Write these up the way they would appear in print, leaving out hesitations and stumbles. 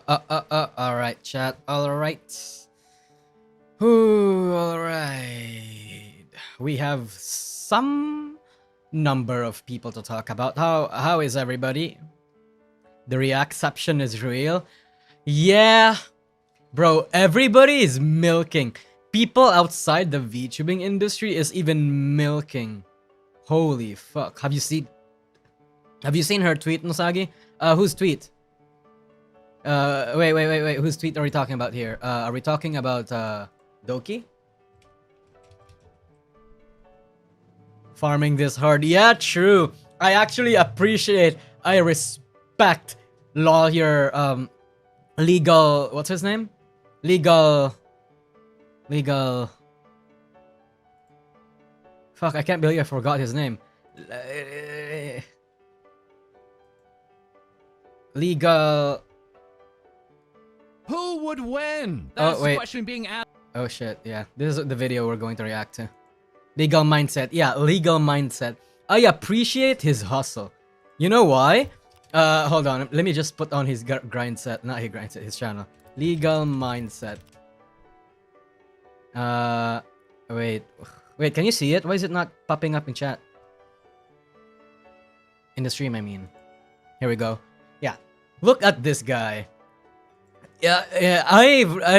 Alright, chat. Alright. Alright. We have some number of people to talk about. How is everybody? The reacception is real. Yeah. Bro, everybody is milking. People outside the VTubing industry is even milking. Holy fuck. Have you seen her tweet, Nosagi? Whose tweet? Wait. Whose tweet are we talking about here? Are we talking about Doki? Farming this hard. Yeah, true. I actually appreciate, I respect lawyer, legal, what's his name? Legal. Fuck, I can't believe I forgot his name. Legal. Who would win? That's the question being asked. Oh shit, yeah. This is the video we're going to react to. Legal mindset. Yeah, legal mindset. I appreciate his hustle. You know why? Hold on. Let me just put on his grind set. Not his grind set, his channel. Legal mindset. Wait, can you see it? Why is it not popping up in chat? In the stream, I mean. Here we go. Yeah. Look at this guy. Yeah,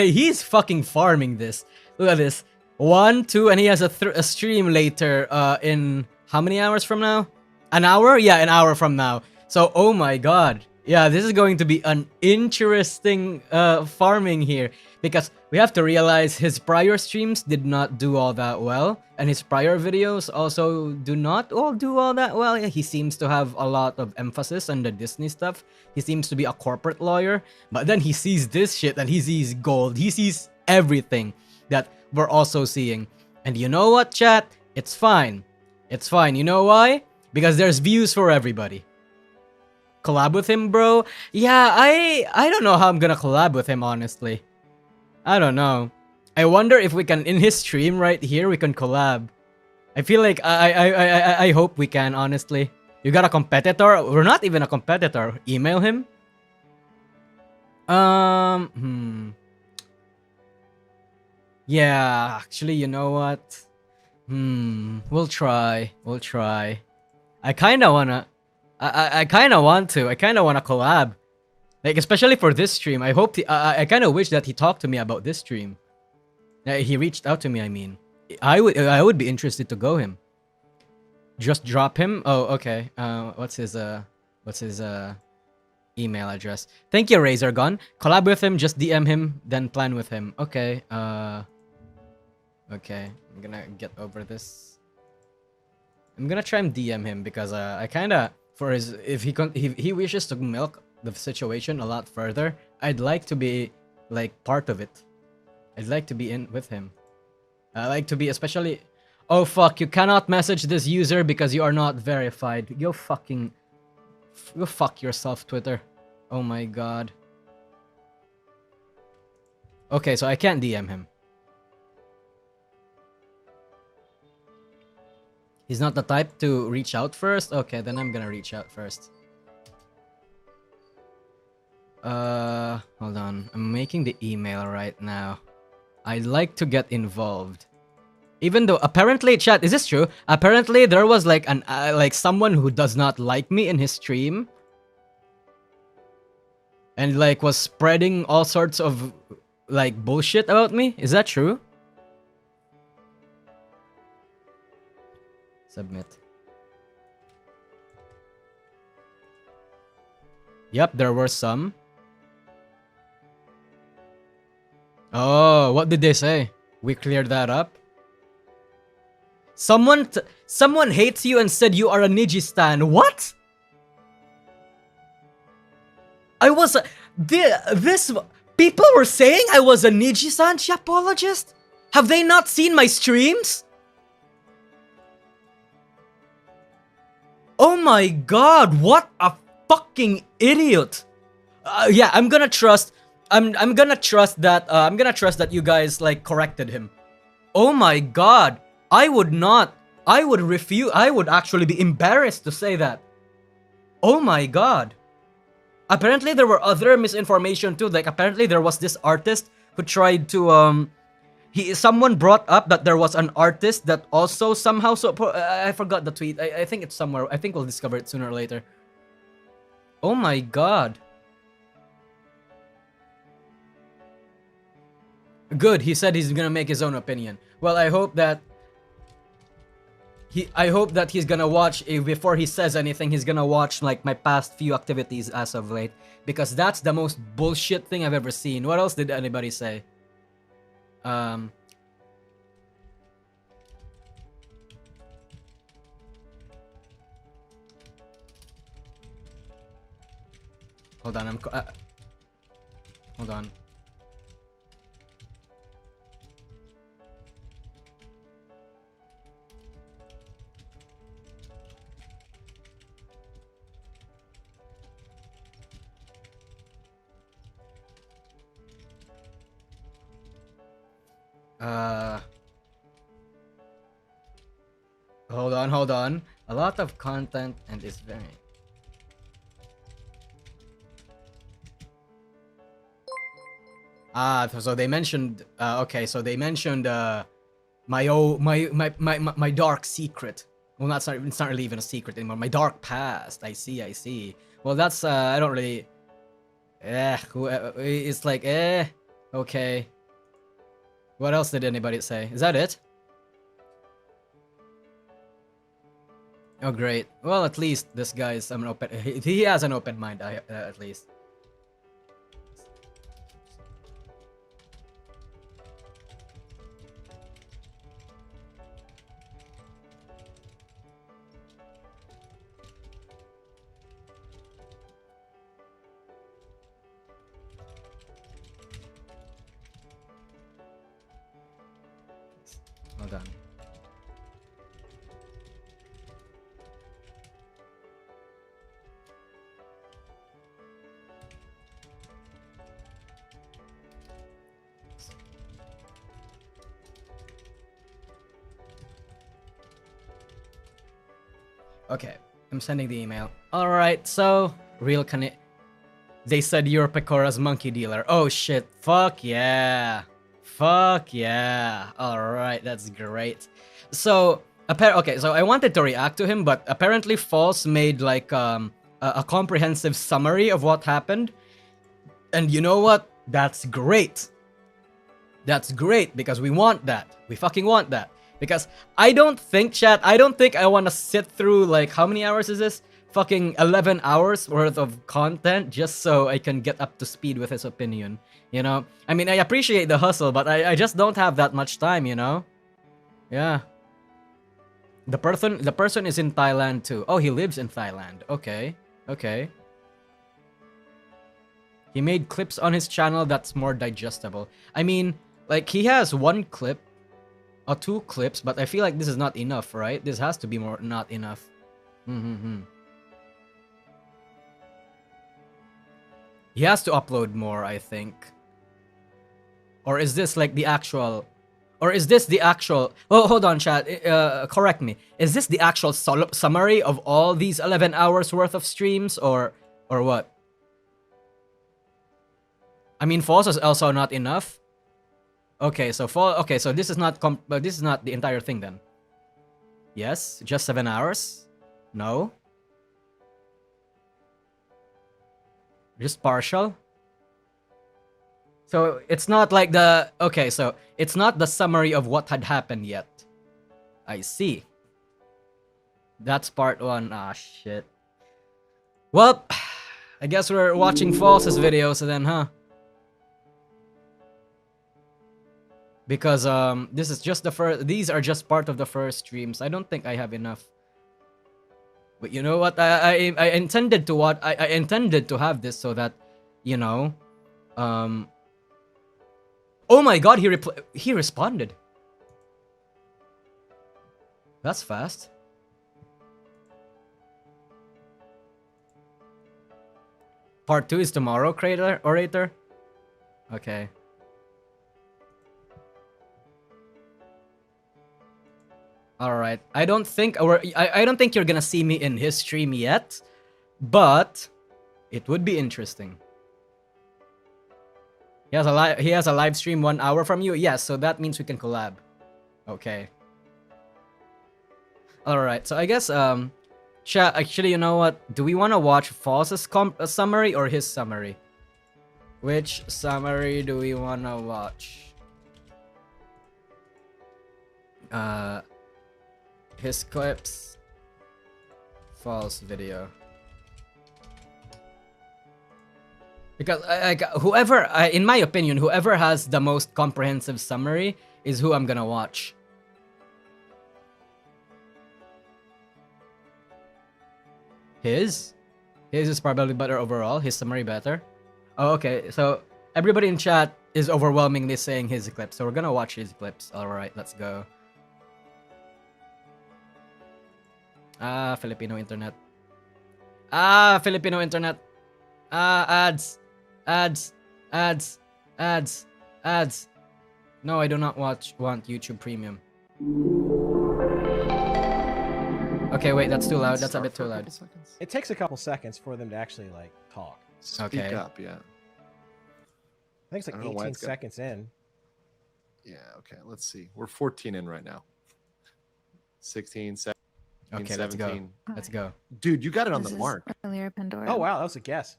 he's fucking farming this. Look at this. 1, 2, and he has a stream later, in how many hours from now? An hour? Yeah, an hour from now. So, oh my god. Yeah, this is going to be an interesting farming here, because we have to realize his prior streams did not do all that well, and his prior videos also do not all do all that well. He seems to have a lot of emphasis on the Disney stuff. He seems to be a corporate lawyer, but then he sees this shit and he sees gold. He sees everything that we're also seeing. And you know what, chat? It's fine. It's fine. You know why? Because there's views for everybody. Collab with him, bro? Yeah, I don't know how I'm gonna collab with him, honestly. I don't know. I wonder if we can, in his stream right here, we can collab. I feel like I hope we can, honestly. You got a competitor? We're not even a competitor. Email him? Yeah, actually, you know what? We'll try. We'll try. I kinda wanna... I kinda want to. I kinda wanna collab. Like, especially for this stream. I hope... I kinda wish that he talked to me about this stream. He reached out to me, I mean. I would be interested to go him. Just drop him? Oh, okay. What's his email address? Thank you, Razorgun. Collab with him, just DM him, then plan with him. Okay, okay. I'm gonna get over this. I'm gonna try and DM him because I kinda, for his, if he wishes to milk the situation a lot further, I'd like to be like part of it. I'd like to be in with him. I like to be, especially... Oh fuck, you cannot message this user because you are not verified. Go fuck yourself, Twitter. Oh my god. Okay, so I can't DM him. He's not the type to reach out first? Okay, then I'm gonna reach out first. Hold on. I'm making the email right now. I'd like to get involved. Even though, apparently, chat, is this true? Apparently, there was like an like someone who does not like me in his stream, and like was spreading all sorts of like bullshit about me. Is that true? Submit. Yep, there were some. Oh, what did they say? We cleared that up. Someone hates you and said you are a Nijistan. What? I was people were saying I was a Nijisanji apologist? Have they not seen my streams? Oh my god, what a fucking idiot. Yeah, I'm gonna trust that you guys like corrected him. Oh my god. I would refuse. I would actually be embarrassed to say that. Oh my god. Apparently there were other misinformation too. Like apparently there was this artist who tried to someone brought up that there was an artist that also somehow I forgot the tweet. I think it's somewhere. I think we'll discover it sooner or later. Oh my god. Good. He said he's gonna make his own opinion. Well, I hope that he's gonna watch before he says anything. He's gonna watch like my past few activities as of late, because that's the most bullshit thing I've ever seen. What else did anybody say? Hold on. Hold on. Hold on. A lot of content and it's very... so they mentioned, okay, so they mentioned, my dark secret. Well, it's not really even a secret anymore. My dark past. I see. Well, that's, I don't really... it's like, okay. What else did anybody say? Is that it? Oh, great. Well, at least this guy is an open... He has an open mind, at least. Hold on. Okay, I'm sending the email. Alright, so, they said you're Pecora's monkey dealer. Oh shit, fuck yeah. Fuck yeah. Alright, that's great. So, okay, so I wanted to react to him, but apparently False made like a comprehensive summary of what happened. And you know what? That's great. That's great, because we want that. We fucking want that. Because I don't think I want to sit through, like, how many hours is this? Fucking 11 hours worth of content just so I can get up to speed with his opinion, you know? I mean, I appreciate the hustle, but I just don't have that much time, you know? Yeah. The person is in Thailand too. Oh, he lives in Thailand. Okay. Okay. He made clips on his channel that's more digestible. I mean, like, he has one clip or two clips, but I feel like this is not enough, right? This has to be more not enough. He has to upload more, I think. Or is this like the actual... Or is this the actual... Oh, hold on, chat. Correct me. Is this the actual summary of all these 11 hours worth of streams? Or what? I mean, False is also not enough. Okay, so this is not the entire thing then. Yes, just 7 hours? No. Just partial? So it's not like the... Okay, so it's not the summary of what had happened yet. I see. That's part 1. Ah, shit. Well, I guess we're watching False's videos then, huh? Because this is just the first... These are just part of the first streams. I don't think I have enough. But you know what? I intended to what? I intended to have this so that, you know... Oh my god, he responded. That's fast. Part 2 is tomorrow, orator? Okay. Alright. I don't think you're gonna see me in his stream yet. But It would be interesting. He has a live stream 1 hour from you. Yes, so that means we can collab. Okay. All right. So I guess chat. Actually, you know what? Do we want to watch Foss's summary or his summary? Which summary do we want to watch? His clips. False video. Because whoever, in my opinion, whoever has the most comprehensive summary is who I'm gonna watch. His is probably better overall. His summary better. Oh, okay. So everybody in chat is overwhelmingly saying his clips. So we're gonna watch his clips. All right, let's go. Filipino internet. Filipino internet. Ads. No, I do not want YouTube Premium. Okay, wait, that's too loud. That's a bit too loud. It takes a couple seconds for them to actually like talk. Speak up, yeah. I think it's like 18 seconds in. Yeah, okay, let's see. We're 14 in right now. 16, 17, okay, 17. Let's go. Dude, you got it on the mark. Earlier, Pandora. Oh, wow, that was a guess.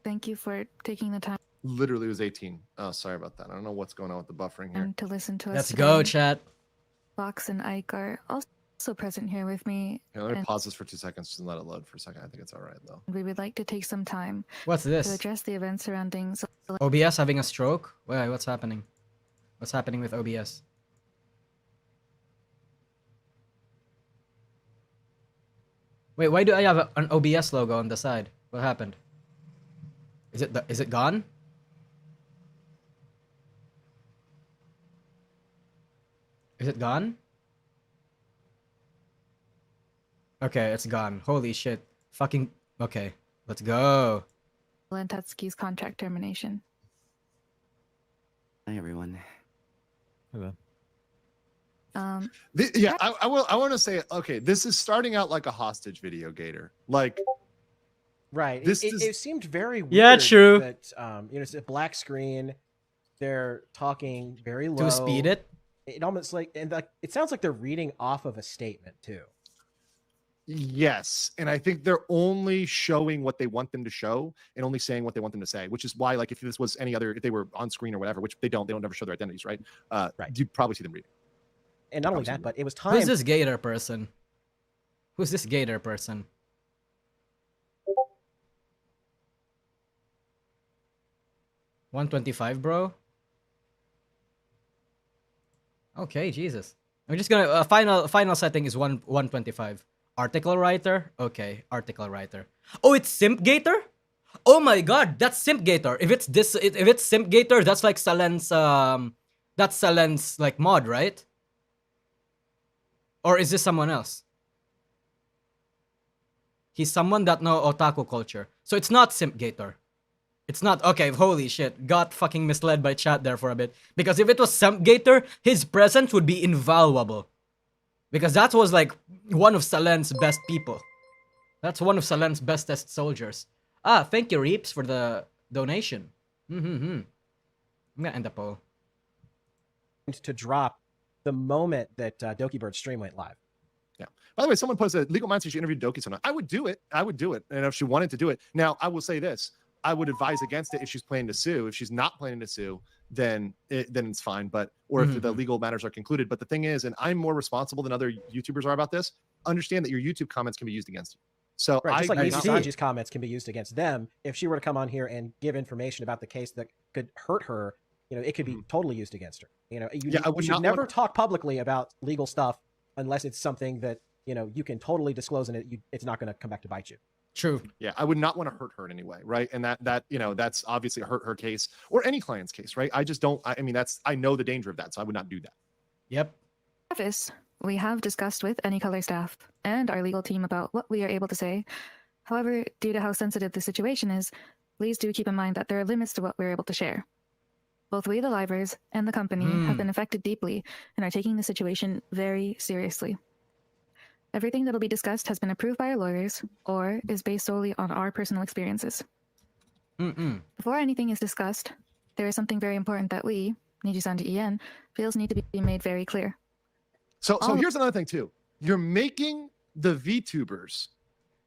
Thank you for taking the time. Literally was 18. Oh, sorry about that. I don't know what's going on with the buffering here. And to listen to us. Let's today. go, chat. Fox and Ike are also present here with me. Here, let me pause this for 2 seconds just and let it load for a second. I think it's all right, though. We would like to take some time What's to this? address the events surrounding. OBS having a stroke? Wait, what's happening? What's happening with OBS? Wait, why do I have an OBS logo on the side? What happened? Is it gone? Is it gone? Okay, it's gone. Holy shit. Fucking okay. Let's go. Lentatsuki's contract termination. Hi, everyone. Hello. Yeah, I want to say, okay, this is starting out like a hostage video, Gator. Like, right. It seemed very weird. Yeah, true. That it's a black screen. They're talking very low. To speed it. It almost like, and like it sounds like they're reading off of a statement too. yes, and I think they're only showing what they want them to show and only saying what they want them to say, which is why, like, if this was any other, if they were on screen or whatever, which they don't ever show their identities, right? Right. You'd probably see them reading. And not only that, but it was time. Who's this Gator person? Who's this Gator person? $125, bro. Okay, Jesus. I'm just gonna final setting is 125. Article writer. Okay, article writer. Oh, it's Simp Gator. Oh my God, that's Simp Gator. If it's Simp Gator, that's like Salen's like mod, right? Or is this someone else? He's someone that know otaku culture. So it's not Simp Gator. It's not. Okay, holy shit. Got fucking misled by chat there for a bit. Because if it was Simp Gator, his presence would be invaluable. Because that was like one of Salen's best people. That's one of Salen's bestest soldiers. Thank you, Reeps, for the donation. I'm gonna end the poll. To drop the moment that Doki Bird's stream went live. Yeah. By the way, someone posted, Legal Minds, she interviewed Doki sometime. I would do it. And if she wanted to do it. Now, I will say this. I would advise against it if she's planning to sue. If she's not planning to sue, then it's fine. But if the legal matters are concluded. But the thing is, and I'm more responsible than other YouTubers are about this, understand that your YouTube comments can be used against you. So right, just like Nijisanji's comments can be used against them. If she were to come on here and give information about the case that could hurt her, it could be totally used against her. You should never talk publicly about legal stuff unless it's something that you can totally disclose and it's not going to come back to bite you. True. Yeah, I would not want to hurt her in any way, right? And that that's obviously hurt her case or any client's case, right? I just don't. I mean, I know the danger of that, so I would not do that. Yep. Office, we have discussed with Any Color staff and our legal team about what we are able to say. However, due to how sensitive the situation is, please do keep in mind that there are limits to what we're able to share. Both we, the livers, and the company have been affected deeply and are taking the situation very seriously. Everything that will be discussed has been approved by our lawyers or is based solely on our personal experiences. Before anything is discussed, there is something very important that we, Nijisanji EN, feels need to be made very clear. So here's another thing too. You're making the VTubers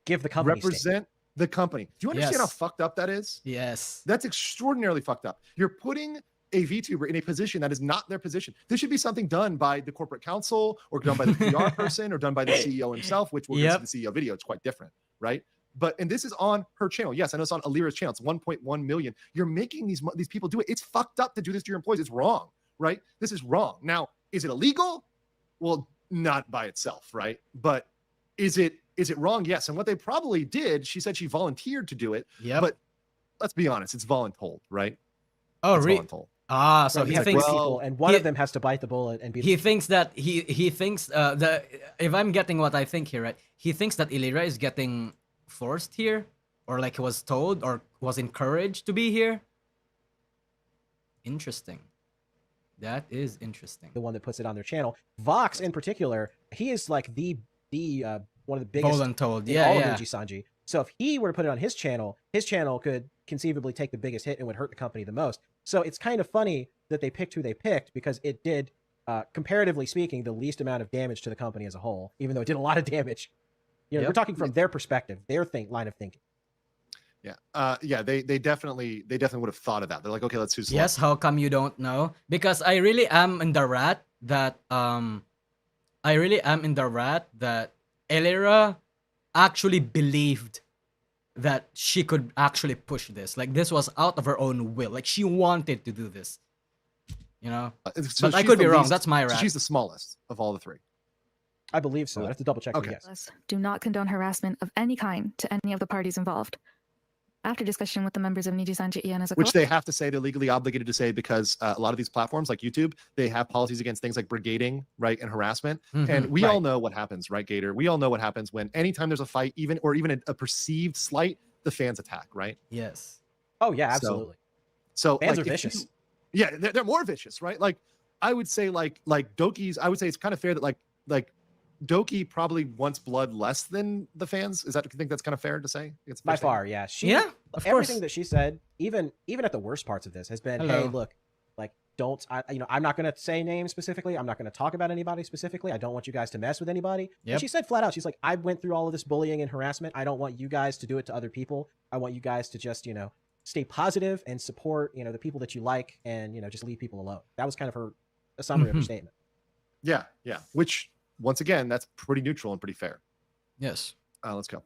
give the company represent the company. Do you understand how fucked up that is? Yes. That's extraordinarily fucked up. You're putting a VTuber in a position that is not their position. This should be something done by the corporate counsel or done by the PR person or done by the CEO himself, which we'll get to the CEO video. It's quite different, right? And this is on her channel. Yes, I know it's on Alira's channel. It's 1.1 million. You're making these people do it. It's fucked up to do this to your employees. It's wrong, right? This is wrong. Now, is it illegal? Well, not by itself, right? But is it wrong? Yes. And what they probably did, she said she volunteered to do it. Yeah. But let's be honest, it's voluntold, right? Oh, really? Ah, so he thinks people, and one of them has to bite the bullet and be. He thinks that he thinks if I'm getting what I think here, right? He thinks that Alira is getting forced here, or like was told or was encouraged to be here. Interesting. That is interesting. The one that puts it on their channel. Vox in particular, he is like the one of the biggest voluntold, all of Nijisanji. So if he were to put it on his channel could conceivably take the biggest hit and would hurt the company the most. So it's kind of funny that they picked who they picked because it did, comparatively speaking, the least amount of damage to the company as a whole, even though it did a lot of damage. You know, we're talking from their perspective, their line of thinking. Yeah. They definitely would have thought of that. They're like, okay, let's do some. Yes, how come you don't know? Because I really am in the rat that Alira actually believed that she could actually push this. Like this was out of her own will. Like she wanted to do this. You know? So but I could be wrong. That's my rat. So she's the smallest of all the three. I believe so. I have to double check. Okay. Yes. Do not condone harassment of any kind to any of the parties involved. After discussion with the members of Nijisanji EN as a which they have to say, they're legally obligated to say, because a lot of these platforms like YouTube, they have policies against things like brigading, right, and harassment. And we all know what happens, right, Gator? We all know what happens when anytime there's a fight, even a perceived slight, the fans attack, right? Yes. Oh yeah, absolutely. So fans are vicious. They're more vicious, right? Like I would say, like Doki's. I would say it's kind of fair that like Doki probably wants blood less than the fans. You think that's kind of fair to say? It's by far, yeah. Everything that she said, even at the worst parts of this, has been, hey, look, like I'm not going to say names specifically. I'm not going to talk about anybody specifically. I don't want you guys to mess with anybody. And she said flat out, she's like, I went through all of this bullying and harassment. I don't want you guys to do it to other people. I want you guys to just, stay positive and support, the people that you like, and, just leave people alone. That was kind of a summary of her statement. Yeah. Which, once again, that's pretty neutral and pretty fair. Yes. Let's go.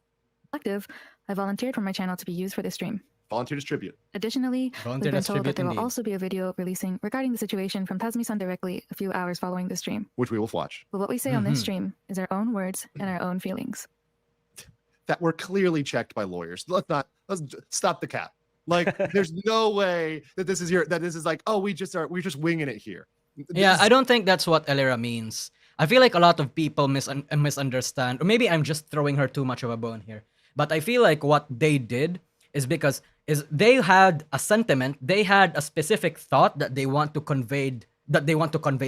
Collective, I volunteered for my channel to be used for this stream. Volunteer distribute. Additionally, we've been told that there will also be a video releasing regarding the situation from Tazumi-san directly a few hours following the stream. Which we will watch. But what we say on this stream is our own words and our own feelings. That were clearly checked by lawyers. Let's stop the cap. Like, there's no way that this is like, oh, we're just winging it here. I don't think that's what Alira means. I feel like a lot of people misunderstand, or maybe I'm just throwing her too much of a bone here. But I feel like what they did is because they had a sentiment, they had a specific thought that they want to convey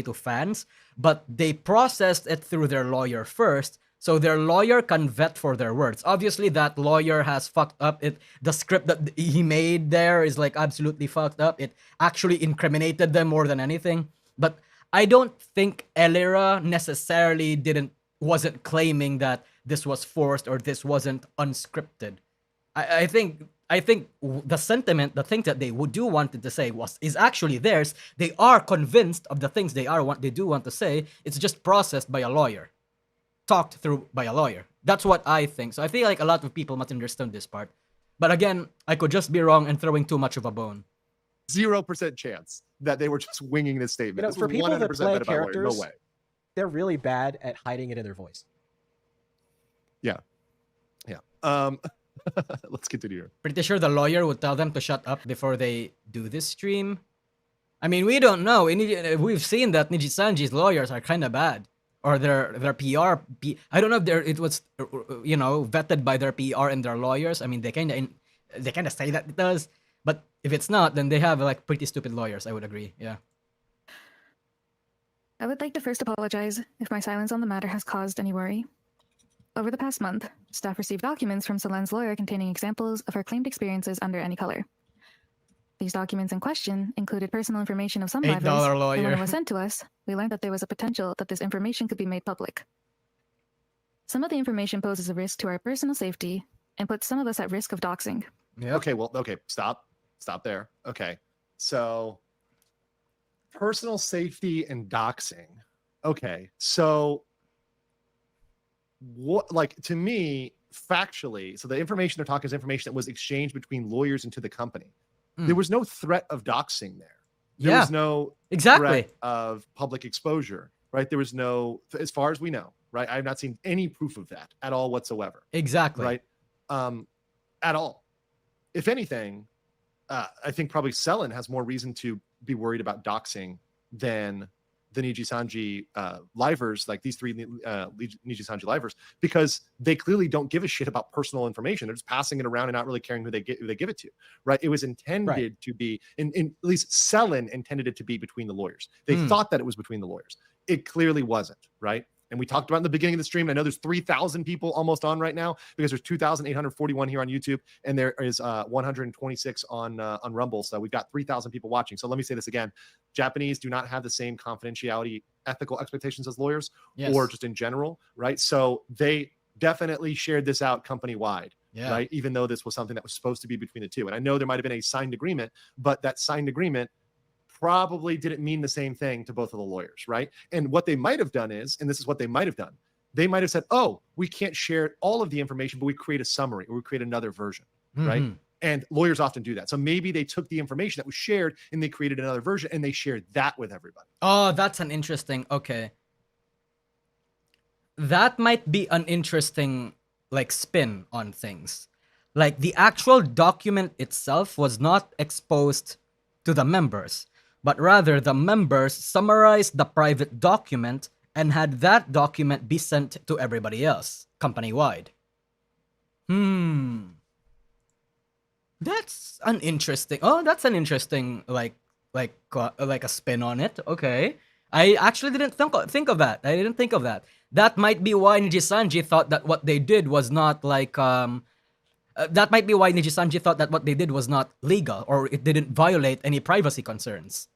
to fans, but they processed it through their lawyer first, so their lawyer can vet for their words. Obviously, that lawyer has fucked up. The script that he made there is like absolutely fucked up. It actually incriminated them more than anything. But I don't think Alira necessarily wasn't claiming that this was forced or this wasn't unscripted. I think the sentiment, the thing that they wanted to say is actually theirs. They are convinced of the things they do want to say. It's just processed by a lawyer, talked through by a lawyer. That's what I think. So I feel like a lot of people must understand this part. But again, I could just be wrong and throwing too much of a bone. 0% chance that they were just winging this statement. For people that play characters, no way. They're really bad at hiding it in their voice. Yeah. Let's continue here. Pretty sure the lawyer would tell them to shut up before they do this stream. I mean, we don't know. We've seen that Nijisanji's lawyers are kind of bad, or their PR. I don't know if it was vetted by their PR and their lawyers. I mean, they kind of say that it does, but if it's not, then they have like pretty stupid lawyers. I would agree. Yeah. I would like to first apologize if my silence on the matter has caused any worry. Over the past month, staff received documents from Solen's lawyer containing examples of her claimed experiences under any color. These documents in question included personal information of some $8 livers, and when lawyer. it was sent to us, we learned that there was a potential that this information could be made public. Some of the information poses a risk to our personal safety and puts some of us at risk of doxing. Yep. Okay, stop there. Okay, so personal safety and doxing. Okay, so what, like, to me, factually, so the information they're talking is information that was exchanged between lawyers and to the company. There was no threat of doxing there. There was no threat of public exposure, right? There was no, as far as we know, right? I have not seen any proof of that at all whatsoever. Exactly. Right? At all. If anything, I think probably Selen has more reason to be worried about doxing than the Nijisanji livers, like these three Nijisanji livers, because they clearly don't give a shit about personal information. They're just passing it around and not really caring who they give it to, right? It was intended to be, in at least Selen intended it to be between the lawyers. They thought that it was between the lawyers. It clearly wasn't, right? And we talked about in the beginning of the stream. I know there's 3,000 people almost on right now because there's 2,841 here on YouTube, and there is 126 on Rumble. So we've got 3,000 people watching. So let me say this again: Japanese do not have the same confidentiality ethical expectations as lawyers, or just in general, right? So they definitely shared this out company wide, right? Even though this was something that was supposed to be between the two. And I know there might have been a signed agreement, but that signed agreement probably didn't mean the same thing to both of the lawyers, right? And what they might have done is, and this is what they might have done, they might have said, oh, we can't share all of the information, but we create a summary or we create another version, right? And lawyers often do that. So maybe they took the information that was shared and they created another version and they shared that with everybody. Oh, that's an interesting, okay. That might be an interesting, like, spin on things. Like, the actual document itself was not exposed to the members, but rather the members summarized the private document and had that document be sent to everybody else, company-wide. That's an interesting, like a spin on it. Okay. I actually didn't think of that. I didn't think of that. That might be why Nijisanji thought that what they did was not like, that might be why Nijisanji thought that what they did was not legal or it didn't violate any privacy concerns.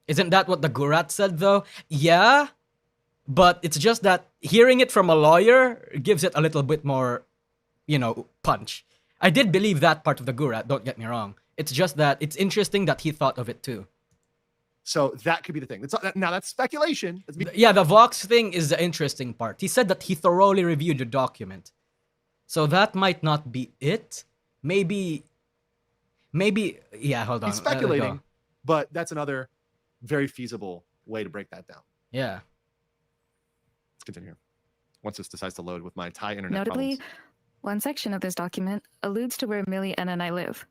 Isn't that what the Gurat said though? Yeah, but it's just that hearing it from a lawyer gives it a little bit more, punch. I did believe that part of the Gurat, don't get me wrong. It's just that it's interesting that he thought of it too. So that could be the thing. Now that's speculation. Yeah, the Vox thing is the interesting part. He said that he thoroughly reviewed the document. So that might not be it. Maybe, yeah, hold on. He's speculating, but that's another very feasible way to break that down. Yeah. Let's continue. Once this decides to load with my Thai internet Notably, problems. One section of this document alludes to where Millie and I live.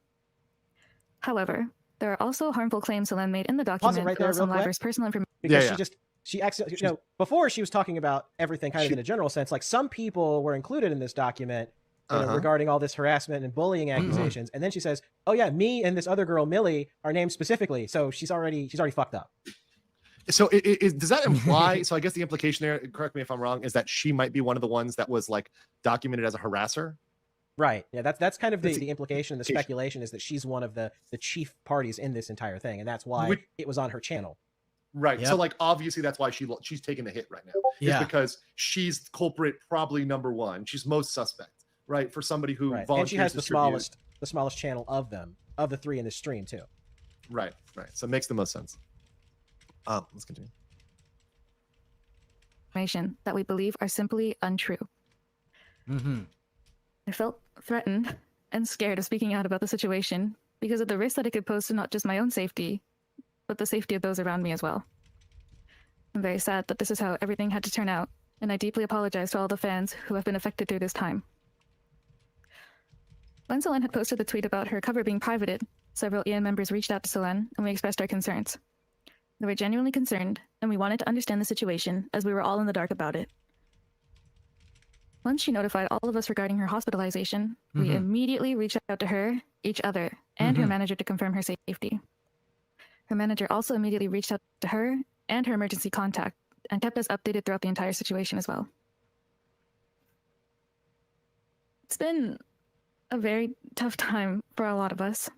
However, there are also harmful claims Selen made in the document right there, about some real quick. livers' personal information. Because she accidentally, before she was talking about everything kind of in a general sense, like some people were included in this document regarding all this harassment and bullying accusations. And then she says, oh yeah, me and this other girl, Millie, are named specifically. So she's already fucked up. So does that imply, so I guess the implication there, correct me if I'm wrong, is that she might be one of the ones that was like documented as a harasser? Right. Yeah, that's kind of the implication, the speculation is that she's one of the chief parties in this entire thing. And that's why it was on her channel. Right. Yep. So like, obviously that's why she's taking the hit right now. Yeah. Is because she's culprit, probably number one. She's most suspect, right? For somebody who volunteers and she has the distribute. smallest channel of the three in this stream too. Right. So it makes the most sense. Let's continue. Information that we believe are simply untrue. I felt threatened and scared of speaking out about the situation because of the risk that it could pose to not just my own safety, but the safety of those around me as well. I'm very sad that this is how everything had to turn out, and I deeply apologize to all the fans who have been affected through this time. When Selen had posted the tweet about her cover being privated, several EN members reached out to Selen and we expressed our concerns. We were genuinely concerned, and we wanted to understand the situation as we were all in the dark about it. Once she notified all of us regarding her hospitalization, we immediately reached out to her, each other, and her manager to confirm her safety. Her manager also immediately reached out to her and her emergency contact and kept us updated throughout the entire situation as well. It's been a very tough time for a lot of us.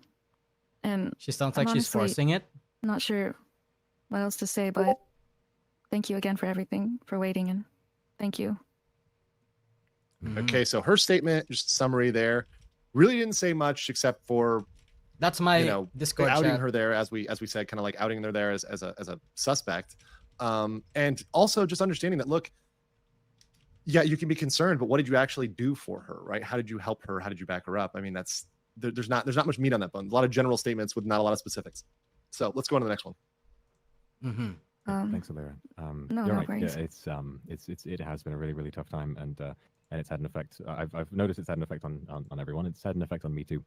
And She sounds I'm like she's honestly forcing it. not sure what else to say, but thank you again for everything, for waiting, and thank you. Okay, so her statement, just summary there, really didn't say much except for that's my Discord outing chat. her there, as we said, kind of like outing her there as a suspect, and also just understanding that, look, yeah, you can be concerned, but what did you actually do for her, right? How did you help her? How did you back her up? I mean, there's not much meat on that bone. A lot of general statements with not a lot of specifics. So let's go on to the next one. Thanks, Alira. No, you're no right. worries. Yeah, it has been a really tough time, and it's had an effect. I've noticed it's had an effect on everyone. It's had an effect on me too.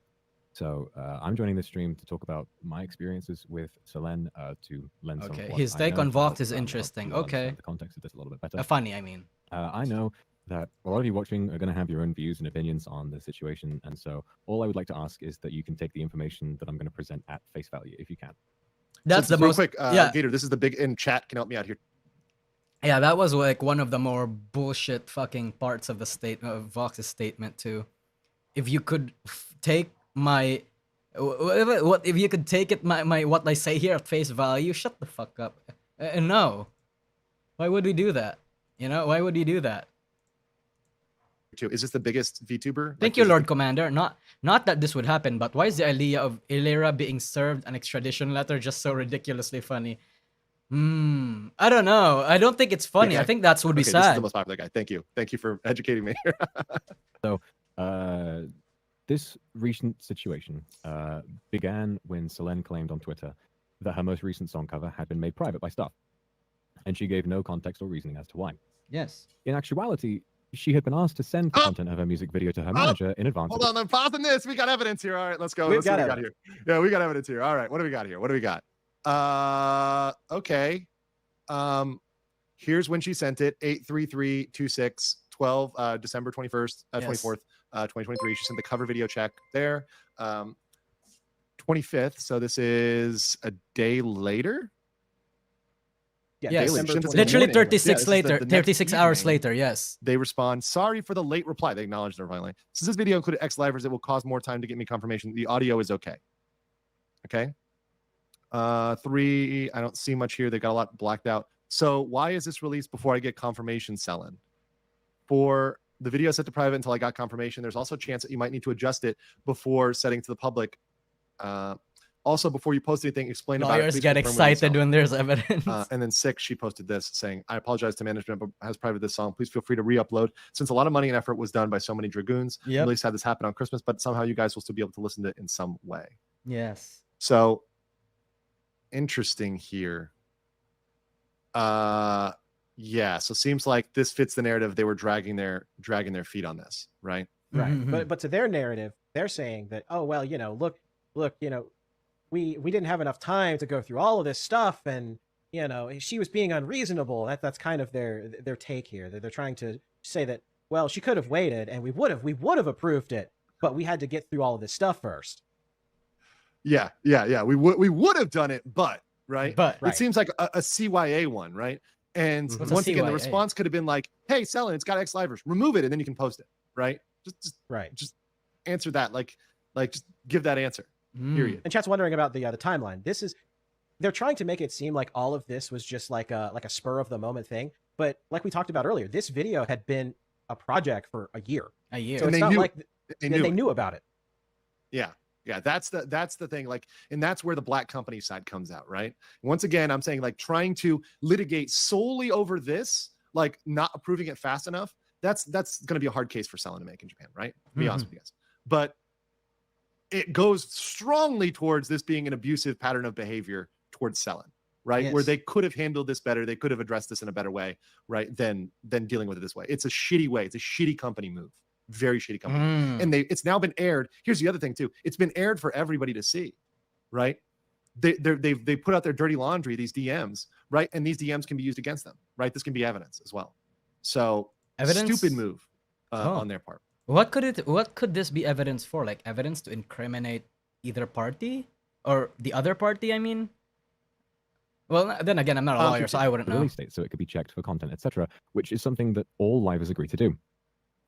So I'm joining this stream to talk about my experiences with Selene, to lend some. Okay, what his I take know on to help, Vox is interesting. to Okay, understand the context of this a little bit better. funny, I mean. I know that a lot of you watching are going to have your own views and opinions on the situation, and so all I would like to ask is that you can take the information that I'm going to present at face value, if you can. That's so the most. Quick, yeah, Gator, this is the big in chat. Can help me out here. Yeah, that was like one of the more bullshit fucking parts of the Vox's statement too. If you could take my, what if you could take it my what I say here at face value? Shut the fuck up. No, why would we do that? You know, why would you do that? Is this the biggest VTuber? Thank you, Lord Commander. Not that this would happen, but why is the idea of Illyra being served an extradition letter just so ridiculously funny? I don't know. I don't think it's funny. Yeah, I think that's would be This is sad. the most popular guy. Thank you for educating me. So this recent situation began when Selene claimed on Twitter that her most recent song cover had been made private by staff, and she gave no context or reasoning as to why. Yes. In actuality, she had been asked to send the content of her music video to her manager in advance. Hold on, I'm pausing this. We got evidence here. All right, let's go. Let's see what we got here. Yeah, we got evidence here. All right, what do we got here? What do we got? Okay. Here's when she sent it: 8/33/26/12, December 21st, 24th, 2023. She sent the cover video check there. 25th. So this is a day later. Yes, Later. literally 36 later, 36 hours later. Yes. They respond, sorry for the late reply. They acknowledge their violation. Since this video included X-Livers, it will cause more time to get me confirmation. The audio is okay. Okay. 3, I don't see much here. They got a lot blacked out. So why is this released before I get confirmation, Selene? For the video set to private until I got confirmation, there's also a chance that you might need to adjust it before setting to the public. Also, before you post anything, explain about it. Lawyers get excited when there's evidence. And then 6, she posted this saying, I apologize to management, but has private this song. Please feel free to re-upload. Since a lot of money and effort was done by so many Dragoons, at least had this happen on Christmas, but somehow you guys will still be able to listen to it in some way. Yes. So, interesting here. Yeah, so seems like this fits the narrative. They were dragging their feet on this, right? Right. But to their narrative, they're saying that, oh, well, you know, look, you know, we didn't have enough time to go through all of this stuff, and you know, she was being unreasonable. That's kind of their take here. They're trying to say that, well, she could have waited, and we would have approved it, but we had to get through all of this stuff first. Yeah. We would have done it, but right. It seems like a CYA one, right? And once again, the response could have been like, "Hey, Selene, it's got X-Livers. Remove it, and then you can post it." Right? Just answer that. Like just give that answer. Period. And chat's wondering about the timeline. They're trying to make it seem like all of this was just like a spur of the moment thing. But like we talked about earlier, this video had been a project for a year. So it's not like they knew about it. Yeah, that's the thing. Like, and that's where the black company side comes out, right? Once again, I'm saying like trying to litigate solely over this, like not approving it fast enough. That's going to be a hard case for Selene to make in Japan, right? To be honest with you guys, but it goes strongly towards this being an abusive pattern of behavior towards Selene, right? Yes. Where they could have handled this better. They could have addressed this in a better way, right? Than dealing with it this way. It's a shitty way. It's a shitty company move. Very shitty company. And it's now been aired. Here's the other thing too. It's been aired for everybody to see, right? They put out their dirty laundry, these DMs, right? And these DMs can be used against them, right? This can be evidence as well. So evidence? Stupid move on their part. What could this be evidence for? Like evidence to incriminate either party or the other party? I mean, well, then again, I'm not a lawyer, so I wouldn't know. Release date, so it could be checked for content, etc., which is something that all livers agree to do.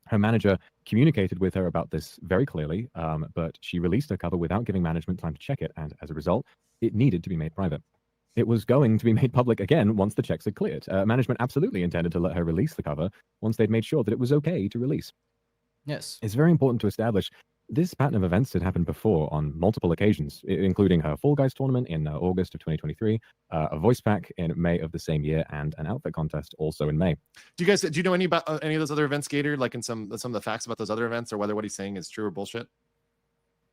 Her manager communicated with her about this very clearly, but she released her cover without giving management time to check it, and as a result, it needed to be made private. It was going to be made public again once the checks had cleared. Management absolutely intended to let her release the cover once they'd made sure that it was okay to release. Yes. It's very important to establish this pattern of events had happened before on multiple occasions, including her Fall Guys tournament in August of 2023, a voice pack in May of the same year, and an outfit contest also in May. Do you know any about any of those other events, Gator? Like in some of the facts about those other events, or whether what he's saying is true or bullshit?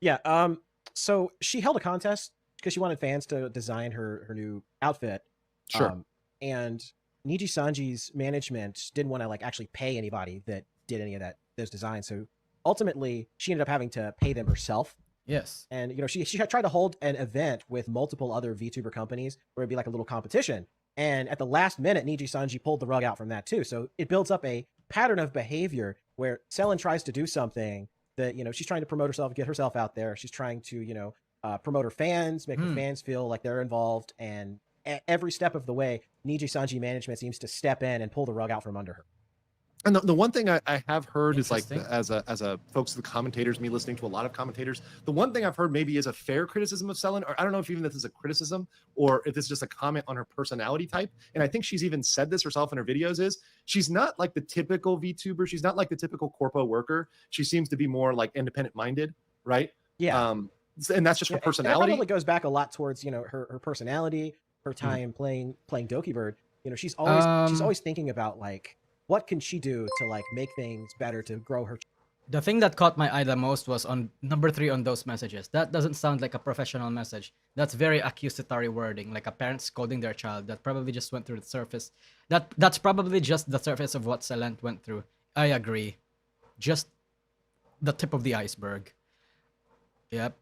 Yeah. So she held a contest because she wanted fans to design her new outfit. Sure. And Nijisanji's management didn't want to like actually pay anybody that did any of those designs. So ultimately, she ended up having to pay them herself. Yes. And, you know, she had tried to hold an event with multiple other VTuber companies where it'd be like a little competition. And at the last minute, Nijisanji pulled the rug out from that too. So it builds up a pattern of behavior where Selen tries to do something that, you know, she's trying to promote herself, get herself out there. She's trying to, you know, promote her fans, make her fans feel like they're involved. And every step of the way, Nijisanji management seems to step in and pull the rug out from under her. And the one thing I have heard is like, as a folks, the commentators, me listening to a lot of commentators, the one thing I've heard maybe is a fair criticism of Selen, or I don't know if even this is a criticism or if this is just a comment on her personality type. And I think she's even said this herself in her videos, is she's not like the typical VTuber. She's not like the typical corpo worker. She seems to be more like independent minded, right? Yeah. And that's just her personality. It probably goes back a lot towards, you know, her personality, her time playing Doki Bird. You know, she's always thinking about like, what can she do to like make things better to grow her? The thing that caught my eye the most was on number 3 on those messages. That doesn't sound like a professional message. That's very accusatory wording, like a parent scolding their child. That probably just went through the surface. That's probably just the surface of what Selen went through. I agree. Just the tip of the iceberg. Yep.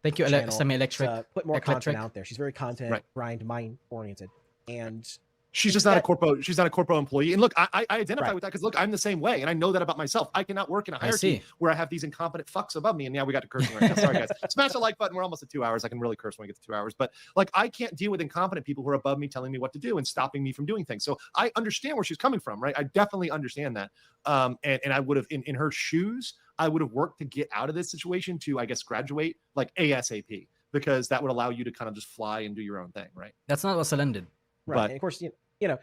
Thank you, Semi-Electric. Put more content out there. She's very content grind mind oriented, and she's just not a corpo. She's not a corpo employee. And look, I identify with that because look, I'm the same way, and I know that about myself. I cannot work in a hierarchy where I have these incompetent fucks above me. And now we got to cursing right now. Sorry guys, smash the like button. We're almost at 2 hours. I can really curse when I get to 2 hours. But like, I can't deal with incompetent people who are above me telling me what to do and stopping me from doing things. So I understand where she's coming from, right? I definitely understand that. And I would have in her shoes, I would have worked to get out of this situation to, I guess, graduate like ASAP, because that would allow you to kind of just fly and do your own thing, right? That's not what Selen did. Right. But, and of course, you know,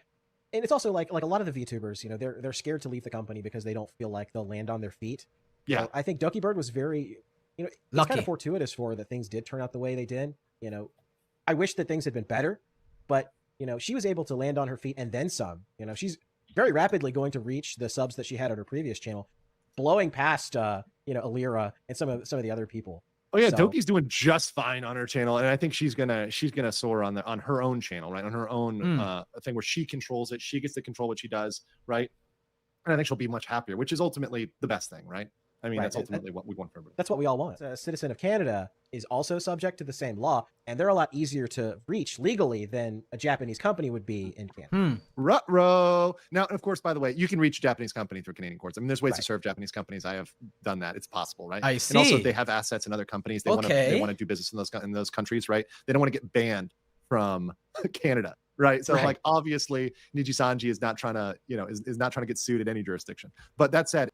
and it's also like a lot of the VTubers, you know, they're scared to leave the company because they don't feel like they'll land on their feet. Yeah. So I think Doki Bird was very, you know, it's kind of fortuitous for that things did turn out the way they did. You know, I wish that things had been better, but you know, she was able to land on her feet and then some. You know, she's very rapidly going to reach the subs that she had on her previous channel, blowing past you know, Alira and some of the other people. Oh yeah, so, Doki's doing just fine on her channel, and I think she's gonna soar on her own channel, right? On her own thing where she controls it, she gets to control what she does, right? And I think she'll be much happier, which is ultimately the best thing, right? I mean, that's ultimately what we want for everybody. That's what we all want. A citizen of Canada is also subject to the same law, and they're a lot easier to reach legally than a Japanese company would be in Canada. Ruh-roh. Now, of course, by the way, you can reach Japanese company through Canadian courts. I mean, there's ways to serve Japanese companies. I have done that. It's possible, right? I see. And also, they have assets in other companies. They want to do business in those countries, right? They don't want to get banned from Canada. Right. So like, obviously, Nijisanji is not trying to, you know, is not trying to get sued in any jurisdiction. But that said,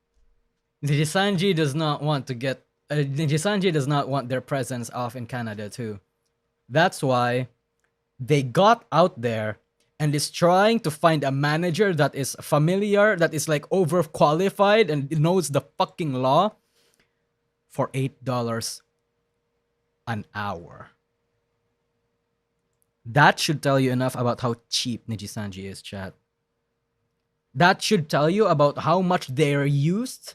Nijisanji does not want to get Nijisanji does not want their presence off in Canada too. That's why they got out there and is trying to find a manager that is familiar, that is like overqualified and knows the fucking law for $8 an hour. That should tell you enough about how cheap Nijisanji is, chat. That should tell you about how much they're used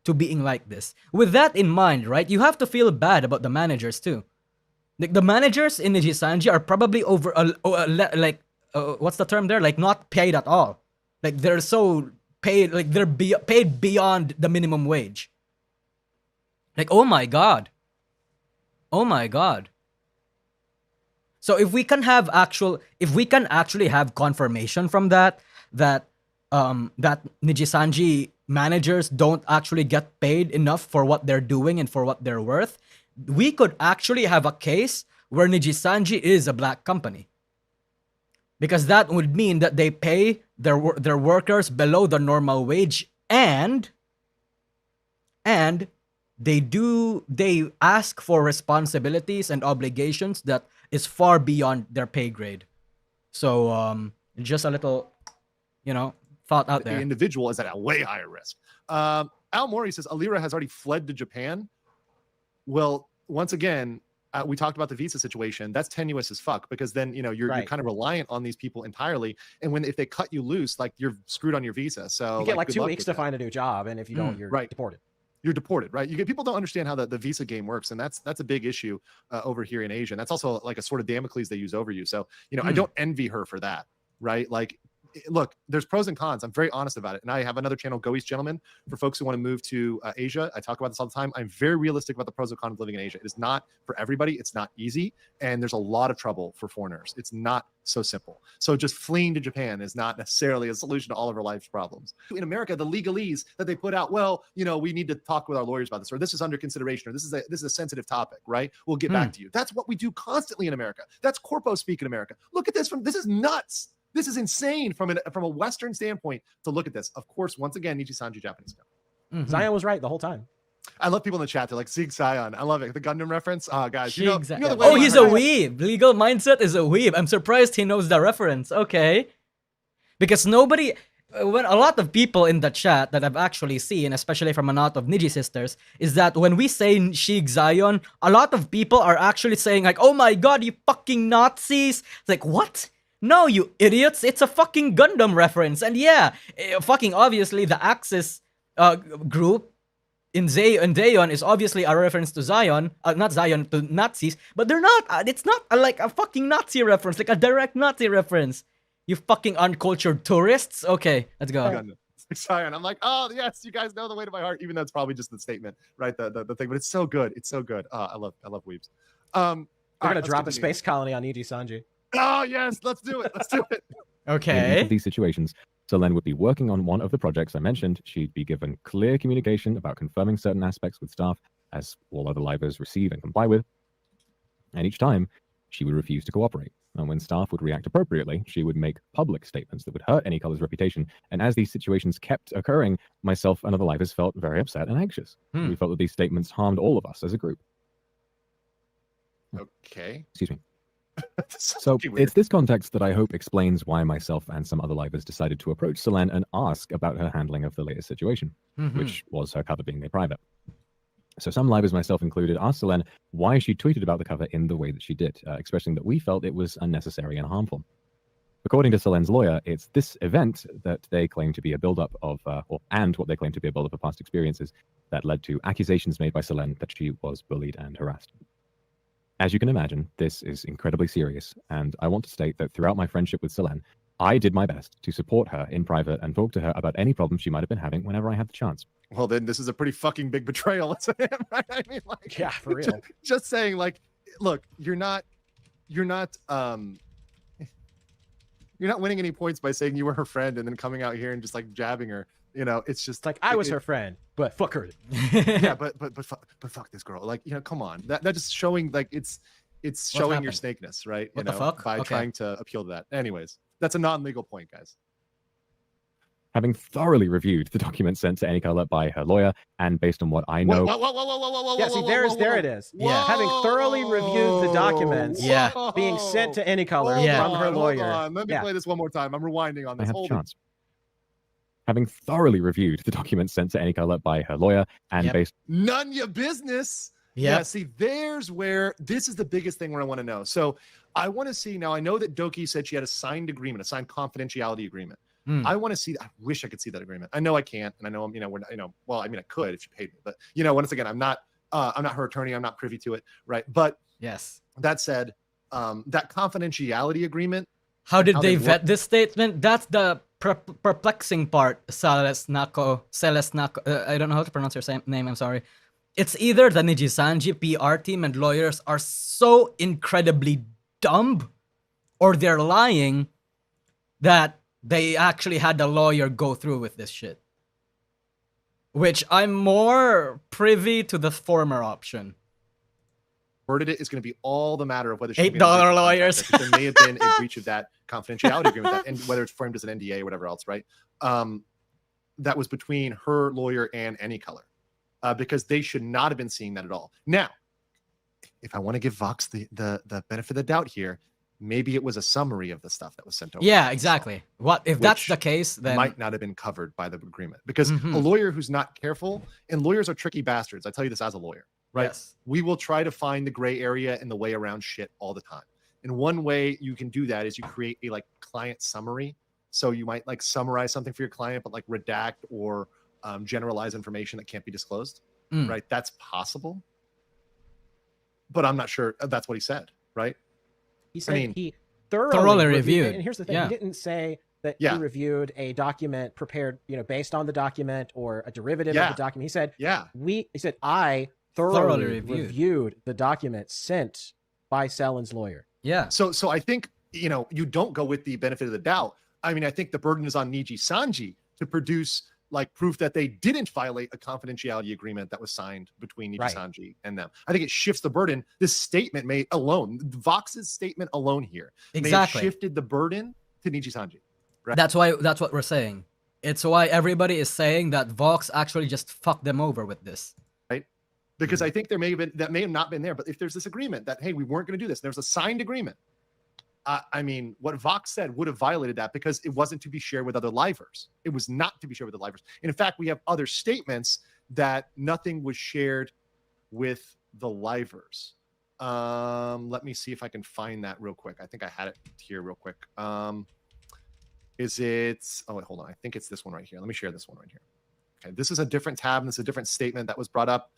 to being like this. With that in mind, right, you have to feel bad about the managers too. Like the managers in Nijisanji are probably what's the term there? Like not paid at all. Like they're so paid, like they're paid beyond the minimum wage. Like, oh my god. Oh my god. So if we can actually have confirmation from that Nijisanji managers don't actually get paid enough for what they're doing and for what they're worth, we could actually have a case where Nijisanji is a black company. Because that would mean that they pay their workers below the normal wage, and and they ask for responsibilities and obligations that is far beyond their pay grade. So just a little, thought out there. The individual is at a way higher risk. Al Mori says Alira has already fled to Japan. Well, once again, we talked about the visa situation. That's tenuous as fuck, because then you're kind of reliant on these people entirely. And if they cut you loose, like, you're screwed on your visa. So you get like 2 weeks to find a new job, and if you don't, you're deported. You're deported, right? People don't understand how the visa game works, and that's a big issue over here in Asia. And that's also like a sort of Damocles they use over you. So I don't envy her for that, right? Like, look, there's pros and cons. I'm very honest about it. And I have another channel, Go East Gentlemen, for folks who want to move to Asia. I talk about this all the time. I'm very realistic about the pros and cons of living in Asia. It is not for everybody. It's not easy. And there's a lot of trouble for foreigners. It's not so simple. So just fleeing to Japan is not necessarily a solution to all of our life's problems. In America, the legalese that they put out, well, we need to talk with our lawyers about this, or this is under consideration, or this is a sensitive topic, right? We'll get back to you. That's what we do constantly in America. That's corpo speak in America. Look at this. This is nuts. This is insane from a Western standpoint to look at this. Of course, once again, Nijisanji Japanese. Zion was right the whole time. I love people in the chat. They're like, Sieg Zion. I love it. The Gundam reference. Guys, he's a weeb. Legal mindset is a weeb. I'm surprised he knows the reference. Okay. Because when a lot of people in the chat that I've actually seen, especially from a lot of Niji sisters, is that when we say Sieg Zion, a lot of people are actually saying like, oh my god, you fucking Nazis. It's like, what? No, you idiots, it's a fucking Gundam reference. And yeah, fucking obviously the Axis group in Daeon is obviously a reference to Zion, not Zion, to Nazis, but they're not, it's not like a fucking Nazi reference, like a direct Nazi reference. You fucking uncultured tourists. Okay, let's go. Zion. I'm like, oh yes, you guys know the way to my heart, even though it's probably just the statement, right? The thing, but it's so good. It's so good. I love weebs. We're gonna drop a space colony on Nijisanji. Oh yes, let's do it. Let's do it. Okay. In each of these situations, Selene would be working on one of the projects I mentioned. She'd be given clear communication about confirming certain aspects with staff, as all other livers receive and comply with. And each time, she would refuse to cooperate. And when staff would react appropriately, she would make public statements that would hurt Any Color's reputation. And as these situations kept occurring, myself and other livers felt very upset and anxious. We felt that these statements harmed all of us as a group. Okay. Excuse me. So it's this context that I hope explains why myself and some other livers decided to approach Selene and ask about her handling of the latest situation, which was her cover being made private. So some livers, myself included, asked Selene why she tweeted about the cover in the way that she did, expressing that we felt it was unnecessary and harmful. According to Selene's lawyer, it's this event that they claim to be a build-up of, and what they claim to be a build-up of past experiences that led to accusations made by Selene that she was bullied and harassed. As you can imagine, this is incredibly serious, and I want to state that throughout my friendship with Selene, I did my best to support her in private and talk to her about any problems she might have been having whenever I had the chance. Well, then this is a pretty fucking big betrayal. Right? I mean, like, yeah, for real. Just saying, like, look, you're not winning any points by saying you were her friend and then coming out here and just like jabbing her. It's just like I was her friend, but fuck her. Yeah, but fuck this girl. Like, come on. That just showing like it's showing your snakeness, right? What the fuck? By trying to appeal to that. Anyways, that's a non-legal point, guys. Having thoroughly reviewed the documents sent to Any Color by her lawyer, and based on what I know, yeah, see, there it is. Yeah, having thoroughly reviewed the documents, being sent to Any Color from her lawyer. Let me play this one more time. I'm rewinding on this. I have a chance. Having thoroughly reviewed the documents sent to Any Color by her lawyer, and based none your business. Yeah, see, there's where this is the biggest thing where I want to know. So I want to see now. I know that Doki said she had a signed agreement, a signed confidentiality agreement. I want to see. I wish I could see that agreement. I know I can't, and I know we're not. Well, I mean, I could if she paid me, but once again, I'm not her attorney. I'm not privy to it, right? But yes, that said, that confidentiality agreement. How did they vet this statement? That's the perplexing part. Celesnako. I don't know how to pronounce your name. I'm sorry. It's either the Nijisanji PR team and lawyers are so incredibly dumb, or they're lying that they actually had the lawyer go through with this shit. Which I'm more privy to the former option. Worded it is going to be all the matter of whether she $8 lawyers. There may have been a breach of that confidentiality agreement, and whether it's framed as an NDA or whatever else, right? That was between her lawyer and Any Color. because they should not have been seeing that at all. Now, if I want to give Vox the benefit of the doubt here, maybe it was a summary of the stuff that was sent over. Yeah, exactly. What if that's the case? Then might not have been covered by the agreement, because a lawyer who's not careful, and lawyers are tricky bastards. I tell you this as a lawyer, right? Yes. We will try to find the gray area and the way around shit all the time. And one way you can do that is you create a like client summary. So you might like summarize something for your client, but like redact or generalize information that can't be disclosed, right? That's possible, but I'm not sure that's what he said, right? He said he thoroughly reviewed. And here's the thing: he didn't say that he reviewed a document prepared, based on the document or a derivative of the document. He said, I thoroughly reviewed the document sent by Selin's lawyer. Yeah. So I think, you don't go with the benefit of the doubt. I mean, I think the burden is on Nijisanji to produce like proof that they didn't violate a confidentiality agreement that was signed between Nijisanji and them. I think it shifts the burden. This statement Vox's statement alone here may have shifted the burden to Nijisanji. Right? That's what we're saying. It's why everybody is saying that Vox actually just fucked them over with this. Right? Because I think that may have not been there, but if there's this agreement that, hey, we weren't going to do this, there's a signed agreement. I mean, what Vox said would have violated that because it wasn't to be shared with other livers. It was not to be shared with the livers. And in fact, we have other statements that nothing was shared with the livers. Let me see if I can find that real quick. I think I had it here real quick. Is it? Oh, wait, hold on. I think it's this one right here. Let me share this one right here. Okay, this is a different tab, and this is a different statement that was brought up.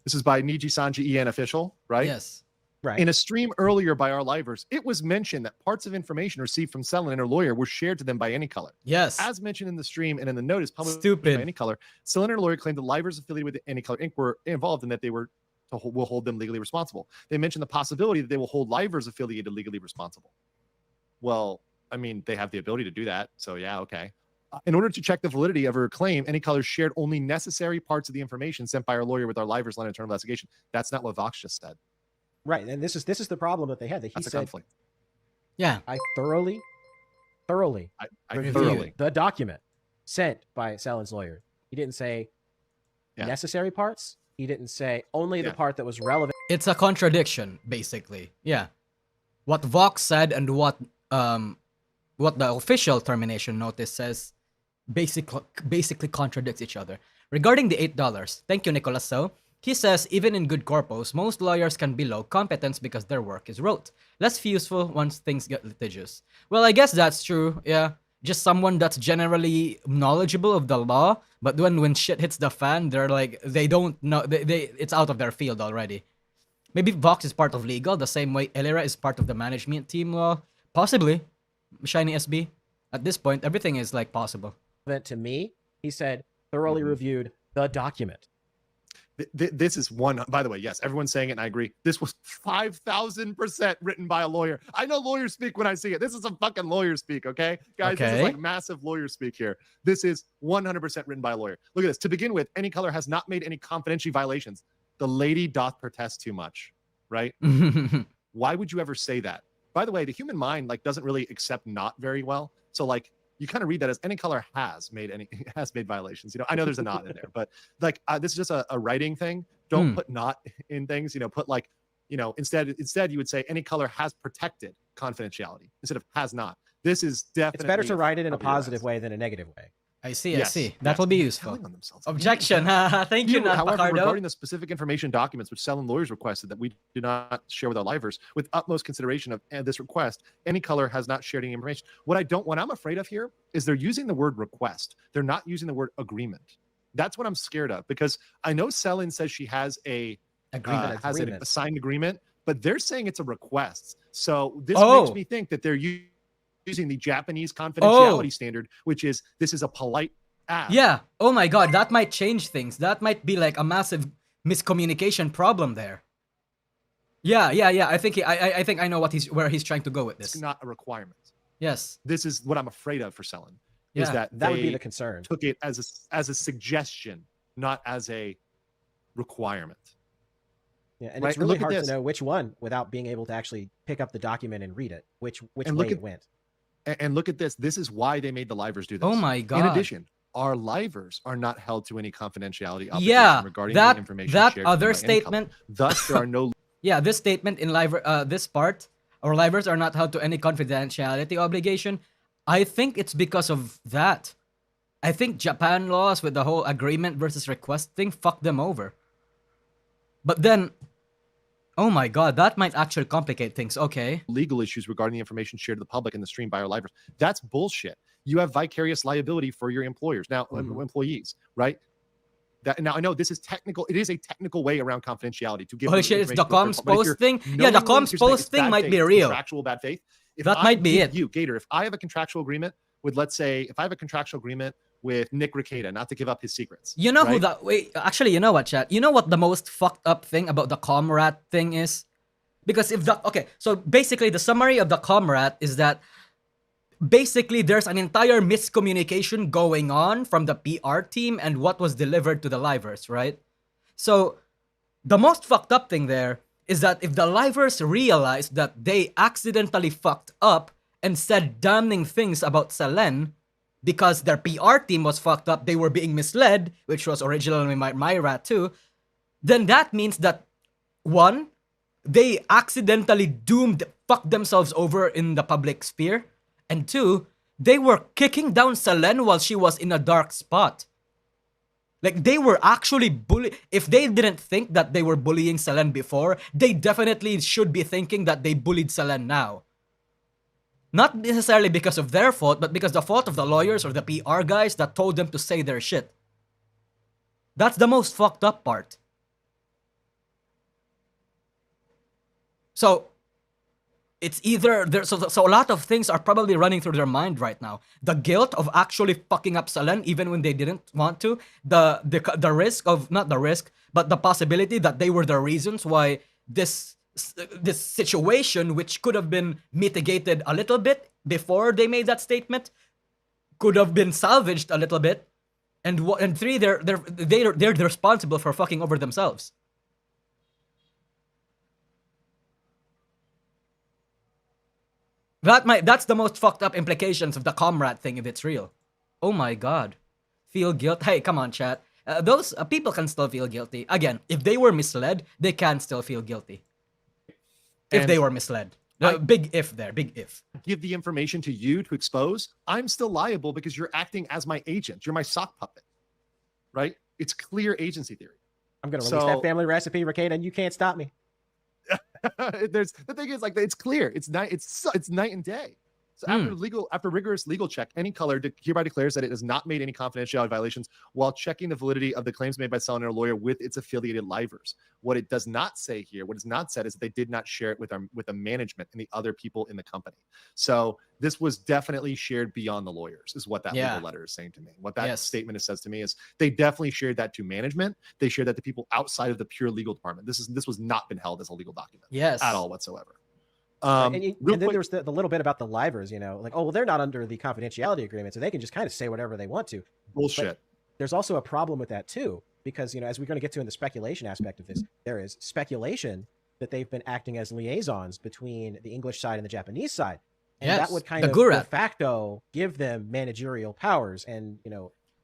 This is by Nijisanji EN official, right? Yes. Right. In a stream earlier by our livers, it was mentioned that parts of information received from Selin and her lawyer were shared to them by Anycolor. Yes. As mentioned in the stream and in the notice published by Anycolor, Selin and her lawyer claimed the livers affiliated with Anycolor Inc. were involved and that they will hold them legally responsible. They mentioned the possibility that they will hold livers affiliated legally responsible. Well, I mean, they have the ability to do that. So yeah, okay. In order to check the validity of her claim, Anycolor shared only necessary parts of the information sent by our lawyer with our livers line of internal investigation. That's not what Vox just said. Right, and this is the problem that they had. That he said, conflict. Yeah, I thoroughly reviewed the document sent by Selin's lawyer. He didn't say necessary parts. He didn't say only the part that was relevant. It's a contradiction, basically. Yeah, what Vox said and what the official termination notice says basically contradicts each other. Regarding the $8, thank you, Nicholas. So he says, even in good corpos, most lawyers can be low competence because their work is rote. Less useful once things get litigious. Well, I guess that's true, yeah. Just someone that's generally knowledgeable of the law, but when shit hits the fan, they're like, they don't know, it's out of their field already. Maybe Vox is part of legal, the same way Elira is part of the management team law. Possibly. Shiny SB. At this point, everything is like possible. To me, he said, thoroughly reviewed the document. This is one, by the way, yes, everyone's saying it and I agree. This was 5,000% written by a lawyer. I know lawyer speak when I see it. This is some fucking lawyer speak, okay? Guys, This is like massive lawyer speak here. This is 100% written by a lawyer. Look at this. To begin with, Anycolor has not made any confidentiality violations. The lady doth protest too much, right? Why would you ever say that? By the way, the human mind like doesn't really accept not very well. So like, you kind of read that as Anycolor has made violations. I know there's a not in there, but like this is just a writing thing. Don't put not in things. Put like, instead you would say Anycolor has protected confidentiality instead of has not. This is definitely. It's better to write it in a positive way than a negative way. I see. That will be useful. Objection. Thank you, however, regarding the specific information documents which Selin lawyers requested that we do not share with our livers, with utmost consideration of this request, Anycolor has not shared any information. What I'm afraid of here is they're using the word request. They're not using the word agreement. That's what I'm scared of, because I know Selin says she has a signed agreement, but they're saying it's a request. So this makes me think that they're using the Japanese confidentiality standard, which is this is a polite ask. Yeah. Oh my God, that might change things. That might be like a massive miscommunication problem there. Yeah. I think I know where he's trying to go with this. It's not a requirement. Yes. This is what I'm afraid of for Selin. Yeah. Is that would be the concern. Took it as a suggestion, not as a requirement. Yeah, and it's really hard to know which one without being able to actually pick up the document and read it. Which way it went. And look at this. This is why they made the livers do this. Oh my God. In addition, our livers are not held to any confidentiality obligation regarding the information shared. That other statement. Thus, there are no. Yeah, this statement in live, this part, our livers are not held to any confidentiality obligation. I think it's because of that. I think Japan laws with the whole agreement versus request thing fucked them over. But then, oh my god, that might actually complicate things. Okay. Legal issues regarding the information shared to the public in the stream by our livers. That's bullshit. You have vicarious liability for your employers. Now, employees, right? Now, I know this is technical. It is a technical way around confidentiality to give. Holy shit, it's the comms post thing. Yeah, the comms post thing might be real. Contractual bad faith. That might be it. You, Gator, if I have a contractual agreement with, let's say, if I have a contractual agreement with Nick Rekieta, not to give up his secrets. You know who that? Wait, actually, you know what, chat? You know what the most fucked up thing about the comrade thing is? Because if the so basically the summary of the comrade is that basically there's an entire miscommunication going on from the PR team and what was delivered to the livers, right? So the most fucked up thing there is that if the livers realized that they accidentally fucked up and said damning things about Selen because their PR team was fucked up, they were being misled, which was originally my rat too, then that means that, one, they accidentally fucked themselves over in the public sphere, and two, they were kicking down Selen while she was in a dark spot. Like, they were actually if they didn't think that they were bullying Selen before, they definitely should be thinking that they bullied Selen now. Not necessarily because of their fault, but because the fault of the lawyers or the PR guys that told them to say their shit. That's the most fucked up part. So, it's either so a lot of things are probably running through their mind right now. The guilt of actually fucking up Selen even when they didn't want to. The risk of, not the risk, but the possibility that they were the reasons why this situation, which could have been mitigated a little bit before they made that statement, could have been salvaged a little bit. And three, they're responsible for fucking over themselves. That's the most fucked up implications of the comrade thing if it's real. Oh my god. Feel guilt? Hey, come on, chat. Those people can still feel guilty. Again, if they were misled, they can still feel guilty. If they were misled. Big if there, big if. Give the information to you to expose, I'm still liable because you're acting as my agent. You're my sock puppet, right? It's clear agency theory. I'm going to release that family recipe, Rekieta, and you can't stop me. The thing is, like, it's clear. It's night and day. So after rigorous legal check, any color hereby declares that it has not made any confidentiality violations while checking the validity of the claims made by Selen and her lawyer with its affiliated livers. What it does not say here, what is not said, is that they did not share it with the management and the other people in the company. So this was definitely shared beyond the lawyers, is what that legal letter is saying to me. What that statement says to me is they definitely shared that to management. They shared that to people outside of the pure legal department. This was not been held as a legal document at all whatsoever. And then there's the little bit about the livers, like, oh, well, they're not under the confidentiality agreement, so they can just kind of say whatever they want to. Bullshit. But there's also a problem with that too, because, as we're going to get to in the speculation aspect of this, there is speculation that they've been acting as liaisons between the English side and the Japanese side. And that would kind of de facto give them managerial powers. And,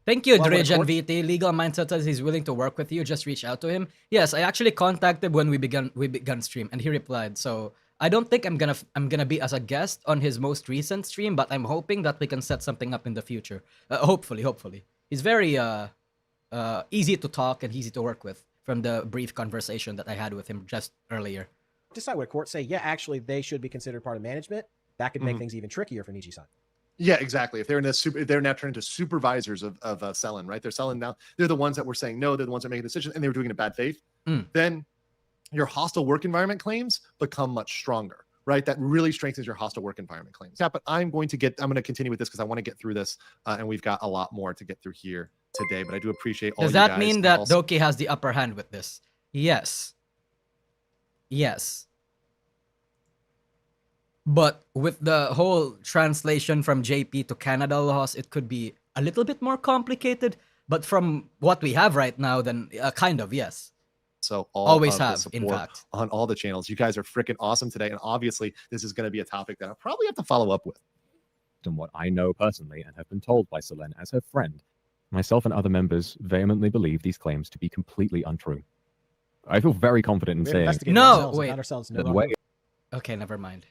thank you, Drijan VT. Legal Mindset says he's willing to work with you. Just reach out to him. Yes, I actually contacted when we began stream, and he replied. So I don't think I'm gonna be as a guest on his most recent stream, but I'm hoping that we can set something up in the future. Hopefully. He's very easy to talk and easy to work with from the brief conversation that I had with him just earlier. Decide what court say. Yeah, actually, they should be considered part of management. That could make things even trickier for Nijisanji. Yeah, exactly. If they're they're now turned into supervisors of Selen, right? They're Selen now. They're the ones that were saying no. They're the ones that make a decision, and they were doing it in bad faith. Then your hostile work environment claims become much stronger, right? That really strengthens your hostile work environment claims. Yeah, but I'm going to continue with this because I want to get through this, and we've got a lot more to get through here today. But I do appreciate all. Does that mean that Doki has the upper hand with this? Yes. But with the whole translation from JP to Canada laws, it could be a little bit more complicated. But from what we have right now, then kind of, yes. So always have, in fact, on all the channels. You guys are freaking awesome today. And obviously, this is going to be a topic that I'll probably have to follow up with. And what I know personally and have been told by Selen as her friend myself and other members vehemently believe these claims to be completely untrue. I feel very confident in saying no, wait. Okay, never mind.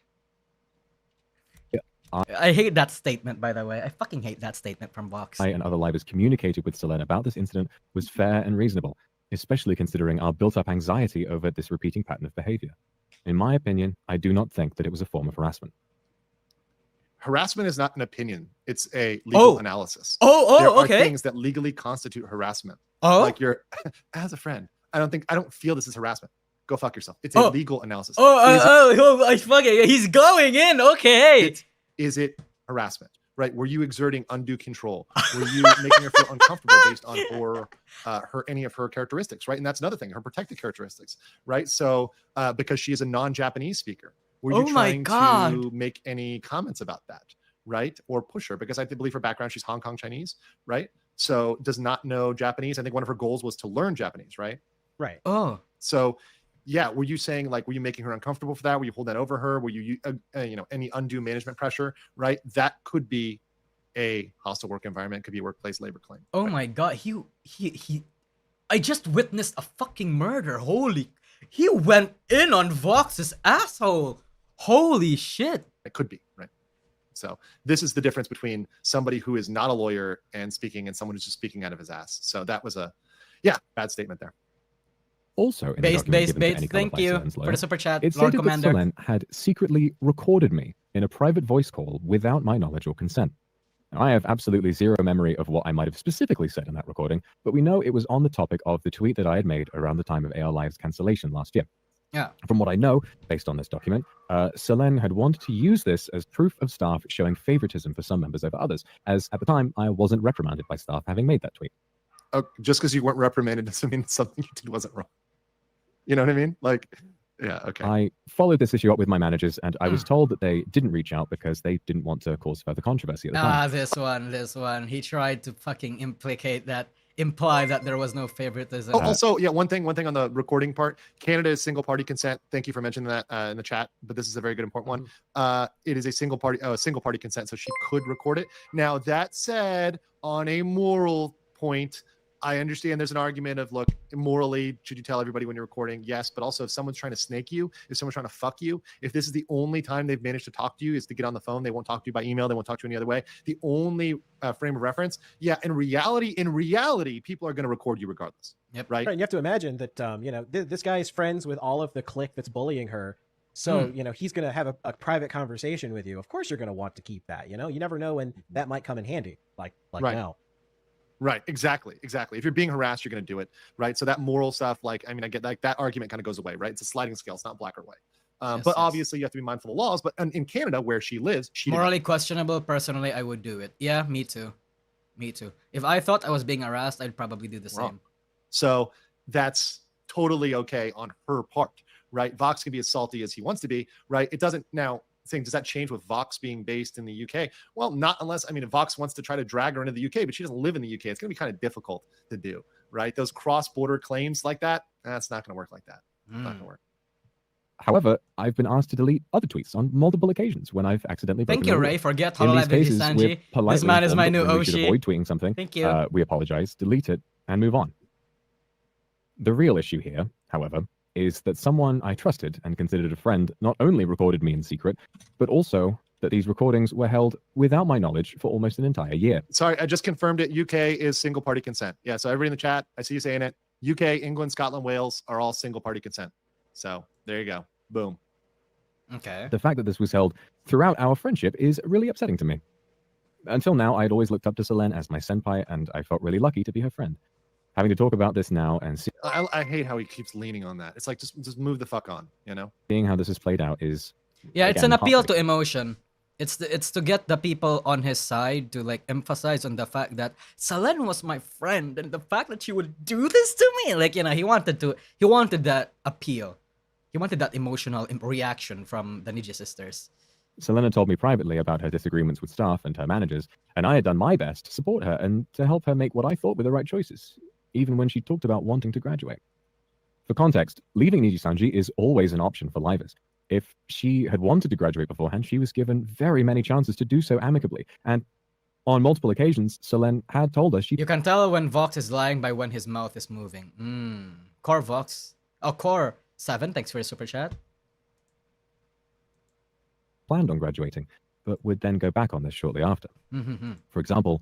I hate that statement, by the way. I fucking hate that statement from Vox. I and other livers communicated with Selene about this incident was fair and reasonable, especially considering our built-up anxiety over this repeating pattern of behavior. In my opinion, I do not think that it was a form of harassment. Harassment is not an opinion. It's a legal analysis. There are things that legally constitute harassment. Like you're, as a friend, I don't feel this is harassment. Go fuck yourself. It's a legal analysis. I fucking, he's going in. Okay. Is it harassment? Right? Were you exerting undue control? Were you making her feel uncomfortable based on any of her characteristics? Right? And that's another thing, her protected characteristics. Right? So because she is a non-Japanese speaker, were you trying to make any comments about that? Right? Or push her? Because I believe her background, she's Hong Kong Chinese. Right? So does not know Japanese. I think one of her goals was to learn Japanese. Right? Right. Oh. So yeah, were you saying, like, were you making her uncomfortable for that? Were you holding that over her? Were you, any undue management pressure? Right, that could be a hostile work environment. Could be a workplace labor claim. Oh my god, he! I just witnessed a fucking murder. He went in on Vox's asshole. Holy shit! It could be, right. So this is the difference between somebody who is not a lawyer and someone who's just speaking out of his ass. So that was bad statement there. Also, in Bates, thank you for the super chat, it Lord stated Commander. that Selene had secretly recorded me in a private voice call without my knowledge or consent. Now, I have absolutely zero memory of what I might have specifically said in that recording, but we know it was on the topic of the tweet that I had made around the time of AR Live's cancellation last year. Yeah. From what I know, based on this document, Selene had wanted to use this as proof of staff showing favoritism for some members over others, as at the time I wasn't reprimanded by staff having made that tweet. Just because you weren't reprimanded doesn't mean something you did wasn't wrong. You know what I mean? Like, yeah, okay. I followed this issue up with my managers, and I was told that they didn't reach out because they didn't want to cause further controversy at the time. This one. He tried to fucking imply that there was no favoritism. Also, one thing on the recording part, Canada is single party consent. Thank you for mentioning that in the chat, but this is a very good important one. It is a single party consent, so she could record it. Now, that said, on a moral point, I understand there's an argument of, look, morally, should you tell everybody when you're recording? Yes, but also if someone's trying to snake you, if someone's trying to fuck you, if this is the only time they've managed to talk to you is to get on the phone, they won't talk to you by email, they won't talk to you any other way. The only frame of reference, in reality, people are going to record you regardless. Yep. Right. And you have to imagine that, this guy is friends with all of the clique that's bullying her. So, he's going to have a private conversation with you. Of course, you're going to want to keep that. You never know when that might come in handy, like right now. Right. Exactly. If you're being harassed, you're going to do it. Right. So that moral stuff, I get like that argument kind of goes away. Right. It's a sliding scale. It's not black or white. But obviously you have to be mindful of laws. But in Canada, where she lives, morally questionable. Personally, I would do it. Yeah, me too. If I thought I was being harassed, I'd probably do the same. So that's totally okay on her part. Right. Vox can be as salty as he wants to be. Right. It doesn't now. Saying, does that change with Vox being based in the UK? Well, not unless, if Vox wants to try to drag her into the UK, but she doesn't live in the UK. It's going to be kind of difficult to do, right? Those cross-border claims like that, that's not going to work like that. Not going to work. However, I've been asked to delete other tweets on multiple occasions when I've accidentally broken Thank you, Ray. Forget Hololive Nijisanji. This man is my new Oshi. We should avoid tweeting something. Thank you. We apologize, delete it, and move on. The real issue here, however, is that someone I trusted and considered a friend not only recorded me in secret, but also that these recordings were held without my knowledge for almost an entire year. Sorry, I just confirmed it. UK is single party consent. Yeah, so everybody in the chat, I see you saying it. UK, England, Scotland, Wales are all single party consent. So there you go. Boom. Okay. The fact that this was held throughout our friendship is really upsetting to me. Until now, I'd always looked up to Selene as my senpai, and I felt really lucky to be her friend. Having to talk about this now and see... I hate how he keeps leaning on that. It's like, just move the fuck on, Seeing how this has played out is... Yeah, it's an appeal to emotion. It's to get the people on his side to emphasize on the fact that Selene was my friend, and the fact that she would do this to me, he wanted that appeal. He wanted that emotional reaction from the Niji sisters. Selena told me privately about her disagreements with staff and her managers, and I had done my best to support her and to help her make what I thought were the right choices, even when she talked about wanting to graduate. For context, leaving Nijisanji is always an option for livers. If she had wanted to graduate beforehand, she was given very many chances to do so amicably, and On multiple occasions, Selene had told us she You can tell when Vox is lying by when his mouth is moving. Core Vox. Oh, Core 7, thanks for your super chat. planned on graduating, but would then go back on this shortly after. Mm-hmm. For example,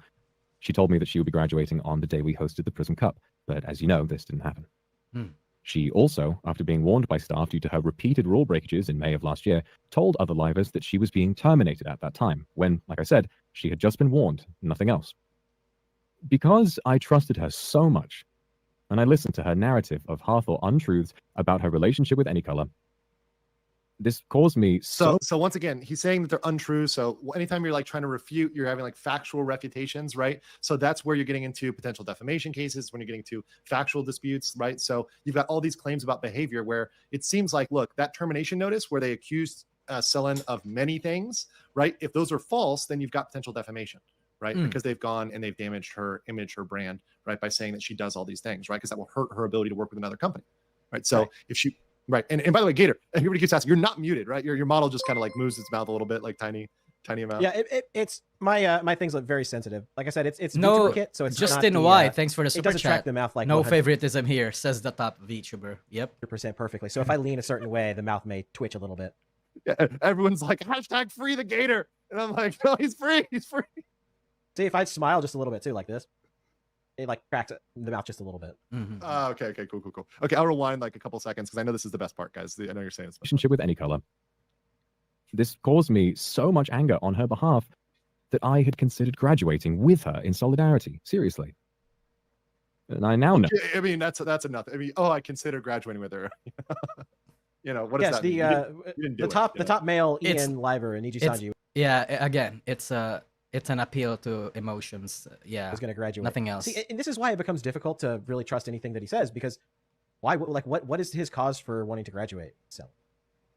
she told me that she would be graduating on the day we hosted the Prism Cup, but as you know, this didn't happen. She also, after being warned by staff due to her repeated rule breakages in May of last year, told other livers that she was being terminated at that time, when, like I said, she had just been warned, nothing else. Because I trusted her so much, and I listened to her narrative of half or untruths about her relationship with Anycolor, this caused me so once again, he's saying that they're untrue. So anytime you're like trying to refute, you're having like factual refutations, right? So that's where you're getting into potential defamation cases, when you're getting to factual disputes, right? So you've got all these claims about behavior where it seems like, look, that termination notice where they accused Selene of many things, right? If those are false, then you've got potential defamation, right? Because they've gone and they've damaged her image, her brand, right? By saying that she does all these things, right? Because that will hurt her ability to work with another company, right? So if she... Right. And by the way, Gator, everybody keeps asking, you're not muted, right? Your model just kind of like moves its mouth a little bit, like tiny amount. Yeah, it's my things look very sensitive. Like I said, it's no VTuber kit, so it's Justin not the, Y. Thanks for the it super doesn't track chat. the mouth like No 100% favoritism here, says the top VTuber. Yep. perfectly. So if I lean a certain way, the mouth may twitch a little bit. Yeah, everyone's like, hashtag free the Gator. And I'm like, no, he's free. He's free. See, if I smile just a little bit too, like this, it like cracks the mouth just a little bit. Okay, cool. Okay, I'll rewind like a couple seconds because I know this is the best part, guys. I know you're saying this. Relationship with Anycolor. This caused me so much anger on her behalf that I had considered graduating with her in solidarity. Seriously. And I now know. I mean, that's enough. I mean, I consider graduating with her. You know, what does that mean? The top male Ian Liver and Nijisanji. Yeah, again, it's an appeal to emotions. Yeah, is going to graduate. Nothing else. See, and this is why it becomes difficult to really trust anything that he says, because what is his cause for wanting to graduate? So,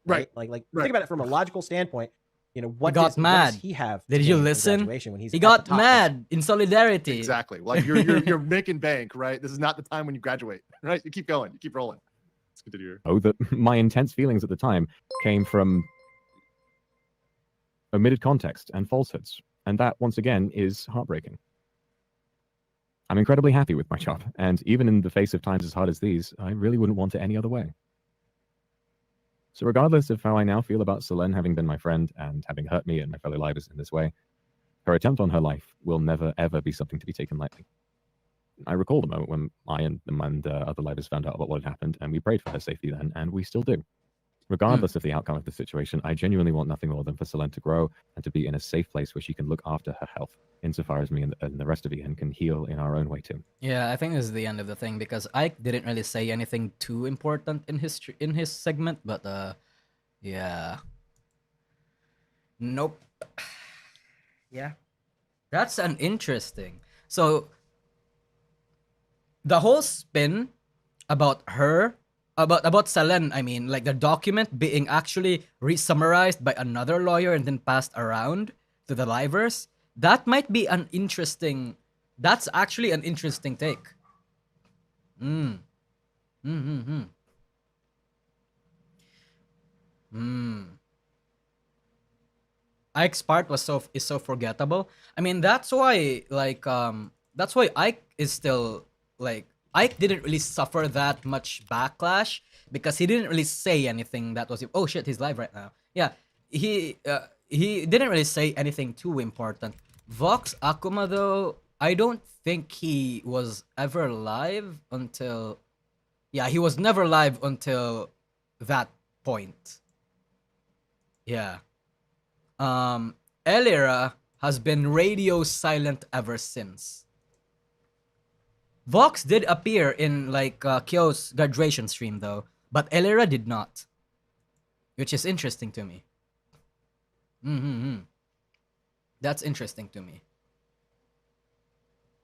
right? Like think about it from a logical standpoint. You know, what got mad. What does he have? Did you listen? When he's he got mad in solidarity. Exactly. Like you're making bank, right? This is not the time when you graduate, right? You keep going, you keep rolling. Let's continue. That my intense feelings at the time came from omitted context and falsehoods. And that, once again, is heartbreaking. I'm incredibly happy with my job, and even in the face of times as hard as these, I really wouldn't want it any other way. So regardless of how I now feel about Selene having been my friend and having hurt me and my fellow livers in this way, her attempt on her life will never, ever be something to be taken lightly. I recall the moment when I and other livers found out about what had happened, and we prayed for her safety then, and we still do. Regardless of the outcome of the situation, I genuinely want nothing more than for Selene to grow and to be in a safe place where she can look after her health, insofar as me and the rest of Ian can heal in our own way too. Yeah, I think this is the end of the thing, because Ike didn't really say anything too important in his segment, but yeah. Nope. Yeah. That's an interesting. So the whole spin about her about Selene, I mean, like the document being actually re-summarized by another lawyer and then passed around to the livers, that might be an interesting... That's actually an interesting take. Ike's part is so forgettable. I mean, that's why Ike is still like... Ike didn't really suffer that much backlash because he didn't really say anything that was... Oh shit, he's live right now. Yeah, he didn't really say anything too important. Vox Akuma though, I don't think he was ever live until... Yeah, he was never live until that point. Yeah. Elira has been radio silent ever since. Vox did appear in like Kyo's graduation stream though, but Elira did not, which is interesting to me. That's interesting to me.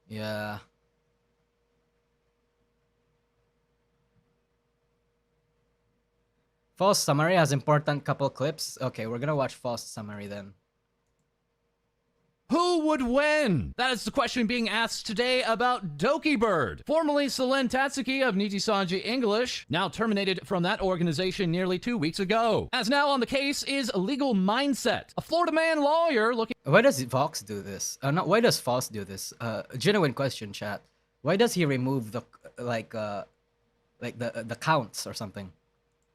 Yeah. False summary has important couple clips. Okay, we're gonna watch false summary then. Who would win? That is the question being asked today about Doki Bird, formerly Selen Tatsuki of Nijisanji English, now terminated from that organization nearly 2 weeks ago. As now on the case is Legal Mindset, a Florida man lawyer looking... Why does Vox do this? Why does Foss do this? Genuine question, chat. Why does he remove the the counts or something?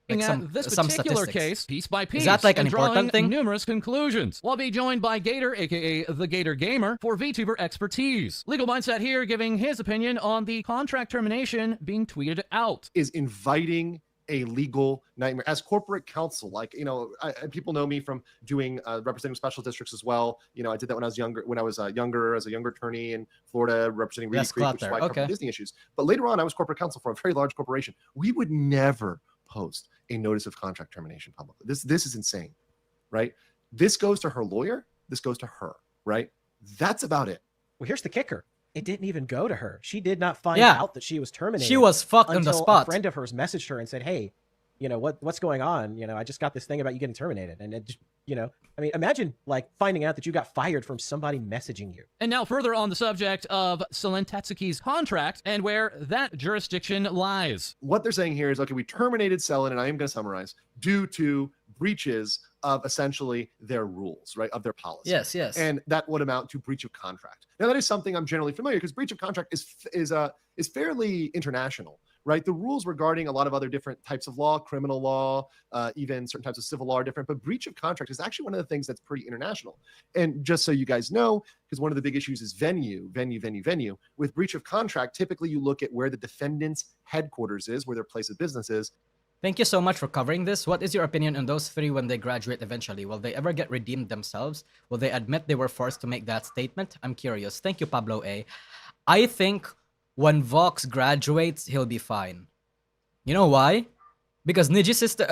Like at this particular case, piece by piece, is that like an and drawing important thing? Numerous conclusions. While be joined by Gator, aka the Gator Gamer, for VTuber expertise. Legal Mindset here giving his opinion on the contract termination being tweeted out. Is inviting a legal nightmare as corporate counsel. Like, you know, people know me from doing representing special districts as well. You know, I did that when I was younger, as a younger attorney in Florida, representing Reedy Creek, which is why I covered Disney issues. But later on, I was corporate counsel for a very large corporation. We would never post a notice of contract termination publicly. This is insane, right? This goes to her lawyer. This goes to her, right? That's about it. Well, here's the kicker. It didn't even go to her. She did not find out that she was terminated. She was fucked on the spot. A friend of hers messaged her and said, "Hey, you know what's going on? You know, I just got this thing about you getting terminated." And it just, you know, I mean, imagine like finding out that you got fired from somebody messaging you. And now further on the subject of Selen Tatsuki's contract and where that jurisdiction lies. What they're saying here is, okay, we terminated Selen, and I am going to summarize, due to breaches of essentially their rules, right, of their policy. Yes, yes. And that would amount to breach of contract. Now, that is something I'm generally familiar, because breach of contract is fairly international, right? The rules regarding a lot of other different types of law, criminal law, even certain types of civil law are different, but breach of contract is actually one of the things that's pretty international. And just so you guys know, because one of the big issues is venue. With breach of contract, typically you look at where the defendant's headquarters is, where their place of business is. Thank you so much for covering this. What is your opinion on those three when they graduate eventually? Will they ever get redeemed themselves? Will they admit they were forced to make that statement? I'm curious. Thank you, Pablo A. I think when Vox graduates, he'll be fine. You know why? Because Niji's sister,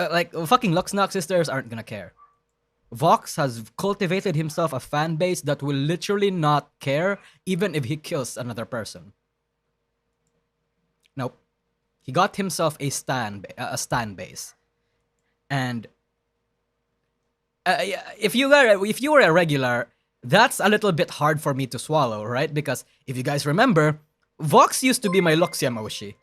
fucking Luxnock sisters aren't gonna care. Vox has cultivated himself a fan base that will literally not care even if he kills another person. Nope. He got himself a stan base, and if you were a regular, that's a little bit hard for me to swallow, right? Because if you guys remember, Vox used to be my Luxia Moshi,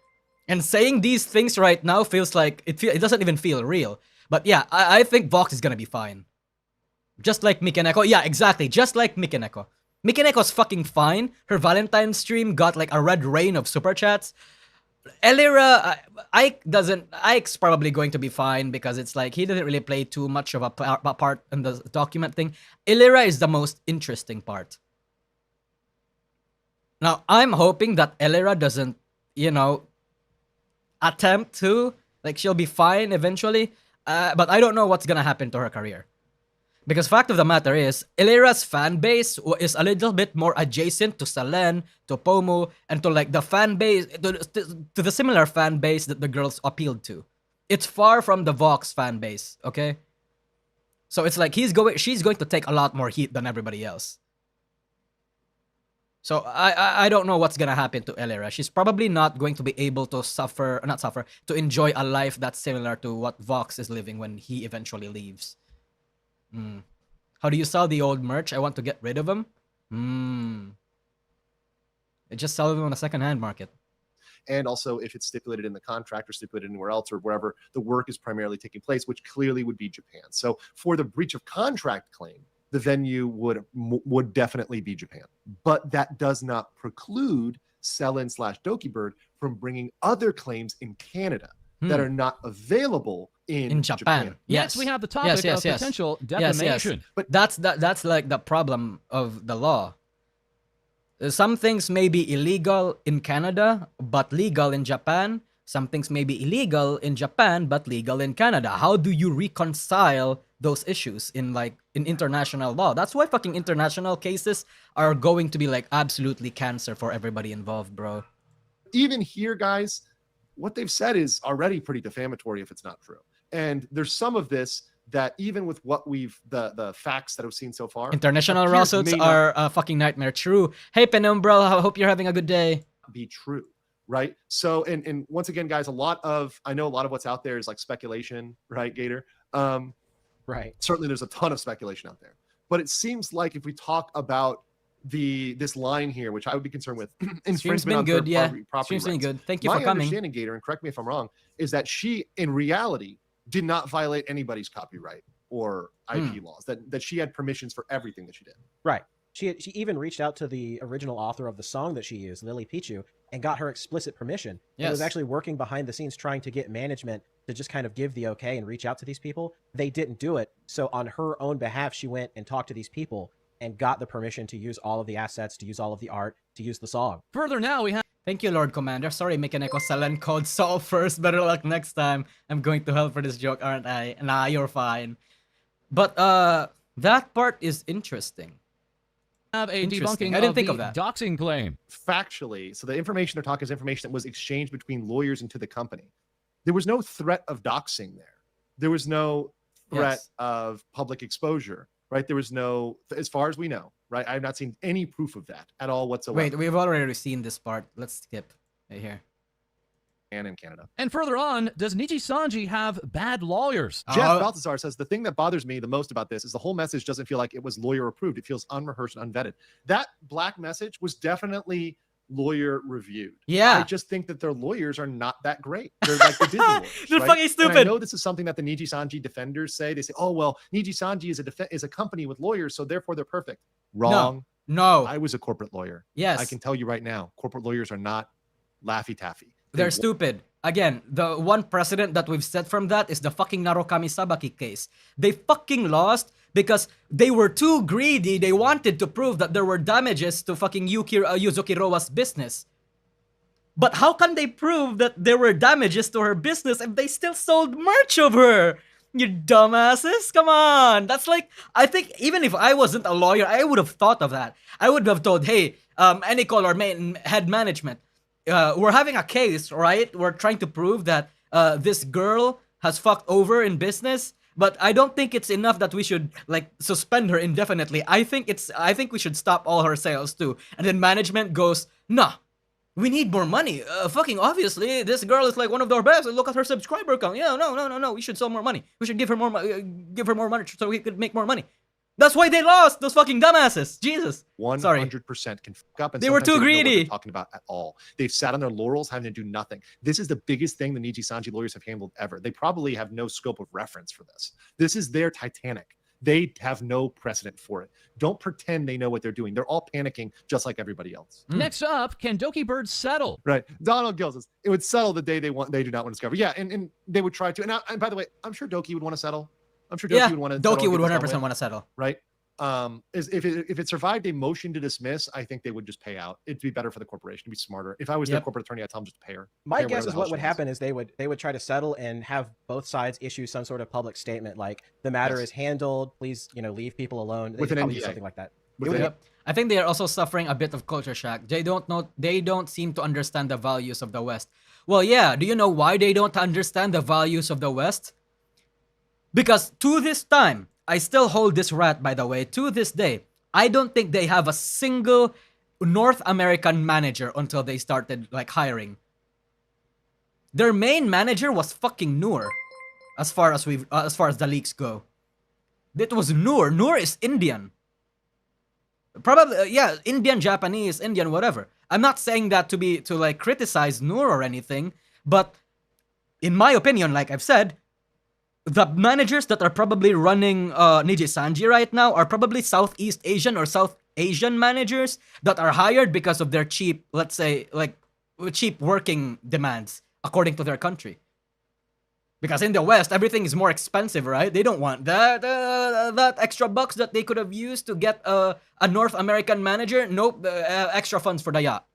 and saying these things right now feels like it doesn't even feel real. But yeah, I think Vox is gonna be fine, just like Mikeneko. Yeah, exactly, just like Mikeneko. Mikeneko's fucking fine. Her Valentine's stream got like a red rain of super chats. Elira, Ike's probably going to be fine because it's like he didn't really play too much of a part in the document thing. Elira is the most interesting part. Now, I'm hoping that Elira doesn't, you know, attempt to, like, she'll be fine eventually, but I don't know what's gonna happen to her career. Because fact of the matter is, Elira's fan base is a little bit more adjacent to Selen, to Pomu, and to like the fan base, to the similar fan base that the girls appealed to. It's far from the Vox fan base, okay? So it's like she's going to take a lot more heat than everybody else. So I don't know what's gonna happen to Elira. She's probably not going to be able to to enjoy a life that's similar to what Vox is living when he eventually leaves. How do you sell the old merch? I want to get rid of them. Just sell them on a second-hand market. And also, if it's stipulated in the contract or stipulated anywhere else or wherever the work is primarily taking place, which clearly would be Japan. So for the breach of contract claim, the venue would definitely be Japan. But that does not preclude Selen/Doki Bird from bringing other claims in Canada that are not available in Japan. Yes, we have the topic of potential defamation. Yes. But that's like the problem of the law. Some things may be illegal in Canada, but legal in Japan. Some things may be illegal in Japan, but legal in Canada. How do you reconcile those issues in international law? That's why fucking international cases are going to be like absolutely cancer for everybody involved, bro. Even here, guys, what they've said is already pretty defamatory if it's not true. And there's some of this that even with what the facts that I've seen so far, international lawsuits are a fucking nightmare. True. Hey, Penumbra, I hope you're having a good day. Be true, right? So, and once again, guys, I know a lot of what's out there is like speculation, right, Gator? Right. Certainly there's a ton of speculation out there. But it seems like if we talk about this line here, which I would be concerned with. Stream's been good, yeah. Stream's been good. Thank you for coming. My understanding, Gator, and correct me if I'm wrong, is that she, in reality, did not violate anybody's copyright or IP laws. That she had permissions for everything that she did. Right. She even reached out to the original author of the song that she used, Lily Pichu, and got her explicit permission. Yes. It was actually working behind the scenes trying to get management to just kind of give the okay and reach out to these people. They didn't do it. So on her own behalf, she went and talked to these people and got the permission to use all of the assets, to use all of the art, to use the song. Further now, we have... Thank you, Lord Commander. Sorry, Mekaneko Selen code Saul first. Better luck next time. I'm going to hell for this joke, aren't I? Nah, you're fine. But that part is interesting. Have a debunking I didn't think of that. Doxing claim. Factually, so the information they're talking is information that was exchanged between lawyers and to the company. There was no threat of doxing there. There was no threat of public exposure, right? There was no, as far as we know, right? I've not seen any proof of that at all whatsoever. Wait, we've already seen this part. Let's skip right here. And in Canada. And further on, does Nijisanji have bad lawyers? Jeff Balthazar says, the thing that bothers me the most about this is the whole message doesn't feel like it was lawyer approved. It feels unrehearsed and unvetted. That black message was definitely lawyer reviewed. Yeah. I just think that their lawyers are not that great. They're like the Disney lawyers. They're right? fucking stupid. And I know this is something that the Nijisanji defenders say. They say, oh, well, Nijisanji is a company with lawyers, so therefore they're perfect. Wrong. No. I was a corporate lawyer. Yes. I can tell you right now, corporate lawyers are not Laffy Taffy. They're stupid. Again, the one precedent that we've set from that is the fucking Narukami Sabaki case. They fucking lost because they were too greedy. They wanted to prove that there were damages to fucking Yuzuki Rowa's business. But how can they prove that there were damages to her business if they still sold merch of her? You dumbasses, come on. That's like, I think even if I wasn't a lawyer, I would have thought of that. I would have told, hey, Anycall or head management, we're having a case, right? We're trying to prove that this girl has fucked over in business, but I don't think it's enough that we should like suspend her indefinitely. I think we should stop all her sales too. And then management goes, nah, we need more money. Fucking obviously, this girl is like one of our best. Look at her subscriber count. Yeah, no. We should sell more money. We should give her more money so we could make more money. That's why they lost, those fucking dumbasses. Jesus. 100% can fuck up. And they were too greedy. Talking about at all. They've sat on their laurels having to do nothing. This is the biggest thing the Nijisanji lawyers have handled ever. They probably have no scope of reference for this. This is their Titanic. They have no precedent for it. Don't pretend they know what they're doing. They're all panicking just like everybody else. Next up, can Doki Bird settle? Right. Donald Gill says it would settle the day they do not want to discover. Yeah, and they would try to. And by the way, I'm sure Doki would want to settle. I'm sure Doki would want to. Doki would 100% want to settle. Right. If it survived a motion to dismiss, I think they would just pay out. It'd be better for the corporation. It'd be smarter. If I was their corporate attorney, I'd tell them just to pay her. My guess is what would happen is they would try to settle and have both sides issue some sort of public statement like the matter is handled. Please, leave people alone. With an NDA. Something like that. I think they are also suffering a bit of culture shock. They don't seem to understand the values of the West. Well, yeah. Do you know why they don't understand the values of the West? Because to this time, I still hold this rat, by the way, to this day, I don't think they have a single North American manager until they started like hiring. Their main manager was fucking Noor, as far as the leaks go. It was Noor. Noor is Indian. Probably, Indian, Japanese, Indian, whatever. I'm not saying that to like criticize Noor or anything, but in my opinion, like I've said, the managers that are probably running Nijisanji right now are probably Southeast Asian or South Asian managers that are hired because of their cheap, let's say, like cheap working demands according to their country. Because in the West, everything is more expensive, right? They don't want that extra bucks that they could have used to get a North American manager. Nope, extra funds for the yacht.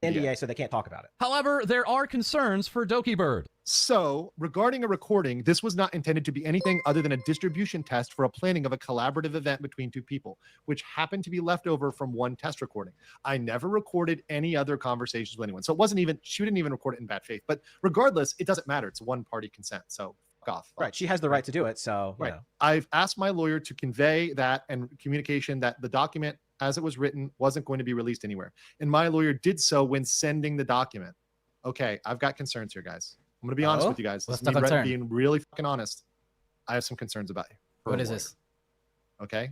NDA, so they can't talk about it. However, there are concerns for Doki Bird. So, regarding a recording, this was not intended to be anything other than a distribution test for a planning of a collaborative event between two people, which happened to be left over from one test recording. I never recorded any other conversations with anyone. So it wasn't even, she didn't even record it in bad faith. But regardless, it doesn't matter. It's one-party consent. So fuck off. Right. She has the right to do it. So, right. I've asked my lawyer to convey that and communication that the document as it was written wasn't going to be released anywhere. And my lawyer did so when sending the document. Okay, I've got concerns here, guys. I'm going to be honest with you guys. What's this the concern? Being really fucking honest. I have some concerns about you. What is this? Okay,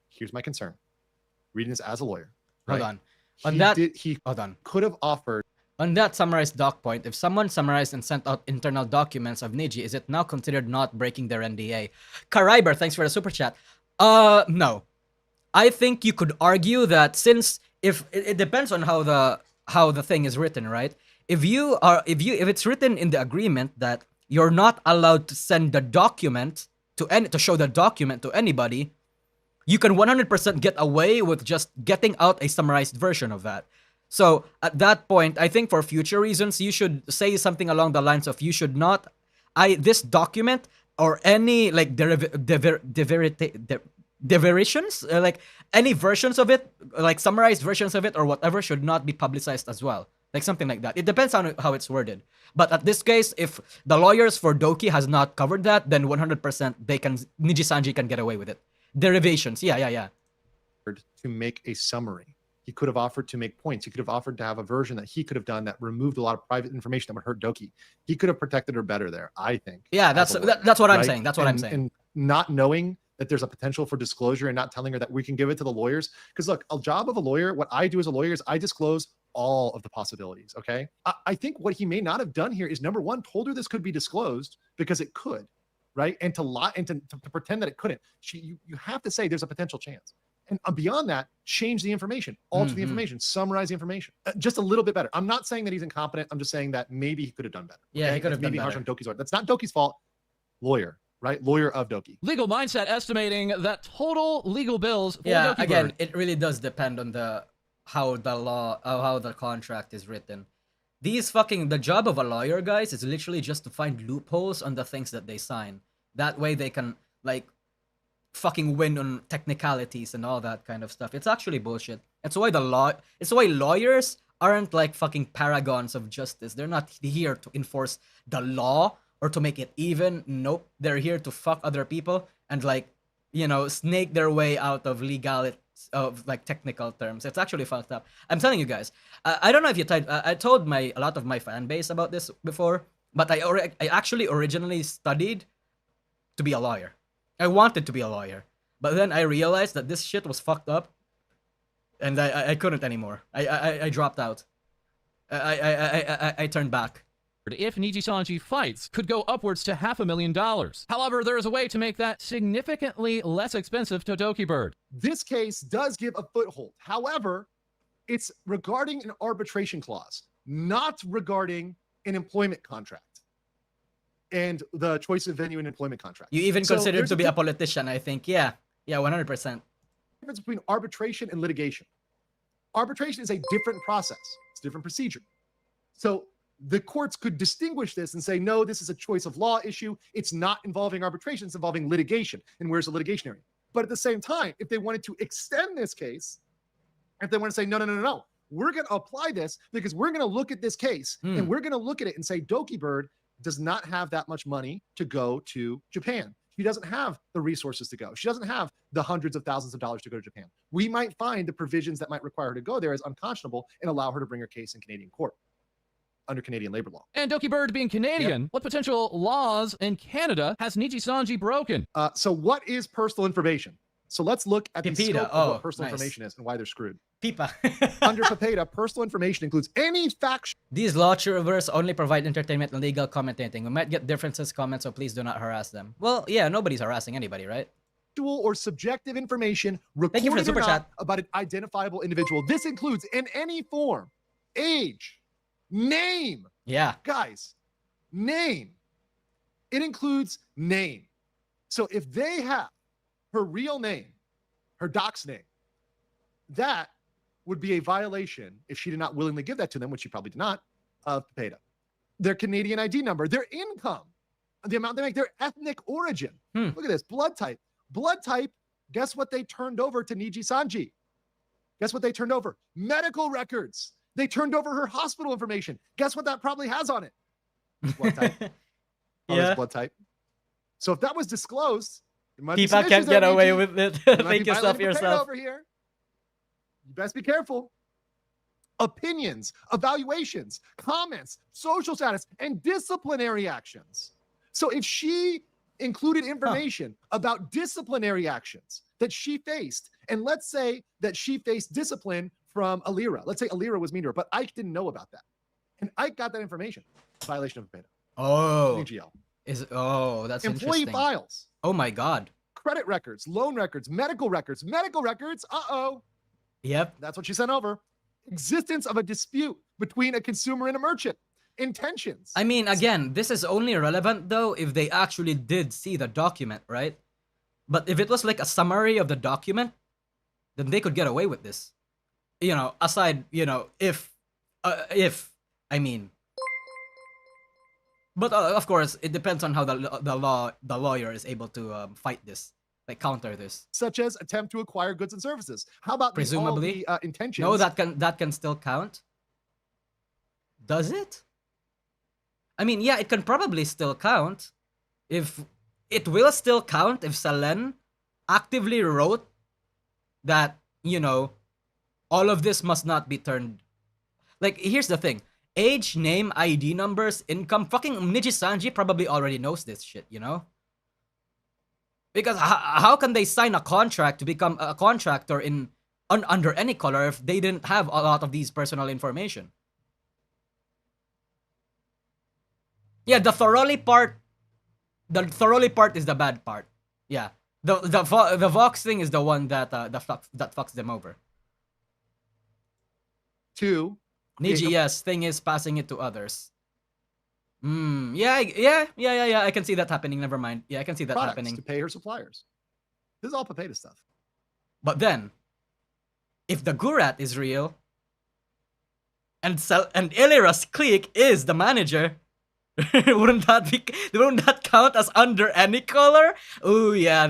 here's my concern. reading this as a lawyer. Hold right? on. On that, He hold on. could have offered. On that summarized doc point, if someone summarized and sent out internal documents of Niji, is it now considered not breaking their NDA? Kariber, thanks for the super chat. No. I think you could argue that since if it depends on how the thing is written, right? If it's written in the agreement that you're not allowed to send the document to show the document to anybody, you can 100% get away with just getting out a summarized version of that. So at that point, I think for future reasons, you should say something along the lines of you should not, this document or any like derivations, like any versions of it, like summarized versions of it or whatever should not be publicized as well. Like something like that. It depends on how it's worded. But at this case, if the lawyers for Doki has not covered that, then 100% Nijisanji can get away with it. Derivations, yeah. To make a summary. He could have offered to make points. He could have offered to have a version that he could have done that removed a lot of private information that would hurt Doki. He could have protected her better there, I think. Yeah, that's what I'm saying. That's what I'm saying. And not knowing that there's a potential for disclosure and not telling her that we can give it to the lawyers. Because look, a job of a lawyer, what I do as a lawyer is I disclose all of the possibilities, okay? I think what he may not have done here is, number one, told her this could be disclosed because it could, right? And to lie and to pretend that it couldn't. You have to say there's a potential chance. And beyond that, change the information, alter the information, summarize the information just a little bit better. I'm not saying that he's incompetent. I'm just saying that maybe he could have done better. Yeah, okay? he could have maybe done harsh better. on Doki's part. That's not Doki's fault. Lawyer, right? Lawyer of Doki. Legal Mindset estimating that total legal bills for Yeah, Doki again, Bird. it really does depend on how the contract is written. The job of a lawyer, guys, is literally just to find loopholes on the things that they sign. That way they can like fucking win on technicalities and all that kind of stuff. It's actually bullshit. It's why lawyers aren't like fucking paragons of justice. They're not here to enforce the law or to make it even. Nope. They're here to fuck other people and like, snake their way out of legality of like technical terms. It's actually fucked up. I'm telling you guys. I don't know if you I told a lot of my fan base about this before, but I actually originally studied to be a lawyer. I wanted to be a lawyer, but then I realized that this shit was fucked up, and I couldn't anymore. I dropped out. I turned back. If Nijisanji fights, could go upwards to $500,000. However, there is a way to make that significantly less expensive to Doki Bird. This case does give a foothold. However, it's regarding an arbitration clause, not regarding an employment contract and the choice of venue and employment contract. You even considered to be a politician, I think. Yeah, 100%. Difference between arbitration and litigation. Arbitration is a different process. It's a different procedure. So the courts could distinguish this and say, no, this is a choice of law issue. It's not involving arbitration. It's involving litigation. And where's the litigation area? But at the same time, if they wanted to extend this case, if they want to say, no, we're going to apply this because we're going to look at this case and we're going to look at it and say, Doki Bird does not have that much money to go to Japan. She doesn't have the resources to go. She doesn't have the hundreds of thousands of dollars to go to Japan. We might find the provisions that might require her to go there as unconscionable and allow her to bring her case in Canadian court under Canadian labor law. And Doki Bird being Canadian, what potential laws in Canada has Nijisanji broken? So what is personal information? So let's look at the scope of what personal information is and why they're screwed. Pipa. Under PIPEDA, personal information includes any factual. These law reviewers only provide entertainment and legal commentating. We might get differences comments, so please do not harass them. Well, yeah, nobody's harassing anybody, right? Or subjective information recorded or super not chat. about an identifiable individual. This includes in any form, age, name. Yeah. Guys, name. It includes name. So if they have her real name, her doc's name, that would be a violation if she did not willingly give that to them, which she probably did not, of PIPEDA. Their Canadian ID number, their income, the amount they make, their ethnic origin. Look at this, blood type. Blood type, guess what they turned over to Nijisanji? Guess what they turned over? Medical records. They turned over her hospital information. Guess what that probably has on it? Blood type. Yeah. Blood type. So if that was disclosed, People can't get away with it. Think yourself yourself. Over here. You best be careful. Opinions, evaluations, comments, social status, and disciplinary actions. So if she included information about disciplinary actions that she faced, and let's say that she faced discipline from Alira. Let's say Alira was mean to her, but Ike didn't know about that. And Ike got that information. Violation of PETA. Oh. UGL. That's Employee interesting. files. Oh my god. Credit records, loan records, medical records. Yep. That's what she sent over. Existence of a dispute between a consumer and a merchant. Intentions. I mean, again, this is only relevant though if they actually did see the document, right? But if it was like a summary of the document, then they could get away with this. You know, aside, you know, if I mean, but of course, it depends on how the lawyer is able to fight this, like counter this. Such as attempt to acquire goods and services. How about Presumably, all the intentions? No, that can still count. Does it? I mean, yeah, it can probably still count. If it will still count if Selen actively wrote that, you know, all of this must not be turned. Like, here's the thing. Age, name, ID numbers, income. Fucking Nijisanji probably already knows this shit, you know? Because how can they sign a contract to become a contractor under any color if they didn't have a lot of these personal information? Yeah, the thoroughly part is the bad part. Yeah. The Vox thing is the one that fucks them over. 2. Niji, yes, thing is passing it to others. Yeah. I can see that happening. Never mind. Yeah, I can see that happening. To pay her suppliers. This is all PETA stuff. But then, if the Gurat is real, and Illyra's clique is the manager, wouldn't that count as under any color? Oh yeah,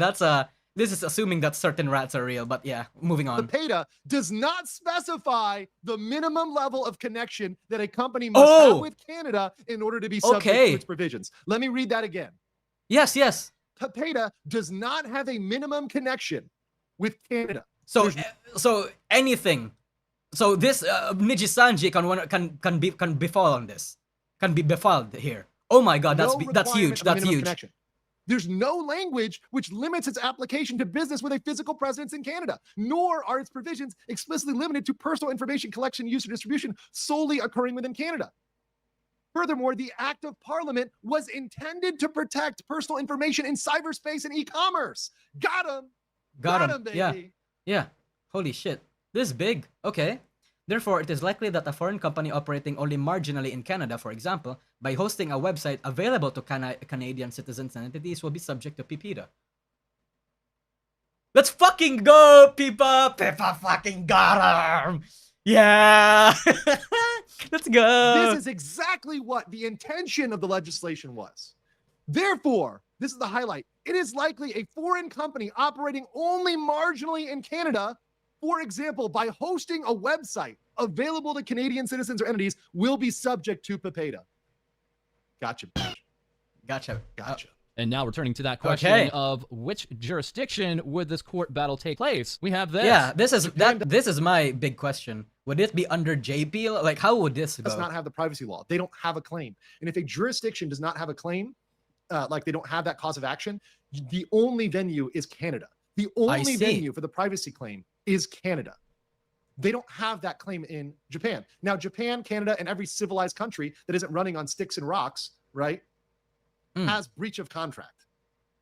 this is assuming that certain rats are real, but yeah, moving on. The PETA does not specify the minimum level of connection that a company must have with Canada in order to be subject to its provisions. Let me read that again. Yes. PETA does not have a minimum connection with Canada. So anything. So this Nijisanji can befall on this. Can be befouled here. Oh my god, that's huge. That's huge. Connection. There's no language which limits its application to business with a physical presence in Canada, nor are its provisions explicitly limited to personal information collection, use, or distribution solely occurring within Canada. Furthermore, the Act of Parliament was intended to protect personal information in cyberspace and e-commerce. Got him, baby. Yeah. Holy shit. This is big. Okay. Therefore, it is likely that a foreign company operating only marginally in Canada, for example, by hosting a website available to Canadian citizens and entities will be subject to PETA. Let's fucking go, Pipa! Pipa fucking got him! Yeah! Let's go! This is exactly what the intention of the legislation was. Therefore, this is the highlight. It is likely a foreign company operating only marginally in Canada, for example, by hosting a website available to Canadian citizens or entities, will be subject to PETA. Gotcha. And now returning to that question of which jurisdiction would this court battle take place, we have this. Yeah, this is my big question. Would it be under JP? Like, how would this go? Does not have the privacy law. They don't have a claim. And if a jurisdiction does not have a claim, like they don't have that cause of action, the only venue is Canada. The only venue for the privacy claim is Canada. They don't have that claim in Japan. Now, Japan, Canada, and every civilized country that isn't running on sticks and rocks, right, has breach of contract.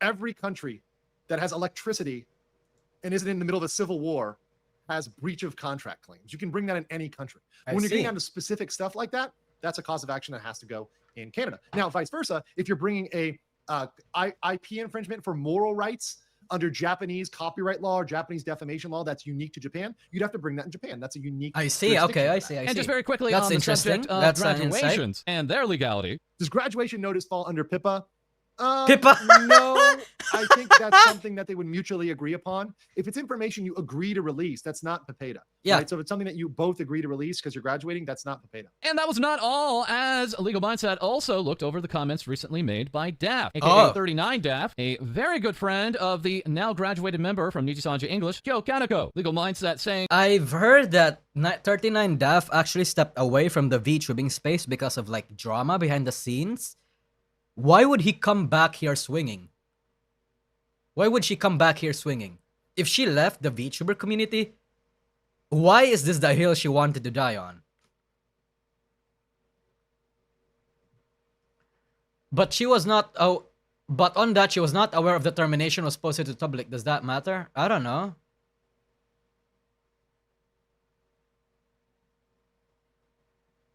Every country that has electricity and isn't in the middle of a civil war has breach of contract claims. You can bring that in any country. But when you're getting down to specific stuff like that, that's a cause of action that has to go in Canada. Now, vice versa, if you're bringing a IP infringement for moral rights under Japanese copyright law or Japanese defamation law that's unique to Japan, you'd have to bring that in Japan. That's a unique. I see. Okay, I see. And just very quickly on the subject of graduations and their legality. Does graduation notice fall under PIPA? PIPA? No, I think that's something that they would mutually agree upon. If it's information you agree to release, that's not PETA. Yeah. Right? So if it's something that you both agree to release because you're graduating, that's not PETA. And that was not all, as Legal Mindset also looked over the comments recently made by Daph, aka 39Daph's, a very good friend of the now graduated member from Nijisanji English, Kyo Kaneko. Legal Mindset saying, I've heard that 39Daph actually stepped away from the VTubing space because of like drama behind the scenes. Why would he come back here swinging? Why would she come back here swinging? if she left the VTuber community, why is this the hill she wanted to die on? But she was not. Oh, but on that she was not aware of the termination was posted to public. Does that matter? I don't know.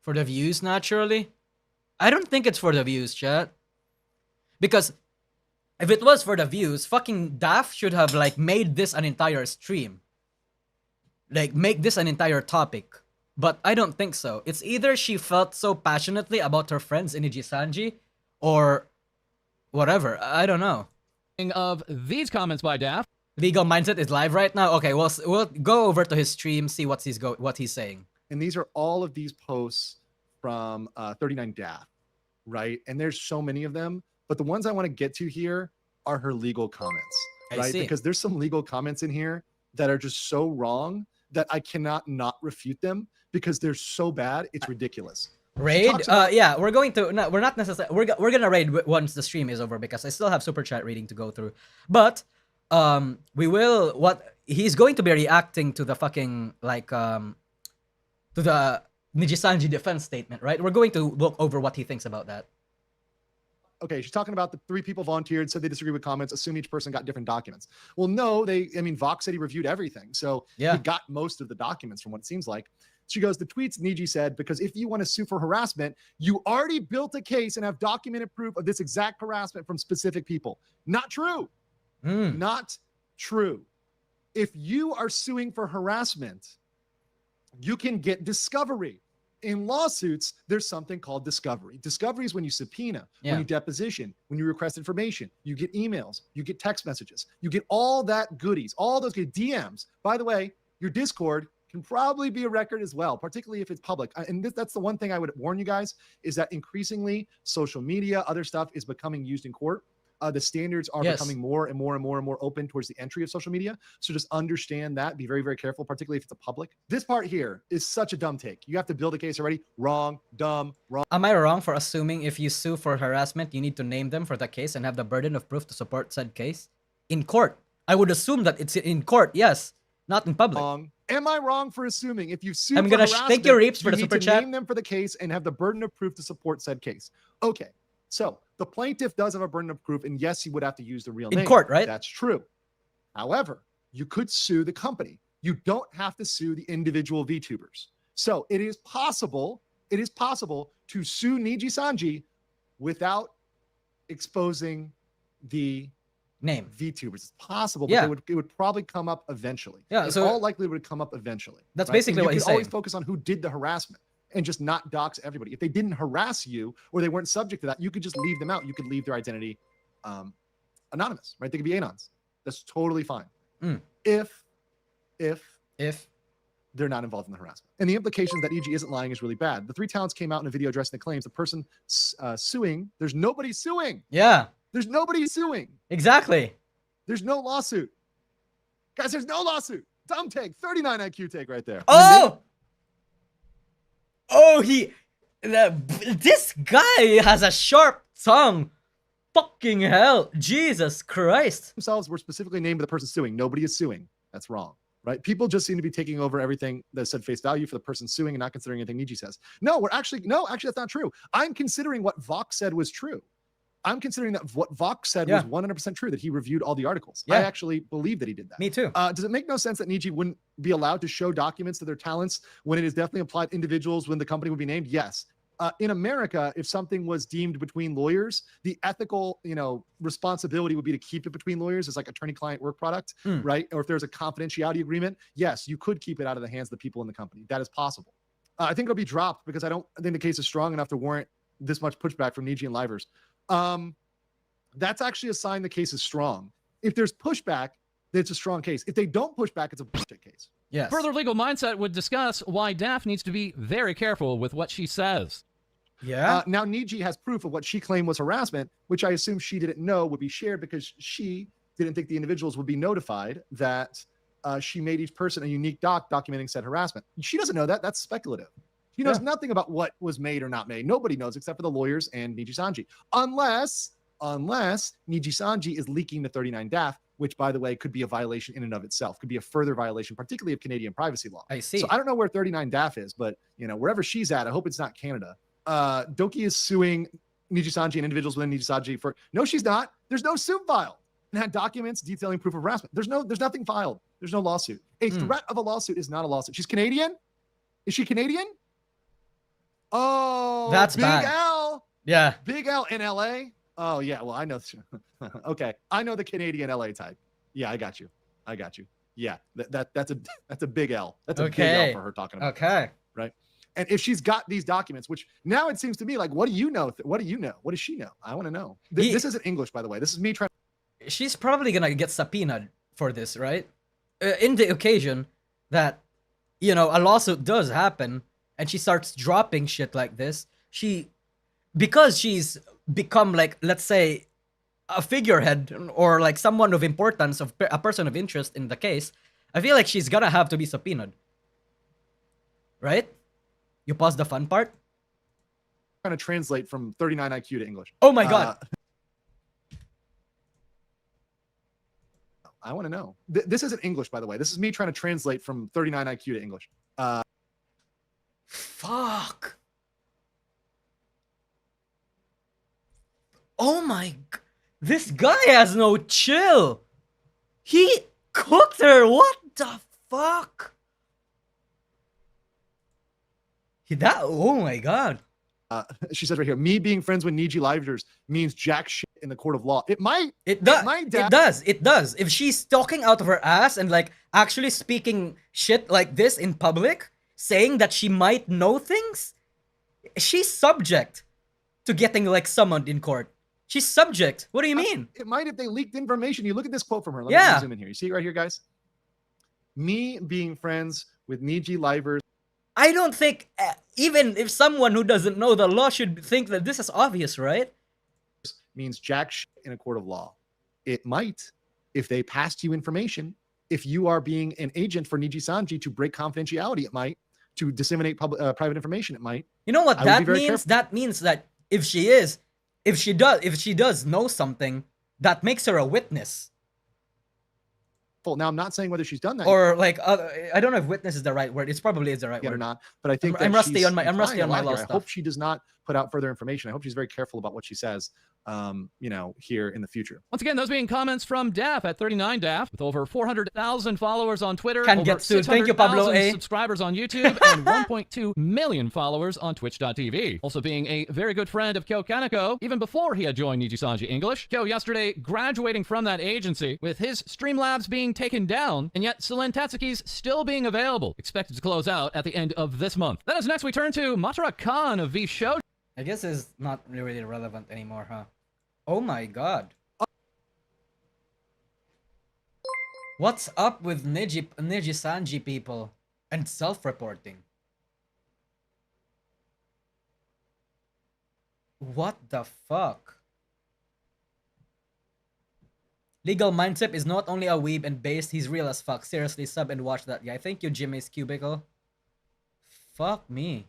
For the views, naturally. I don't think it's for the views, chat. Because if it was for the views, fucking Daph should have like made this an entire stream. Like make this an entire topic. But I don't think so. It's either she felt so passionately about her friends in Nijisanji or whatever. I don't know. Of these comments by Daph. Legal Mindset is live right now. Okay, we'll go over to his stream, see what he's saying. And these are all of these posts from 39Daph's, right? And there's so many of them, but the ones I want to get to here are her legal comments, right? Because there's some legal comments in here that are just so wrong that I cannot not refute them because they're so bad, it's ridiculous. Raid? Yeah, we're going to. No, we're not necessarily. We're gonna raid once the stream is over because I still have super chat reading to go through. But we will. What he's going to be reacting to the fucking like to the Nijisanji defense statement, right? We're going to look over what he thinks about that. Okay, she's talking about the 3 people volunteered, said they disagree with comments, assume each person got different documents. Well, no, Vox said he reviewed everything. So he got most of the documents from what it seems like. She goes, the tweets Niji said, because if you want to sue for harassment, you already built a case and have documented proof of this exact harassment from specific people. Not true. Not true. If you are suing for harassment, you can get discovery. In lawsuits, there's something called discovery. Discovery is when you subpoena, when you deposition, when you request information, you get emails, you get text messages, you get all that goodies, all those good DMs. By the way, your Discord can probably be a record as well, particularly if it's public. And that's the one thing I would warn you guys is that increasingly social media, other stuff is becoming used in court. The standards are becoming more and more and more and more open towards the entry of social media. So just understand that. Be very, very careful, particularly if it's a public. This part here is such a dumb take. You have to build a case already. Wrong, dumb, wrong. Am I wrong for assuming if you sue for harassment, you need to name them for the case and have the burden of proof to support said case? In court. I would assume that it's in court, yes. Not in public. Wrong. Am I wrong for assuming if you sue I'm gonna thank your reaps for the super chat. Name them for the case and have the burden of proof to support said case? Okay. So the plaintiff does have a burden of proof, and yes, he would have to use the real name. In court, right? That's true. However, you could sue the company. You don't have to sue the individual VTubers. So it is possible to sue Nijisanji without exposing the name VTubers. It's possible, but it would probably come up eventually. Yeah, so all likely would come up eventually. That's basically what he's saying. You can always focus on who did the harassment and just not dox everybody. If they didn't harass you or they weren't subject to that, you could just leave them out. You could leave their identity anonymous, right? They could be anons. That's totally fine. If they're not involved in the harassment. And the implications that EG isn't lying is really bad. The 3 talents came out in a video addressing the claims. The person suing, there's nobody suing. Yeah. There's nobody suing. Exactly. There's no lawsuit. Guys, there's no lawsuit. Dumb take. 39 IQ take right there. Oh! This guy has a sharp tongue. Fucking hell. Jesus Christ. Themselves were specifically named the person suing. Nobody is suing. That's wrong, right? People just seem to be taking over everything that said face value for the person suing and not considering anything Niji says. No, actually, that's not true. I'm considering what Vox said was true. I'm considering that what Vox said was 100% true, that he reviewed all the articles. I actually believe that he did that. Me too. Does it make no sense that Niji wouldn't be allowed to show documents to their talents when it is definitely applied to individuals when the company would be named? Yes. In America, if something was deemed between lawyers, the ethical, responsibility would be to keep it between lawyers as like attorney-client work product, right? Or if there's a confidentiality agreement, yes, you could keep it out of the hands of the people in the company. That is possible. I think it'll be dropped because I think the case is strong enough to warrant this much pushback from Niji and Livers. That's actually a sign the case is strong. If there's pushback, then it's a strong case. If they don't push back, it's a bullshit case. Yes. Further Legal Mindset would discuss why Daph needs to be very careful with what she says. Yeah. Now Niji has proof of what she claimed was harassment, which I assume she didn't know would be shared because she didn't think the individuals would be notified that she made each person a unique doc documenting said harassment. She doesn't know that. That's speculative. She knows nothing about what was made or not made. Nobody knows except for the lawyers and Nijisanji. Unless Nijisanji is leaking to 39Daph which, by the way, could be a violation in and of itself, could be a further violation, particularly of Canadian privacy law. I see. So I don't know where 39Daph is, but wherever she's at, I hope it's not Canada. Doki is suing Nijisanji and individuals within Nijisanji for no, she's not. There's no suit filed. And had documents detailing proof of harassment. There's nothing filed. There's no lawsuit. A threat of a lawsuit is not a lawsuit. She's Canadian. Is she Canadian? Oh, that's Big bad. L. Yeah. Big L in LA. Oh yeah. Well, I know. Okay, I know the Canadian LA type. Yeah, I got you. Yeah, that's a big L. That's a big L for her talking about. Okay. This, right. And if she's got these documents, which now it seems to me like, what do you know? What do you know? What does she know? I want to know. This isn't English, by the way. This is me trying. She's probably gonna get subpoenaed for this, right? In the occasion that, a lawsuit does happen and she starts dropping shit like this, because she's become, like, let's say, a figurehead or like someone of importance, of a person of interest in the case, I feel like she's gonna have to be subpoenaed. Right? You pause the fun part? Trying to translate from 39 IQ to English. Oh my god. I want to know. This isn't English, by the way. This is me trying to translate from 39 IQ to English. Fuck. Oh my... This guy has no chill. He cooked her. What the fuck? Oh my god. She says right here, me being friends with Niji Livers means jack shit in the court of law. It might. It does. It does. If she's talking out of her ass and like actually speaking shit like this in public, saying that she might know things, she's subject to getting like summoned in court. She's subject. What do you mean? It might if they leaked information. You look at this quote from her. Let me zoom in here. You see it right here, guys? Me being friends with Niji Livers. I don't think, even if someone who doesn't know the law should think that this is obvious, right? Means jack shit in a court of law. It might if they passed you information. If you are being an agent for Nijisanji to break confidentiality, it might. To disseminate private information, it might. You know what that means? Careful. That means that if she does know something, that makes her a witness. Now, I'm not saying whether she's done that or like I don't know if witness is the right word. It's probably is the right word or not. But I think I'm rusty on my law stuff. I hope she does not put out further information. I hope she's very careful about what she says. Here in the future. Once again, those being comments from Daph at 39Daph, with over 400,000 followers on Twitter, Can over get sued. Thank you, Pablo A. subscribers on YouTube, and 1.2 million followers on Twitch.tv. Also being a very good friend of Kyo Kaneko, even before he had joined Nijisanji English. Kyo yesterday graduating from that agency, with his Streamlabs being taken down, and yet Selen Tatsuki's still being available, expected to close out at the end of this month. Then as next we turn to Matara Khan of V Show. I guess it's not really relevant anymore, huh? Oh my god. What's up with Nijisanji people and self-reporting? What the fuck? Legal Mindset is not only a weeb and based, he's real as fuck. Seriously, sub and watch that guy. Thank you, Jimmy's Cubicle. Fuck me.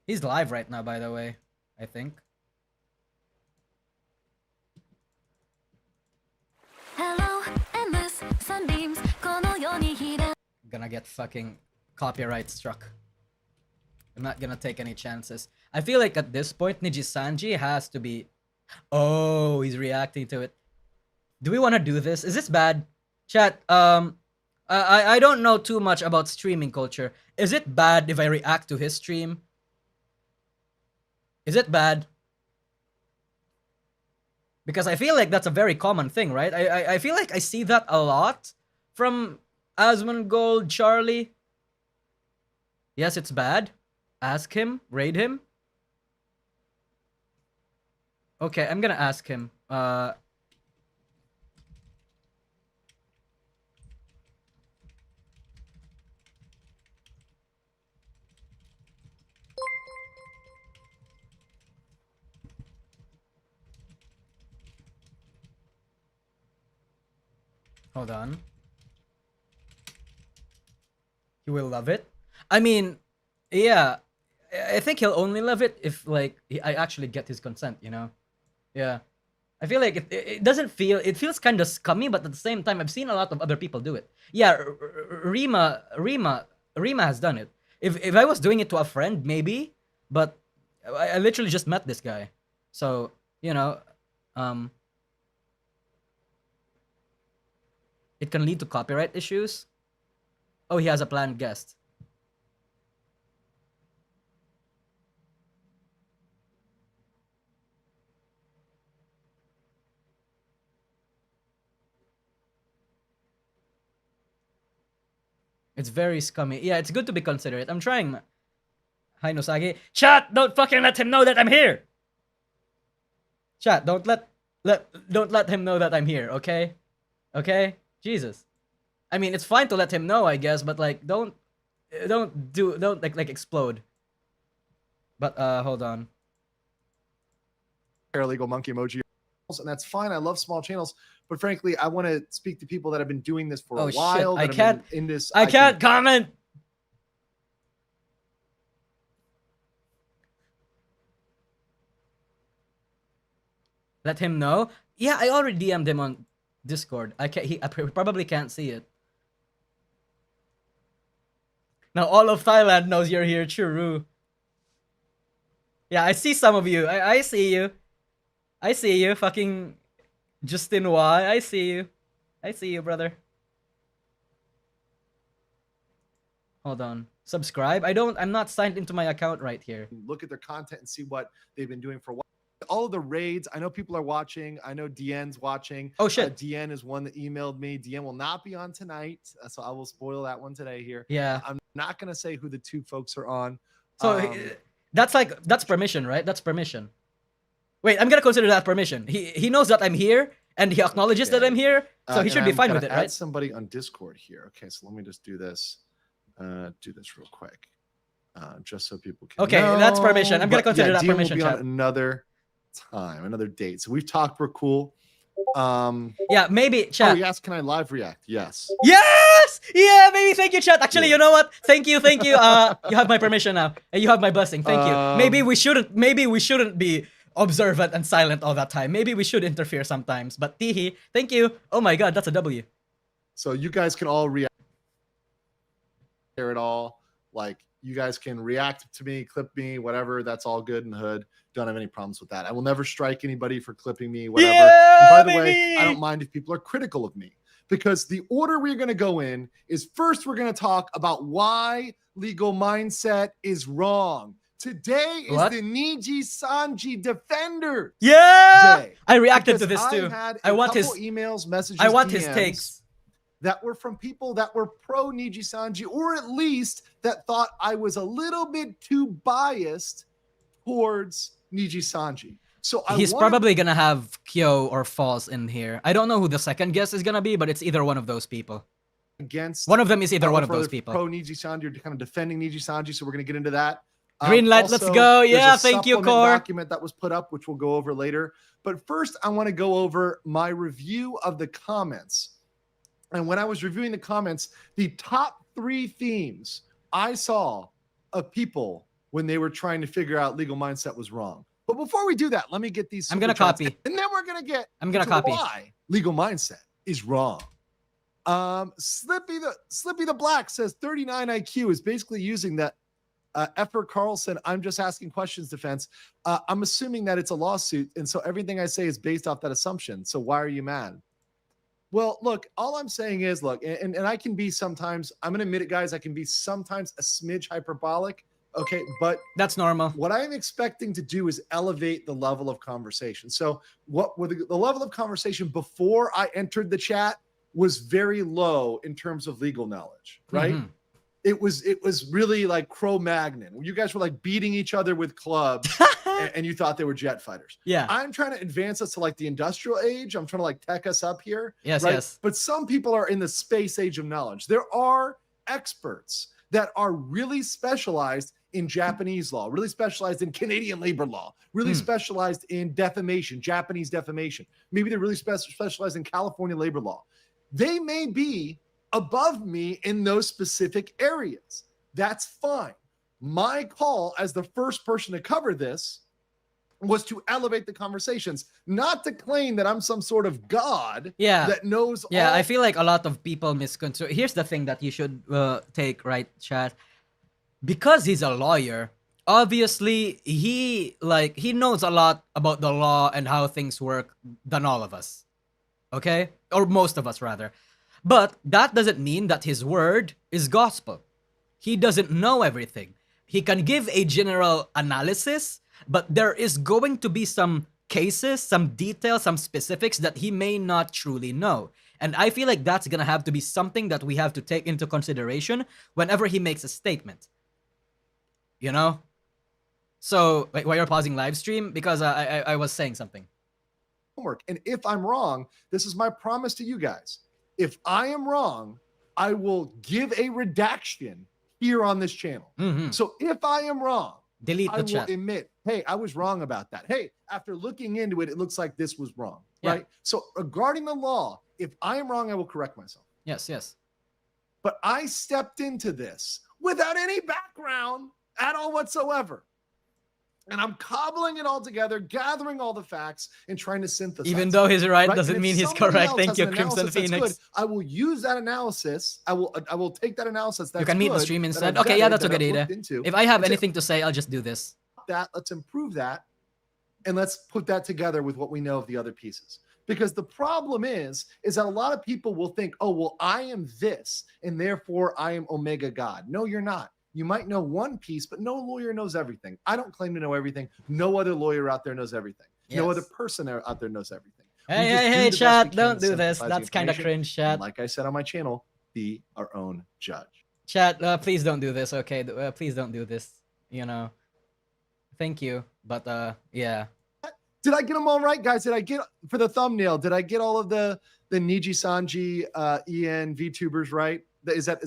He's live right now, by the way, I think. Hello, endless sunbeams. Gonna get fucking copyright struck. I'm not gonna take any chances. I feel like at this point, Nijisanji has to be... Oh, he's reacting to it. Do we want to do this? Is this bad? Chat, I don't know too much about streaming culture. Is it bad if I react to his stream? Is it bad? Because I feel like that's a very common thing, right? I feel like I see that a lot from Asmongold Charlie. Yes, it's bad. Ask him. Raid him. Okay, I'm gonna ask him. Hold on. He will love it. I mean, yeah. I think he'll only love it if, like, I actually get his consent, you know? Yeah. I feel like it doesn't feel, it feels kind of scummy, but at the same time, I've seen a lot of other people do it. Yeah, Rima has done it. If I was doing it to a friend, maybe, but I literally just met this guy, so you know, it can lead to copyright issues. Oh, he has a planned guest. It's very scummy. Yeah, it's good to be considerate. I'm trying. Hi, Nosagi. Chat, don't fucking let him know that I'm here. Chat, don't let him know that I'm here, okay? Okay? Jesus. I mean, it's fine to let him know, I guess, but like, don't like explode. But hold on. Paralegal monkey emoji, and that's fine. I love small channels, but frankly, I want to speak to people that have been doing this for a while. Shit. I can't in this. I can't comment. Let him know. Yeah, I already DM'd him on Discord. I probably can't see it. Now all of Thailand knows you're here, Churu. Yeah, I see some of you. I see you. I see you, fucking Justin Y. I see you. I see you, brother. Hold on. Subscribe? I'm not signed into my account right here. Look at their content and see what they've been doing for a while. All of the raids, I know people are watching. I know DN's watching. Oh, shit. DN is one that emailed me. DN will not be on tonight, so I will spoil that one today here. Yeah. I'm not going to say who the two folks are on. So that's permission, right? That's permission. Wait, I'm going to consider that permission. He knows that I'm here, and he acknowledges that I'm here, so he should be fine with it, right? Somebody on Discord here. Okay, so let me just do this. Do this real quick. Just so people can know. That's permission. I'm going to consider that DN permission, will be chat. on another time, another date. So we've talked, we're cool. Yeah, maybe chat. Oh, yes, can I live react? Yes. Yes! Yeah, maybe. Thank you, chat. Actually, you know what? Thank you. You have my permission now. And you have my blessing. Thank you. Maybe we shouldn't be observant and silent all that time. Maybe we should interfere sometimes. But Tihi, thank you. Oh my god, that's a W. So you guys can all react here at all. Like, you guys can react to me, clip me, whatever. That's all good in the hood. Don't have any problems with that. I will never strike anybody for clipping me, whatever. Yeah, and by the way, I don't mind if people are critical of me, because the order we're going to go in is, first we're going to talk about why legal mindset is wrong. Today is the Nijisanji Defender. Yeah, Day. I reacted Because to this too. I want his emails, messages. I want DMs, his takes that were from people that were pro Nijisanji, or at least that thought I was a little bit too biased towards Nijisanji. So he's probably gonna have Kyo or False in here. I don't know who the second guest is gonna be, but it's either one of those people. Against one of them is either one of those people. Pro Nijisanji, or kind of defending Nijisanji. So we're gonna get into that. Green light, also, let's go. Yeah, thank you, Core. Document that was put up, which we'll go over later. But first, I want to go over my review of the comments. And when I was reviewing the comments, the top 3 themes I saw of people when they were trying to figure out legal mindset was wrong. But before we do that, let me get these. I'm gonna copy, and then we're gonna get. I'm gonna copy why legal mindset is wrong. Slippy the Black says 39 IQ is basically using that Effer Carlson, I'm just asking questions defense. I'm assuming that it's a lawsuit, and so everything I say is based off that assumption. So why are you mad? Well, look, all I'm saying is, look, and I can be sometimes, I'm going to admit it, guys, I can be sometimes a smidge hyperbolic, okay? But that's normal. What I'm expecting to do is elevate the level of conversation. So what with the level of conversation before I entered the chat was very low in terms of legal knowledge, right? Mm-hmm. It was really like Cro-Magnon. You guys were like beating each other with clubs and you thought they were jet fighters. Yeah. I'm trying to advance us to like the industrial age. I'm trying to like tech us up here. Yes, right? yes. But some people are in the space age of knowledge. There are experts that are really specialized in Japanese law, really specialized in Canadian labor law, really specialized in defamation, Japanese defamation. Maybe they're really specialized in California labor law. They may be above me in those specific areas. That's fine. My call as the first person to cover this was to elevate the conversations, not to claim that I'm some sort of god that knows Yeah, all. I feel like a lot of people misconstrue. Here's the thing that you should take, right, chat? Because he's a lawyer, obviously he knows a lot about the law and how things work than all of us. Okay? Or most of us rather. But that doesn't mean that his word is gospel. He doesn't know everything. He can give a general analysis, but there is going to be some cases, some details, some specifics that he may not truly know. And I feel like that's going to have to be something that we have to take into consideration whenever he makes a statement. You know? So, wait, why you're pausing live stream? Because I was saying something. Homework. And if I'm wrong, this is my promise to you guys. If I am wrong, I will give a redaction here on this channel. So if I am wrong, delete the chat. I will admit, hey, I was wrong about that. Hey, after looking into it, it looks like this was wrong, right? So regarding the law, if I am wrong, I will correct myself. Yes, yes. But I stepped into this without any background at all whatsoever. And I'm cobbling it all together, gathering all the facts, and trying to synthesize. Even though he's right, doesn't mean he's correct. Thank you, Crimson Phoenix. Good, I will use that analysis. I will take that analysis. That's you can meet the stream instead. Okay, yeah, that's a good idea. If I have anything to say, I'll just do this. Let's improve that, and let's put that together with what we know of the other pieces. Because the problem is that a lot of people will think, oh, well, I am this, and therefore I am Omega God. No, you're not. You might know one piece, but no lawyer knows everything. I don't claim to know everything. No other lawyer out there knows everything. Yes. No other person out there knows everything. Hey, chat, don't do this. That's kind of cringe, chat. Like I said on my channel, be our own judge. Chat, please don't do this, okay? Please don't do this, you know. Thank you, but yeah. Did I get them all right, guys? Did I get, for the thumbnail, did I get all of the Nijisanji EN VTubers right? Is that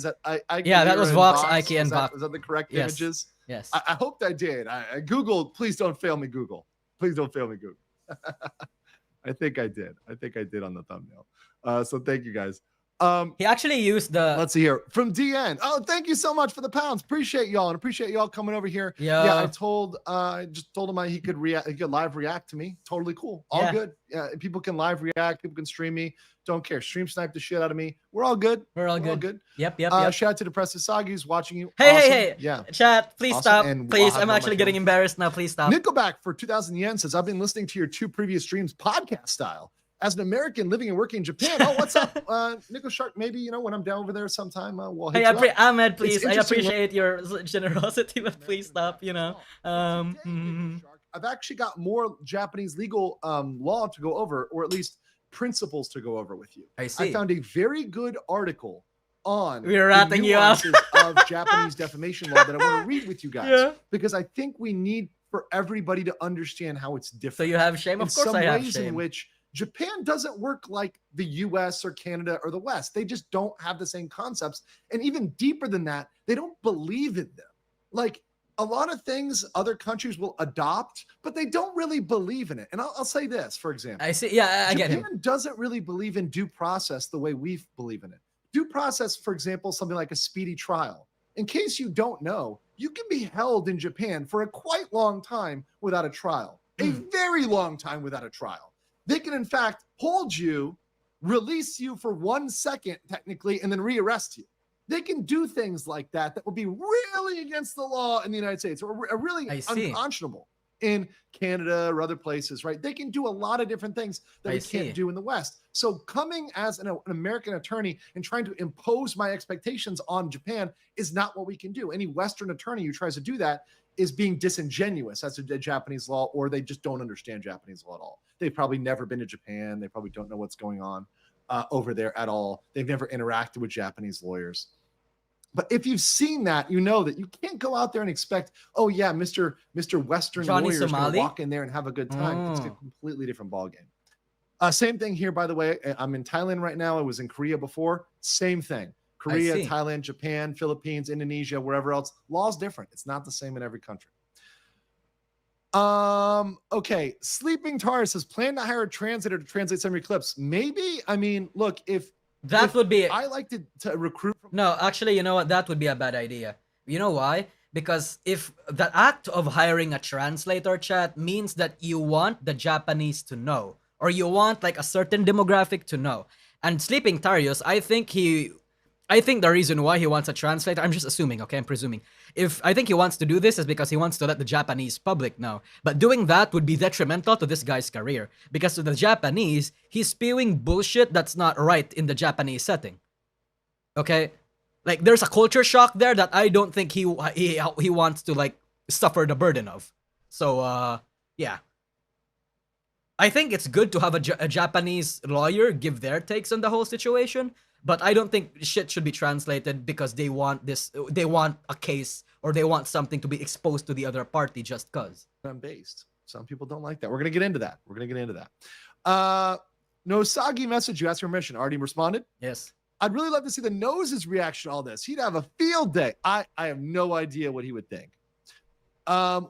yeah, that was Vox, Ike, and Vox. Is that the correct images? Yes. I hoped I did. Google, please don't fail me, Google. Please don't fail me, Google. I think I did. I think I did on the thumbnail. So thank you, guys. He actually used the. Let's see here from DN. Oh, thank you so much for the pounds. Appreciate y'all and appreciate y'all coming over here. Yeah, I just told him he could react. He could live react to me. Totally cool. All good. Yeah, people can live react. People can stream me. Don't care. Stream snipe the shit out of me. We're all good. We're all good. Yep. Shout out to Depressive Sagi who's watching you. Hey. Yeah. Chat, please stop. And please, I'm actually getting embarrassed now. Please stop. Nickelback for 2,000 yen says, I've been listening to your 2 previous streams podcast style. As an American living and working in Japan, oh, what's up, Nico Shark? Maybe when I'm down over there sometime, we'll hit you up. Ahmed, please. I appreciate your generosity, but please stop. I've actually got more Japanese legal law to go over, or at least principles to go over with you. I see. I found a very good article on we're ratting you out of Japanese defamation law that I want to read with you guys because I think we need for everybody to understand how it's different. So you have shame? Of course I have shame. In which Japan doesn't work like the US or Canada or the West. They just don't have the same concepts. And even deeper than that, they don't believe in them. Like a lot of things other countries will adopt, but they don't really believe in it. And I'll say this, for example. I see. Yeah, I get it. Japan doesn't really believe in due process the way we believe in it. Due process, for example, something like a speedy trial. In case you don't know, you can be held in Japan for a quite long time without a trial. A very long time without a trial. They can, in fact, hold you, release you for 1 second, technically, and then rearrest you. They can do things like that would be really against the law in the United States or really unconscionable in Canada or other places, right? They can do a lot of different things that we can't do in the West. So coming as an American attorney and trying to impose my expectations on Japan is not what we can do. Any Western attorney who tries to do that is being disingenuous as to Japanese law, or they just don't understand Japanese law at all. They've probably never been to Japan. They probably don't know what's going on over there at all. They've never interacted with Japanese lawyers. But if you've seen that, you know that you can't go out there and expect, oh yeah, Mr. Western lawyer is going to walk in there and have a good time. It's a completely different ballgame. Same thing here, by the way. I'm in Thailand right now. I was in Korea before. Same thing. Korea, Thailand, Japan, Philippines, Indonesia, wherever else. Law's different. It's not the same in every country. Okay. Sleeping Tar says, plan to hire a translator to translate some of your clips. Maybe. I mean, look, would be. I like to recruit. No, actually, you know what? That would be a bad idea. You know why? Because if the act of hiring a translator, chat, means that you want the Japanese to know, or you want like a certain demographic to know. And Sleeping Tarius, I think the reason why he wants a translator, I'm just assuming, okay, I'm presuming. I think he wants to do this is because he wants to let the Japanese public know. But doing that would be detrimental to this guy's career. Because to the Japanese, he's spewing bullshit that's not right in the Japanese setting. Okay? Like, there's a culture shock there that I don't think he wants to, like, suffer the burden of. So, yeah. I think it's good to have a Japanese lawyer give their takes on the whole situation, but I don't think shit should be translated because they want a case or they want something to be exposed to the other party just cause. Based. Some people don't like that. We're gonna get into that. Nosagi message you asked for permission. Already responded? Yes. I'd really love to see the Nose's reaction to all this. He'd have a field day. I have no idea what he would think.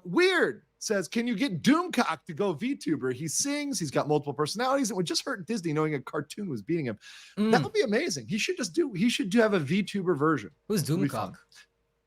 Weird says, can you get Doomcock to go VTuber? He sings, he's got multiple personalities. It would just hurt Disney knowing a cartoon was beating him. That would be amazing. He should have a VTuber version. Who's Doomcock?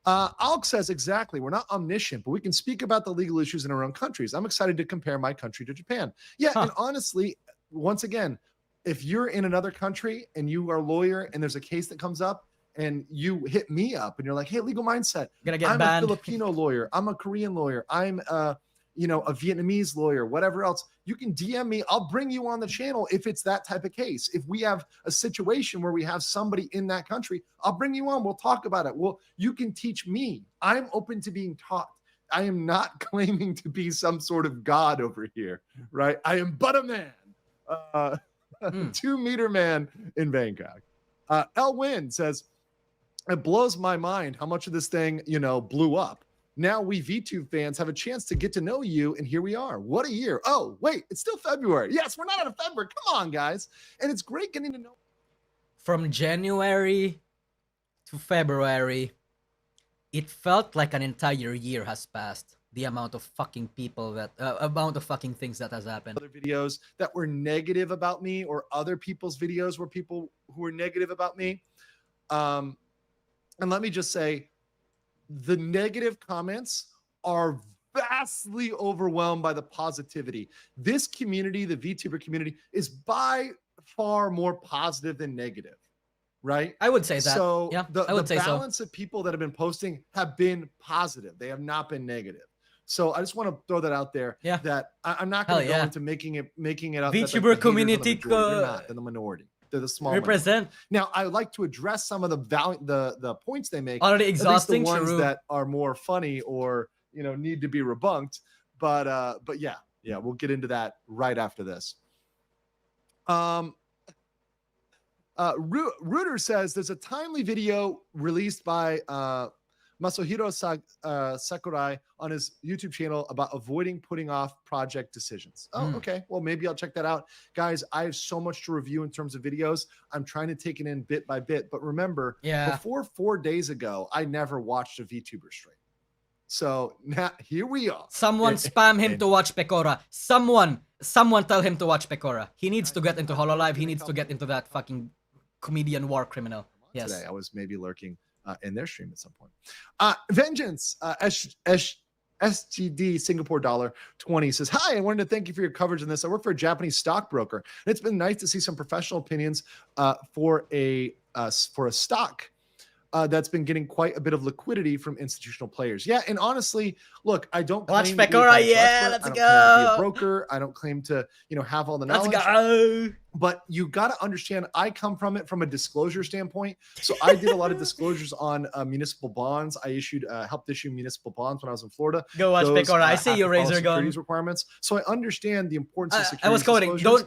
Alk says, exactly. We're not omniscient, but we can speak about the legal issues in our own countries. I'm excited to compare my country to Japan. Yeah, and honestly, once again, if you're in another country and you are a lawyer and there's a case that comes up and you hit me up and you're like, hey, legal mindset, I'm banned. a Filipino lawyer, I'm a Korean lawyer, I'm a Vietnamese lawyer, whatever else, you can DM me. I'll bring you on the channel if it's that type of case. If we have a situation where we have somebody in that country, I'll bring you on. We'll talk about it. Well, you can teach me. I'm open to being taught. I am not claiming to be some sort of god over here, right? I am but a man. 2-meter man in Bangkok. Elwin says, it blows my mind how much of this thing, blew up. Now we VTube fans have a chance to get to know you, and here we are. What a year. Oh, wait, it's still February. Yes, we're not out of February. Come on, guys. And it's great getting to know. From January to February, it felt like an entire year has passed. The amount of fucking people amount of fucking things that has happened. Other videos that were negative about me, or other people's videos where people who were negative about me. And let me just say, the negative comments are vastly overwhelmed by the positivity. This community, the VTuber community, is by far more positive than negative, right? I would say that. So yeah, the I would say balance of people that have been posting have been positive. They have not been negative. So I just want to throw that out there. Yeah. That I'm not going to go into making it up. VTuber community, they're not. They're the minority. They're the small represent. Minority. Now I like to address some of the points they make. Already exhausting. The ones that are more funny or need to be rebunked. But yeah, we'll get into that right after this. Reuter says there's a timely video released by Masahiro Sakurai on his YouTube channel about avoiding putting off project decisions. Oh, okay. Well, maybe I'll check that out. Guys, I have so much to review in terms of videos. I'm trying to take it in bit by bit. But remember, before 4 days ago, I never watched a VTuber stream. So now here we are. Someone spam him to watch Pecora. Someone tell him to watch Pecora. He needs to get into HoloLive. He needs to get into that fucking comedian war criminal. Yes. Today I was maybe lurking in their stream at some point. Vengeance, SGD Singapore dollar 20 says, hi, I wanted to thank you for your coverage on this. I work for a Japanese stockbroker, and it's been nice to see some professional opinions for a stock that's been getting quite a bit of liquidity from institutional players. Yeah, and honestly, look, I don't watch claim Pecora. Yeah, let's go. I don't claim to be a broker. I don't claim to, have all the knowledge. Let's go. But you got to understand, I come from it from a disclosure standpoint. So I did a lot of disclosures on municipal bonds. I helped issue municipal bonds when I was in Florida. Go watch Pecora. I see your razor gun. Requirements. So I understand the importance of security. I was coding. Don't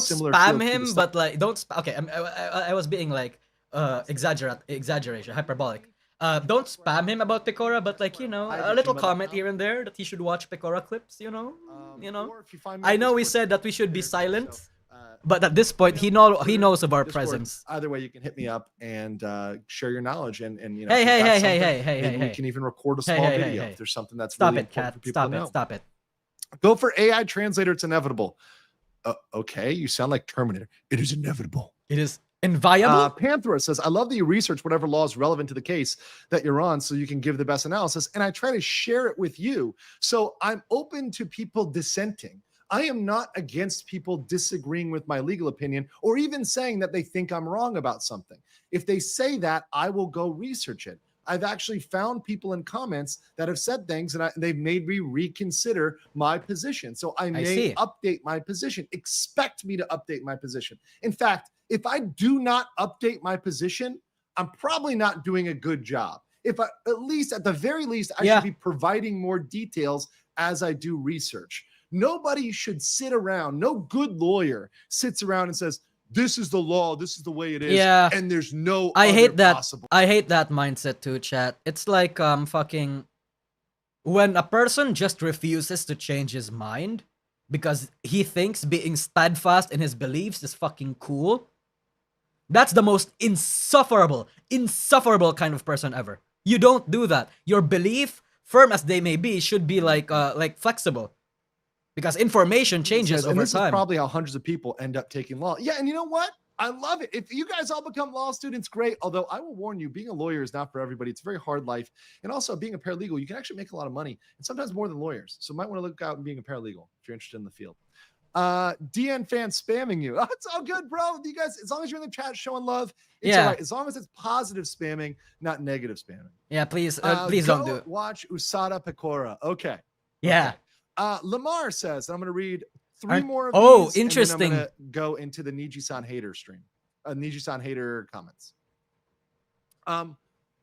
similar spam him, but like don't. Okay, I was being like exaggeration, hyperbolic. Don't spam him about Pecora, but like a little comment here and there that he should watch Pecora clips. I know we said that we should be silent. But at this point, he knows of our presence. Either way, you can hit me up and share your knowledge and Hey. We can even record a small video if there's something that's really important for people to know. Stop it. Go for AI translator. It's inevitable. Okay, you sound like Terminator. It is inevitable. It is Inviolable? Panthera says, I love that you research whatever law is relevant to the case that you're on so you can give the best analysis, and I try to share it with you. So I'm open to people dissenting. I am not against people disagreeing with my legal opinion or even saying that they think I'm wrong about something. If they say that, I will go research it. I've actually found people in comments that have said things and they've made me reconsider my position. So I may update my position. Expect me to update my position. In fact, if I do not update my position, I'm probably not doing a good job. If I, at the very least, I should be providing more details as I do research. Nobody should sit around. No good lawyer sits around and says, this is the law, this is the way it is, and there's no I hate that. possible. I hate that mindset too, chat. It's like fucking when a person just refuses to change his mind because he thinks being steadfast in his beliefs is fucking cool. That's the most insufferable kind of person ever. You don't do that. Your belief, firm as they may be, should be like flexible. Because information changes over this time. Is probably how hundreds of people end up taking law. Yeah, and you know what? I love it. If you guys all become law students, great. Although I will warn you, being a lawyer is not for everybody. It's a very hard life. And also being a paralegal, you can actually make a lot of money and sometimes more than lawyers. So you might want to look out and being a paralegal if you're interested in the field. DN fan spamming you. Oh, it's all good, bro. You guys, as long as you're in the chat showing love, it's all right. As long as it's positive spamming, not negative spamming. Yeah, please don't do it. Watch Usada Pecora. Okay. Yeah. Okay. Lamar says, and I'm going to read three more of these. Interesting. And then I'm going to go into the Nijisan hater stream. Nijisan hater comments.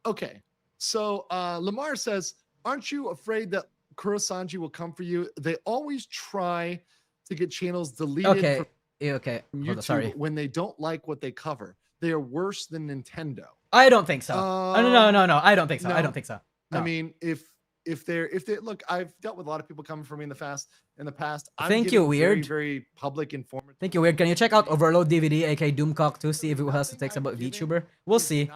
Okay. So Lamar says, aren't you afraid that Kurosanji will come for you? They always try to get channels deleted from YouTube when they don't like what they cover. They are worse than Nintendo. I don't think so. No, I don't think so. I don't think so. No. I mean, if they look, I've dealt with a lot of people coming for me in the past. Thank you, Weird. Very public, informative. Thank you, Weird. Can you check out Overload DVD, aka Doomcock, to see if it has to take about VTuber? We'll see.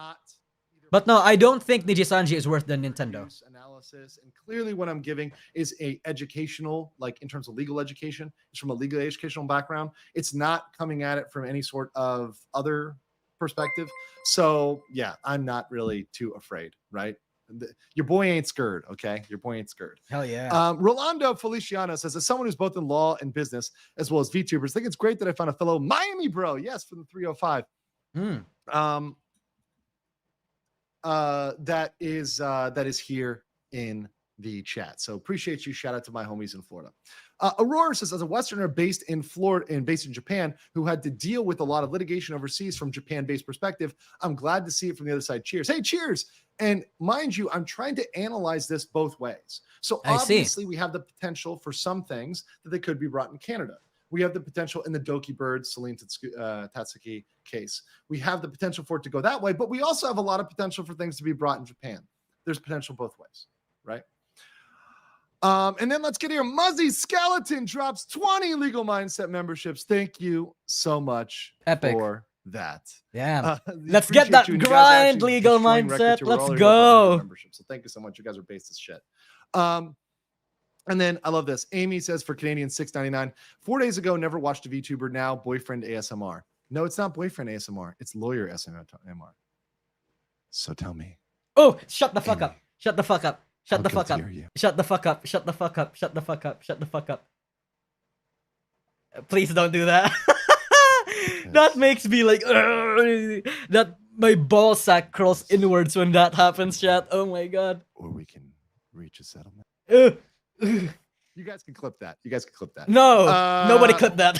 But no, I don't think Nijisanji is worse than Nintendo. Analysis, and clearly what I'm giving is a educational, like in terms of legal education. It's from a legal educational background. It's not coming at it from any sort of other perspective. So yeah, I'm not really too afraid, right? Your boy ain't scared, okay? Your boy ain't scared. Hell yeah. Rolando Feliciano says, as someone who's both in law and business, as well as VTubers, I think it's great that I found a fellow Miami bro. Yes, from the 305. That is here in the chat. So appreciate you. Shout out to my homies in Florida. Aurora says, as a Westerner based in Florida and based in Japan, who had to deal with a lot of litigation overseas from Japan-based perspective, I'm glad to see it from the other side. Cheers. Hey, cheers. And mind you, I'm trying to analyze this both ways. So obviously we have the potential for some things that they could be brought in Canada. We have the potential in the Doki Bird, Celine Tatsuki case. We have the potential for it to go that way, but we also have a lot of potential for things to be brought in Japan. There's potential both ways, right? And then let's get here. Muzzy Skeleton drops 20 Legal Mindset memberships. Thank you so much for that. Yeah. Let's get that grind, Legal Mindset. Let's go. So thank you so much. You guys are based as shit. And then I love this. Amy says for Canadian $6.99, 4 days ago, never watched a VTuber. Now boyfriend ASMR. No, it's not boyfriend ASMR. It's lawyer ASMR. So tell me. Oh, shut the fuck up. Shut the fuck up. Shut the fuck up. Shut the fuck up. Shut the fuck up. Shut the fuck up. Shut the fuck up. Please don't do that. That makes me like that my ball sack crawls inwards when that happens, chat. Oh my god. Or we can reach a settlement. You guys can clip that. No, nobody clip that.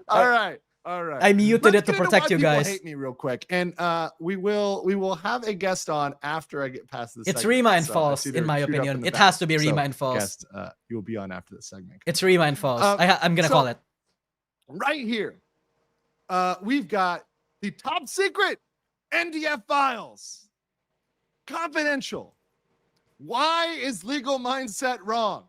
All right. I muted it to protect you guys. Hate me real quick, and we will have a guest on after I get past this. It's Rima and False, in my opinion. It has to be Rima and False. Guest, you'll be on after this segment. It's Rima and False. I'm gonna call it right here. We've got the top secret NDF files, confidential. Why is Legal Mindset wrong?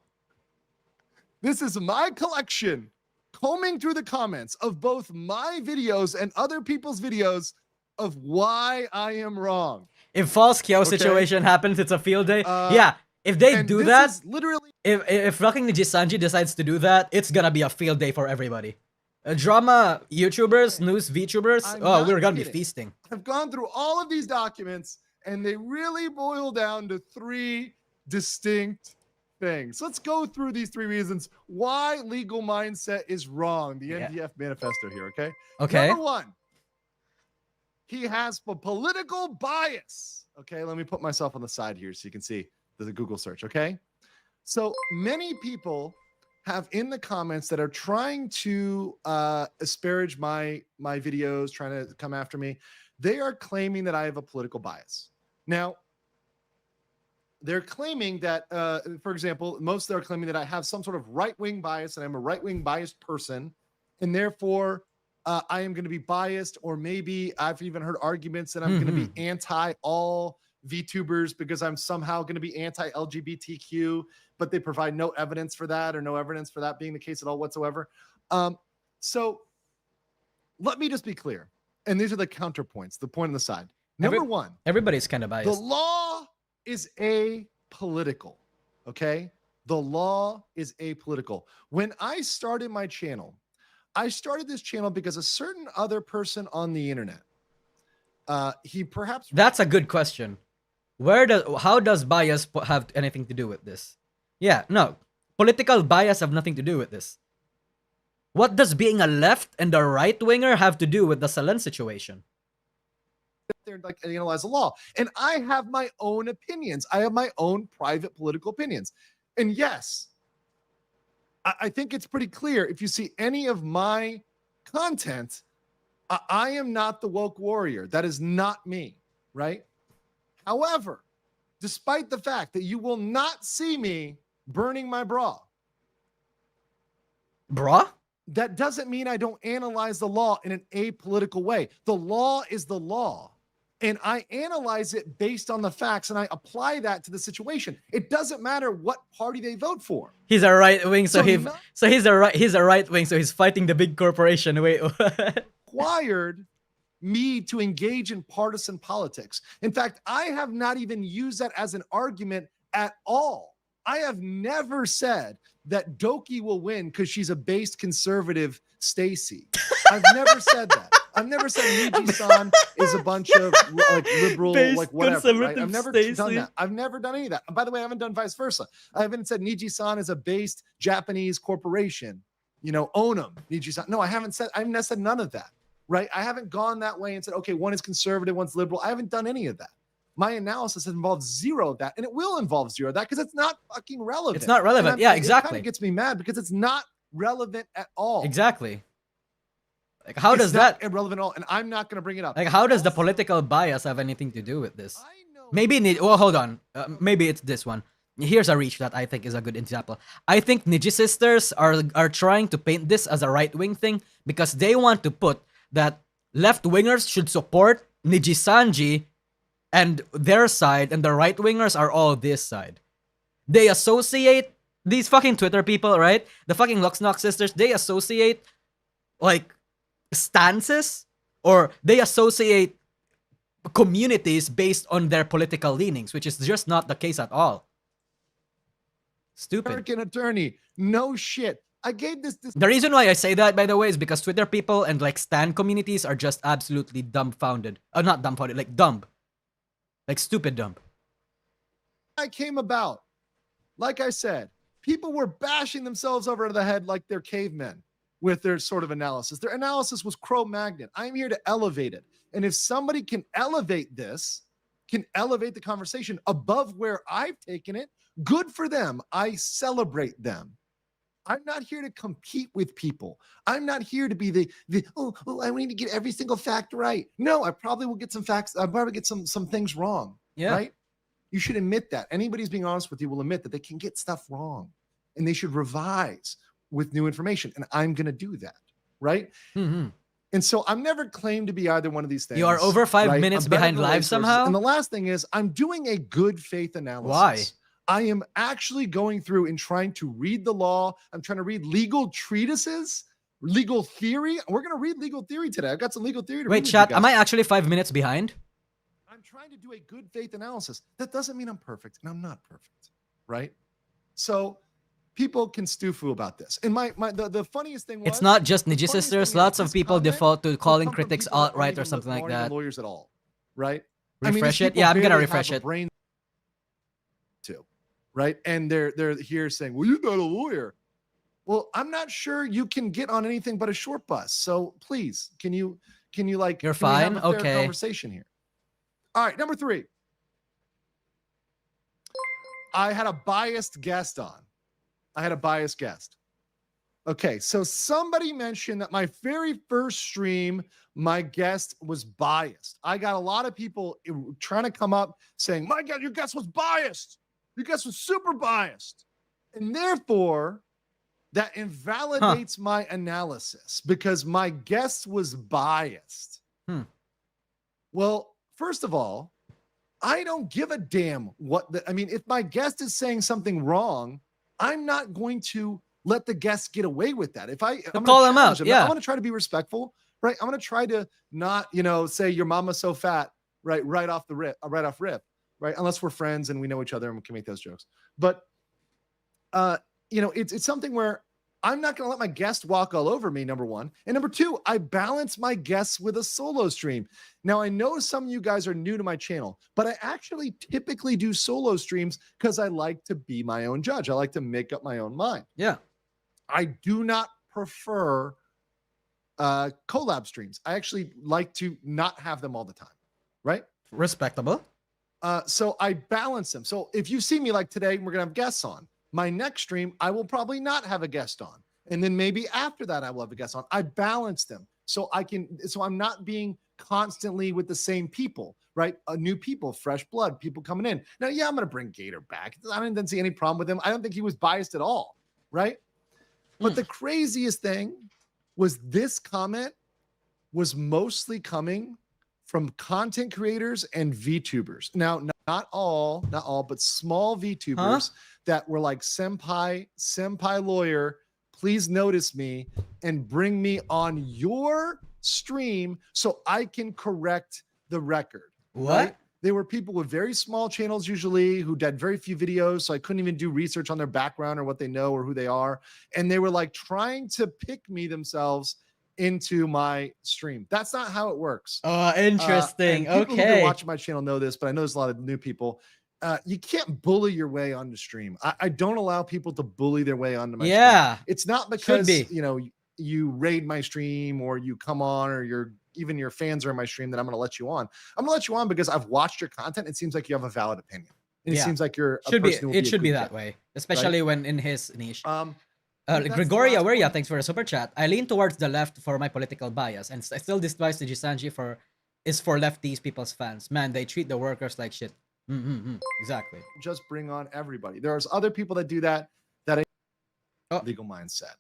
This is my collection, combing through the comments of both my videos and other people's videos of why I am wrong. If False Kyo situation happens, it's a field day. Yeah, if they do that, literally, if fucking Nijisanji decides to do that, it's gonna be a field day for everybody. Drama YouTubers, news VTubers. I'm Oh, not we're gonna be kidding. feasting. I've gone through all of these documents, and they really boil down to 3 distinct things. Let's go through these 3 reasons why legal mindset is wrong. The NDF manifesto here, okay? Okay. Number 1, he has a political bias. Okay, let me put myself on the side here so you can see the Google search, okay? So many people have in the comments that are trying to asparage my videos, trying to come after me. They are claiming that I have a political bias. Now, they're claiming that, for example, most are claiming that I have some sort of right-wing bias, and I'm a right-wing biased person, and therefore I am going to be biased, or maybe I've even heard arguments that I'm going to be anti all VTubers because I'm somehow going to be anti-LGBTQ, but they provide no evidence for that, or no evidence for that being the case at all whatsoever. So let me just be clear. And these are the counterpoints, the point on the side. Number 1, everybody's kind of biased. the law is apolitical, okay? The law is apolitical. When I started my channel, I started this channel because a certain other person on the internet, he perhaps... That's a good question. How does bias have anything to do with this? Yeah, no. Political bias have nothing to do with this. What does being a left and a right winger have to do with the Selen situation? There like analyze the law, and I have my own opinions. I have my own private political opinions, and yes, I think it's pretty clear if you see any of my content, I am not the woke warrior. That is not me, right? However, despite the fact that you will not see me burning my bra, that doesn't mean I don't analyze the law in an apolitical way. The law is the law, and I analyze it based on the facts, and I apply that to the situation. It doesn't matter what party they vote for. He's a right wing, so he's a right wing, so he's fighting the big corporation. Wait, required me to engage in partisan politics. In fact, I have not even used that as an argument at all. I have never said that Doki will win because she's a based conservative Stacy. I've never said that. I've never said Niji-san is a bunch of like liberal, based like whatever. Right? I've never Stacey. done that. I've never done any of that. And by the way, I haven't done vice versa. I haven't said Niji-san is a based Japanese corporation. You know, own them, Niji-san. No, I haven't said. I've never said none of that. Right? I haven't gone that way and said, okay, one is conservative, one's liberal. I haven't done any of that. My analysis involves 0 of that, and it will involve 0 of that because it's not fucking relevant. It's not relevant. Yeah, exactly. It kind of gets me mad because it's not relevant at all. Exactly. Like, how does that irrelevant at all? And I'm not going to bring it up. Like, how does the political bias have anything to do with this? Maybe well, hold on. Maybe it's this one. Here's a reach that I think is a good example. I think Niji sisters are trying to paint this as a right-wing thing because they want to put that left-wingers should support Nijisanji and their side, and the right-wingers are all this side. They associate these fucking Twitter people, right? The fucking Luxnock sisters, they associate like stances, or they associate communities based on their political leanings, which is just not the case at all. Stupid. American attorney, no shit. I gave this. The reason why I say that, by the way, is because Twitter people and like stan communities are just absolutely dumbfounded. Not dumbfounded, like dumb. Like stupid dumb. I came about, like I said, people were bashing themselves over the head like they're cavemen with their sort of analysis. Their analysis was Cro-Magnon. I'm here to elevate it. And if somebody can elevate this, can elevate the conversation above where I've taken it, good for them. I celebrate them. I'm not here to compete with people. I'm not here to be the I need to get every single fact right. No, I probably will get some facts. I'll probably get some things wrong. Yeah. Right? You should admit that. Anybody who's being honest with you will admit that they can get stuff wrong, and they should revise with new information. And I'm going to do that. Right? Mm-hmm. And so I'm never claimed to be either one of these things. You are over 5 minutes behind live somehow. And the last thing is I'm doing a good faith analysis. Why? I am actually going through and trying to read the law. I'm trying to read legal treatises, legal theory. We're going to read legal theory today. I've got some legal theory to read. Wait, chat, am I actually 5 minutes behind? I'm trying to do a good faith analysis. That doesn't mean I'm perfect, and I'm not perfect, right? So people can stew about this. And the funniest thing was, it's not just the Niji funniest sisters. thing is Lots of this people comment default to will calling come from critics people that aren't alt-right or even- something like aren't even that. lawyers at all, right? Refresh these it? people Yeah, I'm gonna barely refresh have a it. brain too, right? And they're here saying, "Well, you're not a lawyer." Well, I'm not sure you can get on anything but a short bus. So please, can you like You're can we have fine? a fair Okay. conversation here? All right, number 3. I had a biased guest on. Okay, so somebody mentioned that my very first stream, my guest was biased. I got a lot of people trying to come up saying, "My God, your guest was biased. Your guest was super biased." And therefore, that invalidates my analysis because my guest was biased. Well, first of all, I don't give a damn if my guest is saying something wrong, I'm not going to let the guest get away with that. I'm call them out, yeah. I'm going to try to be respectful, right? I'm going to try to not, say your mama's so fat, right off rip, right? Unless we're friends and we know each other and we can make those jokes. But it's something where I'm not going to let my guest walk all over me, number one. And number two, I balance my guests with a solo stream. Now, I know some of you guys are new to my channel, but I actually typically do solo streams because I like to be my own judge. I like to make up my own mind. Yeah. I do not prefer collab streams. I actually like to not have them all the time, right? Respectable. So I balance them. So if you see me like today, we're going to have guests on. My next stream, I will probably not have a guest on. And then maybe after that, I will have a guest on. I balance them so I'm not being constantly with the same people, right? New people, fresh blood, people coming in. Now, yeah, I'm going to bring Gator back. I didn't see any problem with him. I don't think he was biased at all, right? But the craziest thing was this comment was mostly coming from content creators and VTubers. Now, not all, but small VTubers that were like, senpai lawyer, please notice me and bring me on your stream so I can correct the record. What? Right? They were people with very small channels usually who did very few videos, so I couldn't even do research on their background or what they know or who they are. And they were like trying to pick me themselves into my stream. That's not how it works. Oh, interesting. People who've been Okay. watching my channel know this, but I know there's a lot of new people. You can't bully your way onto stream. I don't allow people to bully their way onto my stream. It's not because you raid my stream or you come on or even your fans are in my stream that I'm going to let you on. I'm going to let you on because I've watched your content. It seems like you have a valid opinion. And it seems like you're a person who will It should be that guest, way, especially right? when in his niche. That's Gregoria the last Weria, point. thanks for the super chat. I lean towards the left for my political bias, and I still despise Nijisanji for lefties people's fans. Man, they treat the workers like shit. Exactly. Just bring on everybody. There's other people that do that legal mindset.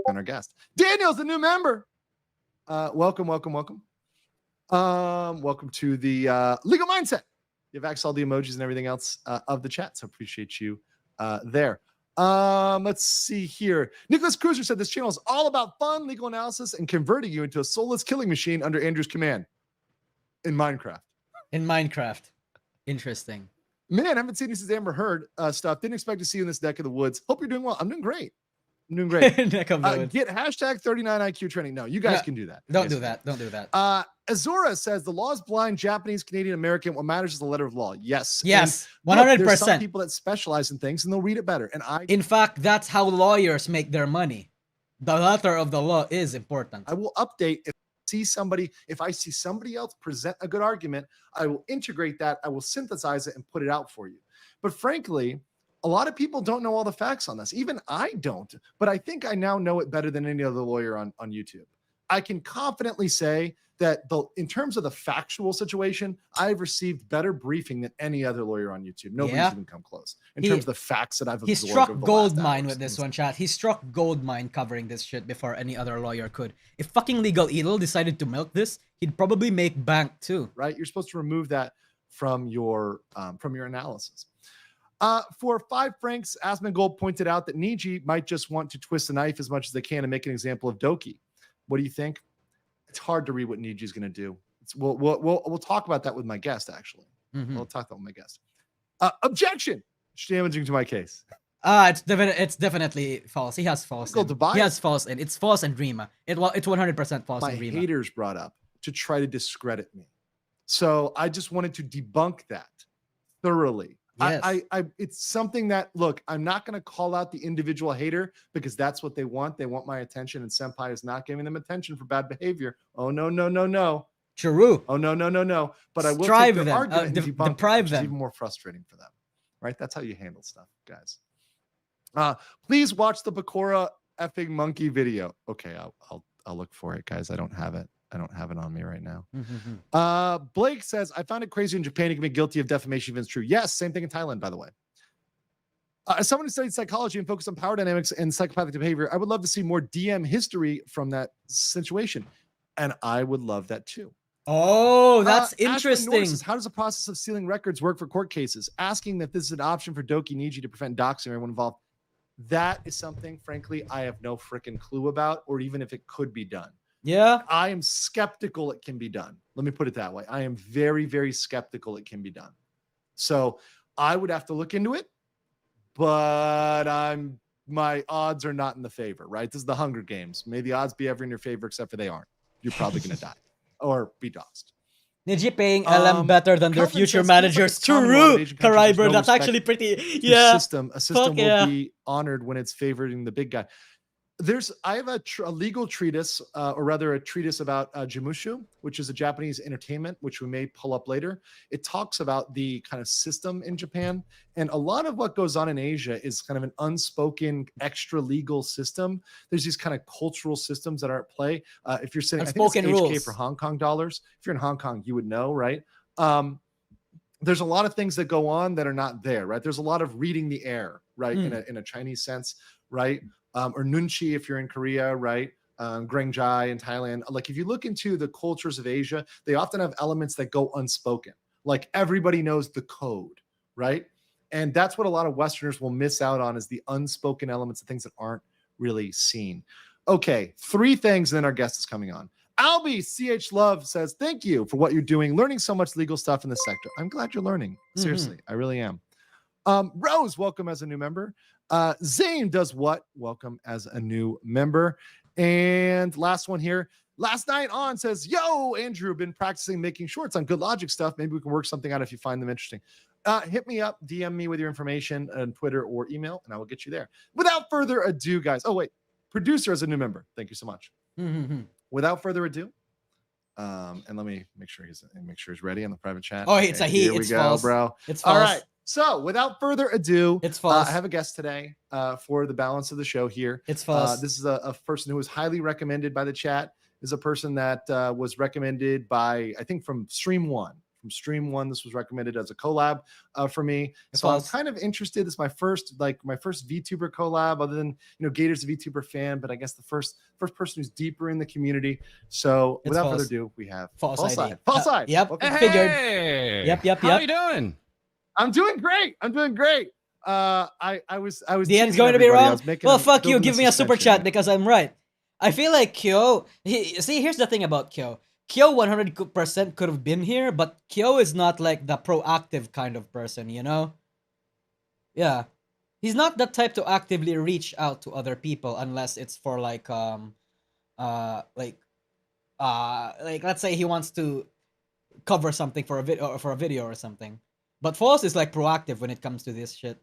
And our guest Daniel's the new member. Welcome. Welcome to the legal mindset. You've accessed all the emojis and everything else of the chat, so appreciate you there. Let's see here. Nicholas Cruiser said this channel is all about fun legal analysis and converting you into a soulless killing machine under Andrew's command in Minecraft. Interesting. Man, I haven't seen you since Amber Heard stuff. Didn't expect to see you in this neck of the woods. Hope you're doing well. I'm doing great. Neck of the woods. Get hashtag 39IQ training. No, you guys can do that. Don't do that. Azura says the law is blind, Japanese, Canadian, American. What matters is the letter of law. Yes. 100%. There's some people that specialize in things and they'll read it better. And in fact, that's how lawyers make their money. The letter of the law is important. I will update if I see somebody else present a good argument, I will integrate that. I will synthesize it and put it out for you. But frankly, a lot of people don't know all the facts on this. Even I don't, but I think I now know it better than any other lawyer on YouTube. I can confidently say that in terms of the factual situation, I've received better briefing than any other lawyer on YouTube. Nobody's even come close in terms of the facts that I've absorbed. He struck gold mine with this one, chat. He struck gold mine covering this shit before any other lawyer could. If fucking Legal Eagle decided to milk this, he'd probably make bank too. Right? You're supposed to remove that from your analysis. For 5 francs, Asmongold pointed out that Niji might just want to twist the knife as much as they can and make an example of Doki. What do you think? It's hard to read what Niji's going to do. We'll talk about that with my guest, actually. We'll talk about with my guest. Objection! damaging to my case? It's definitely false. He has false. Go to buy He it. has false, and it's false and Rima. It's 100% false My and Rima. haters brought up to try to discredit me. So I just wanted to debunk that thoroughly. Yes. It's something that, look, I'm not going to call out the individual hater because that's what they want. They want my attention, and Senpai is not giving them attention for bad behavior. Oh, no, no, no, no. True. Oh, no, no, no, no. But I will Strive take their them. argument and debunk deprive it, which them. is even more frustrating for them. Right? That's how you handle stuff, guys. Please watch the Bakura effing monkey video. Okay, I'll look for it, guys. I don't have it. I don't have it on me right now. Blake says, I found it crazy in Japan you can be guilty of defamation if it's true. Yes, same thing in Thailand, by the way. As someone who studied psychology and focused on power dynamics and psychopathic behavior, I would love to see more DM history from that situation. And I would love that too. Oh, that's Ashley interesting. Norris says, how does the process of sealing records work for court cases? Asking that this is an option for Doki Niji to prevent doxing everyone involved. That is something, frankly, I have no freaking clue about, or even if it could be done. Yeah. I am skeptical it can be done. Let me put it that way. I am very, very skeptical it can be done. So I would have to look into it, but my odds are not in the favor, right? This is the Hunger Games. May the odds be ever in your favor, except for they aren't. You're probably going to die or be doxxed. Niji paying LM better than their Calvin future says, managers. "Feels like a common law in Asian countries, Karaiber, there's no that's actually respect pretty. to Yeah. A system will yeah. be honored when it's favoring the big guy. I have a legal treatise, or rather a treatise about Jimushu, which is a Japanese entertainment, which we may pull up later. It talks about the kind of system in Japan, and a lot of what goes on in Asia is kind of an unspoken extra legal system. There's these kind of cultural systems that are at play. If you're sitting, I think it's Unspoken HK rules. for Hong Kong dollars. If you're in Hong Kong, you would know, right? There's a lot of things that go on that are not there, right? There's a lot of reading the air, right? In a Chinese sense, right? Or nunchi if you're in Korea, right? Grengjai in Thailand. Like if you look into the cultures of Asia, they often have elements that go unspoken. Like everybody knows the code, right? And that's what a lot of Westerners will miss out on, is the unspoken elements of things that aren't really seen. Okay, 3 things, and then our guest is coming on. Albie CH Love says, thank you for what you're doing, learning so much legal stuff in this sector. I'm glad you're learning. Seriously, I really am. Rose, welcome as a new member. Zane does what? Welcome as a new member. And last one here. Last night on says, yo, Andrew, been practicing making shorts on Good Logic stuff. Maybe we can work something out if you find them interesting. Hit me up, DM me with your information on Twitter or email, and I will get you there. Without further ado, guys. Oh, wait. Producer as a new member. Thank you so much. Without further ado, and let me make sure he's ready on the private chat. Oh, it's a he. Here It's we go, false. bro. It's false. All right. So, without further ado, It's false. I have a guest today for the balance of the show here. It's false. This is a person who was highly recommended by the chat. This is a person that was recommended by, I think, from Stream One. From Stream One, this was recommended as a collab for me. It's so false. I'm kind of interested. This is my first VTuber collab, other than Gator's a VTuber fan, but I guess the first person who's deeper in the community. So It's without false. further ado, we have False ID. side. False side. Yep. Welcome. Figured. Hey, Yep. How you doing? I'm doing great. I was The end's teasing going to be everybody. I wrong. was making Well, a- fuck you. building Give me a super suspension. chat because I'm right. I feel like Kyo. See, here's the thing about Kyo. Kyo 100% could have been here, but Kyo is not like the proactive kind of person, you know? Yeah. He's not the type to actively reach out to other people unless it's for like let's say he wants to cover something for a video or something. But False is like proactive when it comes to this shit.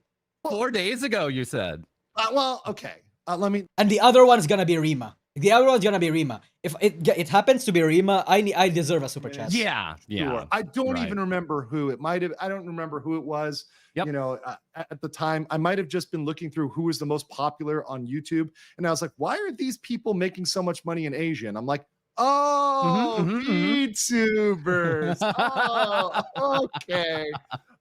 4 days ago, you said. Well, okay. Let me. And the other one's gonna be Rima. The other one's gonna be Rima. If it happens to be Rima, I deserve a super chat. Yeah. Sure. I don't Right. even remember who it might have. I don't remember who it was. Yep. You know, at the time, I might have just been looking through who was the most popular on YouTube, and I was like, why are these people making so much money in Asia? And I'm like, oh, VTubers. Oh, okay.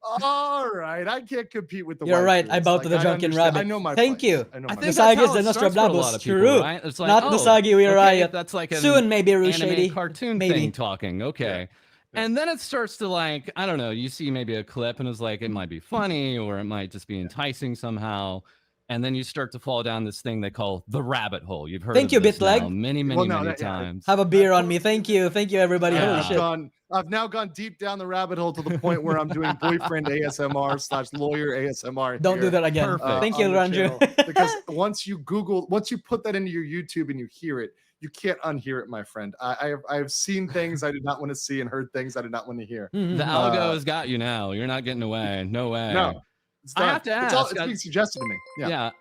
All right. I can't compete with the. You're white right. dudes. I bowed to the I drunken understand. rabbit. I know my Thank place. you. I know I my think place. Nasagi that's is how the it starts for a Nostradamus. lot of people, True. right? It's like, Not oh, Nasagi, we are okay, riot. that's like an Soon maybe anime Rushady. cartoon Maybe. thing talking. Okay. And then it starts to like, I don't know, you see maybe a clip and it's like, it might be funny or it might just be enticing somehow. And then you start to fall down this thing they call the rabbit hole. You've heard Thank of you, this Bitleg. now many Well, no, that- yeah. times. Have a beer on me. Thank you. Thank you, everybody. Yeah, Holy I've shit. gone I've now gone deep down the rabbit hole to the point where I'm doing boyfriend ASMR / lawyer ASMR. Don't do that again. Perfect. Thank you, on the Ranju. channel. Because once you put that into your YouTube and you hear it, you can't unhear it, my friend. I've seen things I did not want to see and heard things I did not want to hear. The algo has got you now. You're not getting away. No way. No, I have to ask. It's being suggested to me. Yeah.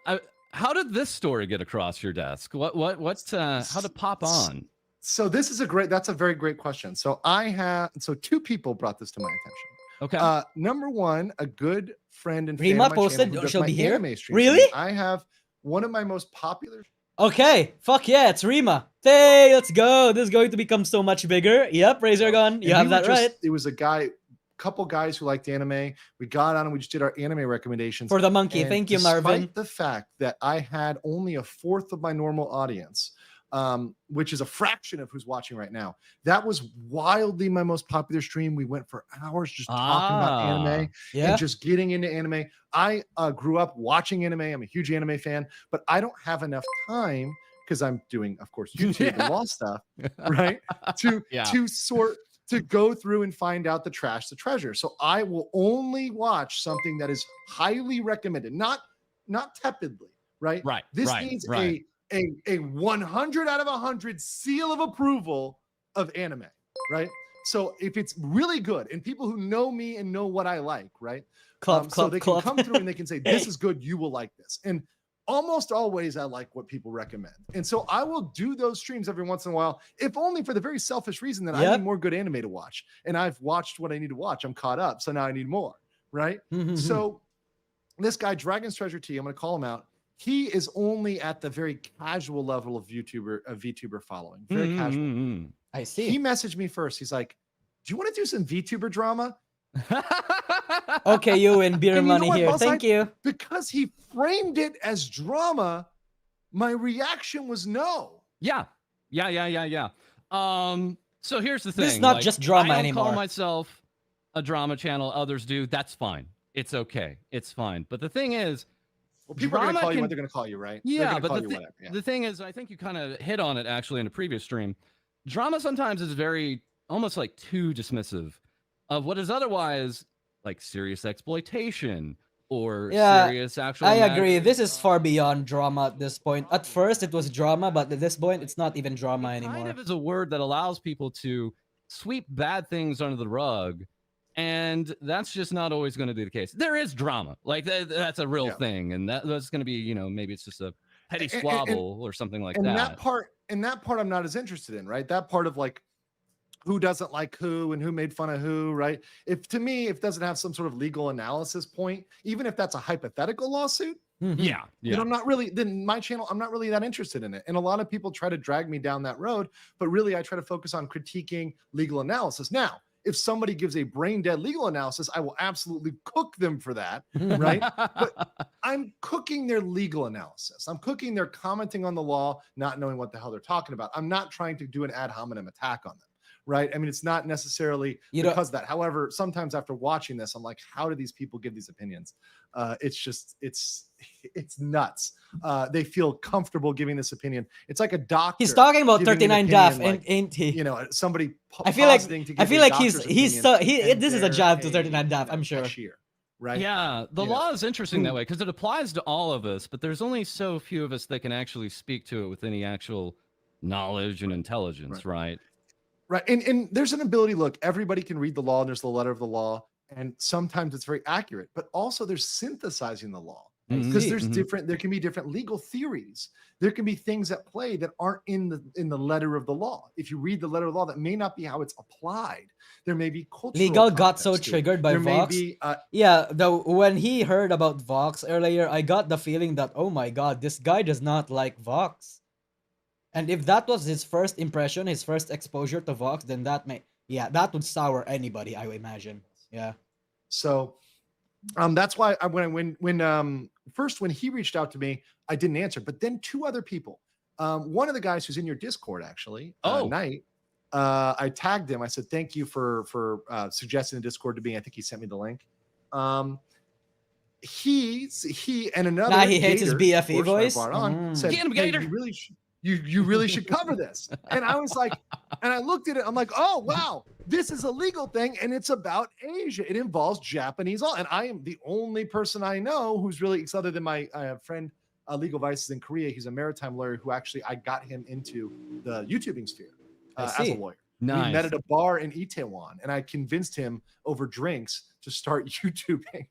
How did this story get across your desk? What's how to pop on? So that's a very great question. So two people brought this to my attention. Okay. Number one, a good friend and Rima fan of my posted, channel who does she'll my be here? anime streams. Really? I have one of my most popular. Okay, fuck yeah, it's Rima. Hey, let's go. This is going to become so much bigger. Yep, Razor Gun, you have that right. It was a couple guys who liked anime. We got on and we just did our anime recommendations. For the monkey, And thank you, Marvin. Despite the fact that I had only a fourth of my normal audience, which is a fraction of who's watching right now, that was wildly my most popular stream. We went for hours just talking about anime and just getting into anime. I grew up watching anime. I'm a huge anime fan, but I don't have enough time because I'm doing, of course, YouTube and law stuff, right? To go through and find out the trash, the treasure. So I will only watch something that is highly recommended, not tepidly, right? Right. This needs a 100 out of 100 seal of approval of anime, right? So if it's really good and people who know me and know what I like, right? So they can come through and they can say, this is good, you will like this. And almost always I like what people recommend. And so I will do those streams every once in a while, if only for the very selfish reason that I need more good anime to watch. And I've watched what I need to watch. I'm caught up. So now I need more, right? So this guy, Dragon's Treasure T, I'm going to call him out. He is only at the very casual level of VTuber following. Very casual. I see. He messaged me first. He's like, do you want to do some VTuber drama? Okay, you win beer money here. Thank you. Because he framed it as drama, my reaction was no. Yeah. So here's the thing. This is not just drama anymore. I don't call myself a drama channel. Others do. That's fine. It's okay. It's fine. But the thing is, well, people are going to call you what they're going to call you, right? Yeah, but the thing is, I think you kind of hit on it actually in a previous stream. Drama sometimes is very almost like too dismissive of what is otherwise like serious exploitation or serious actual. I agree. This is far beyond drama at this point. At first, it was drama, but at this point, it's not even drama anymore. Kind of is a word that allows people to sweep bad things under the rug. And that's just not always going to be the case. There is drama, like that's a real thing, and that's going to be, maybe it's just a petty squabble or something like that. And that part, I'm not as interested in, right? That part of like who doesn't like who and who made fun of who, right? If it doesn't have some sort of legal analysis point, even if that's a hypothetical lawsuit, then I'm not really. Then my channel, I'm not really that interested in it. And a lot of people try to drag me down that road, but really, I try to focus on critiquing legal analysis now. If somebody gives a brain dead legal analysis, I will absolutely cook them for that, right? But I'm cooking their legal analysis. I'm cooking their commenting on the law, not knowing what the hell they're talking about. I'm not trying to do an ad hominem attack on them, right? I mean, it's not necessarily because of that. However, sometimes after watching this, I'm like, how do these people give these opinions? It's nuts. They feel comfortable giving this opinion. It's like a doctor. He's talking about 39Daph, ain't he? Somebody. I feel like this is a jab to 39Daph. I'm sure. Right. Yeah, the law is interesting that way because it applies to all of us, but there's only so few of us that can actually speak to it with any actual knowledge and intelligence, right? Right. And there's an ability. Look, everybody can read the law, and there's the letter of the law, and sometimes it's very accurate, but also there's synthesizing the law. Because there can be different legal theories. There can be things at play that aren't in the letter of the law. If you read the letter of the law, that may not be how it's applied. There may be cultural. Legal got so triggered by Vox. When he heard about Vox earlier, I got the feeling that, oh my god, this guy does not like Vox. And if that was his first impression, his first exposure to Vox, then that would sour anybody, I would imagine. Yeah. So that's why when he reached out to me, I didn't answer. But then two other people, one of the guys who's in your Discord actually, Knight, I tagged him. I said thank you for suggesting the Discord to me. I think he sent me the link. He and another. He hates his BFE voice. Said, Get him, Gator. You really should cover this. And I was like, and I looked at it, I'm like, oh wow, this is a legal thing, and it's about Asia. It involves Japanese law. And I am the only person I know who's really, other than my friend Legal Vices in Korea, he's a maritime lawyer who actually I got him into the YouTubing sphere as a lawyer. Nice. We met at a bar in Itaewon, and I convinced him over drinks to start YouTubing.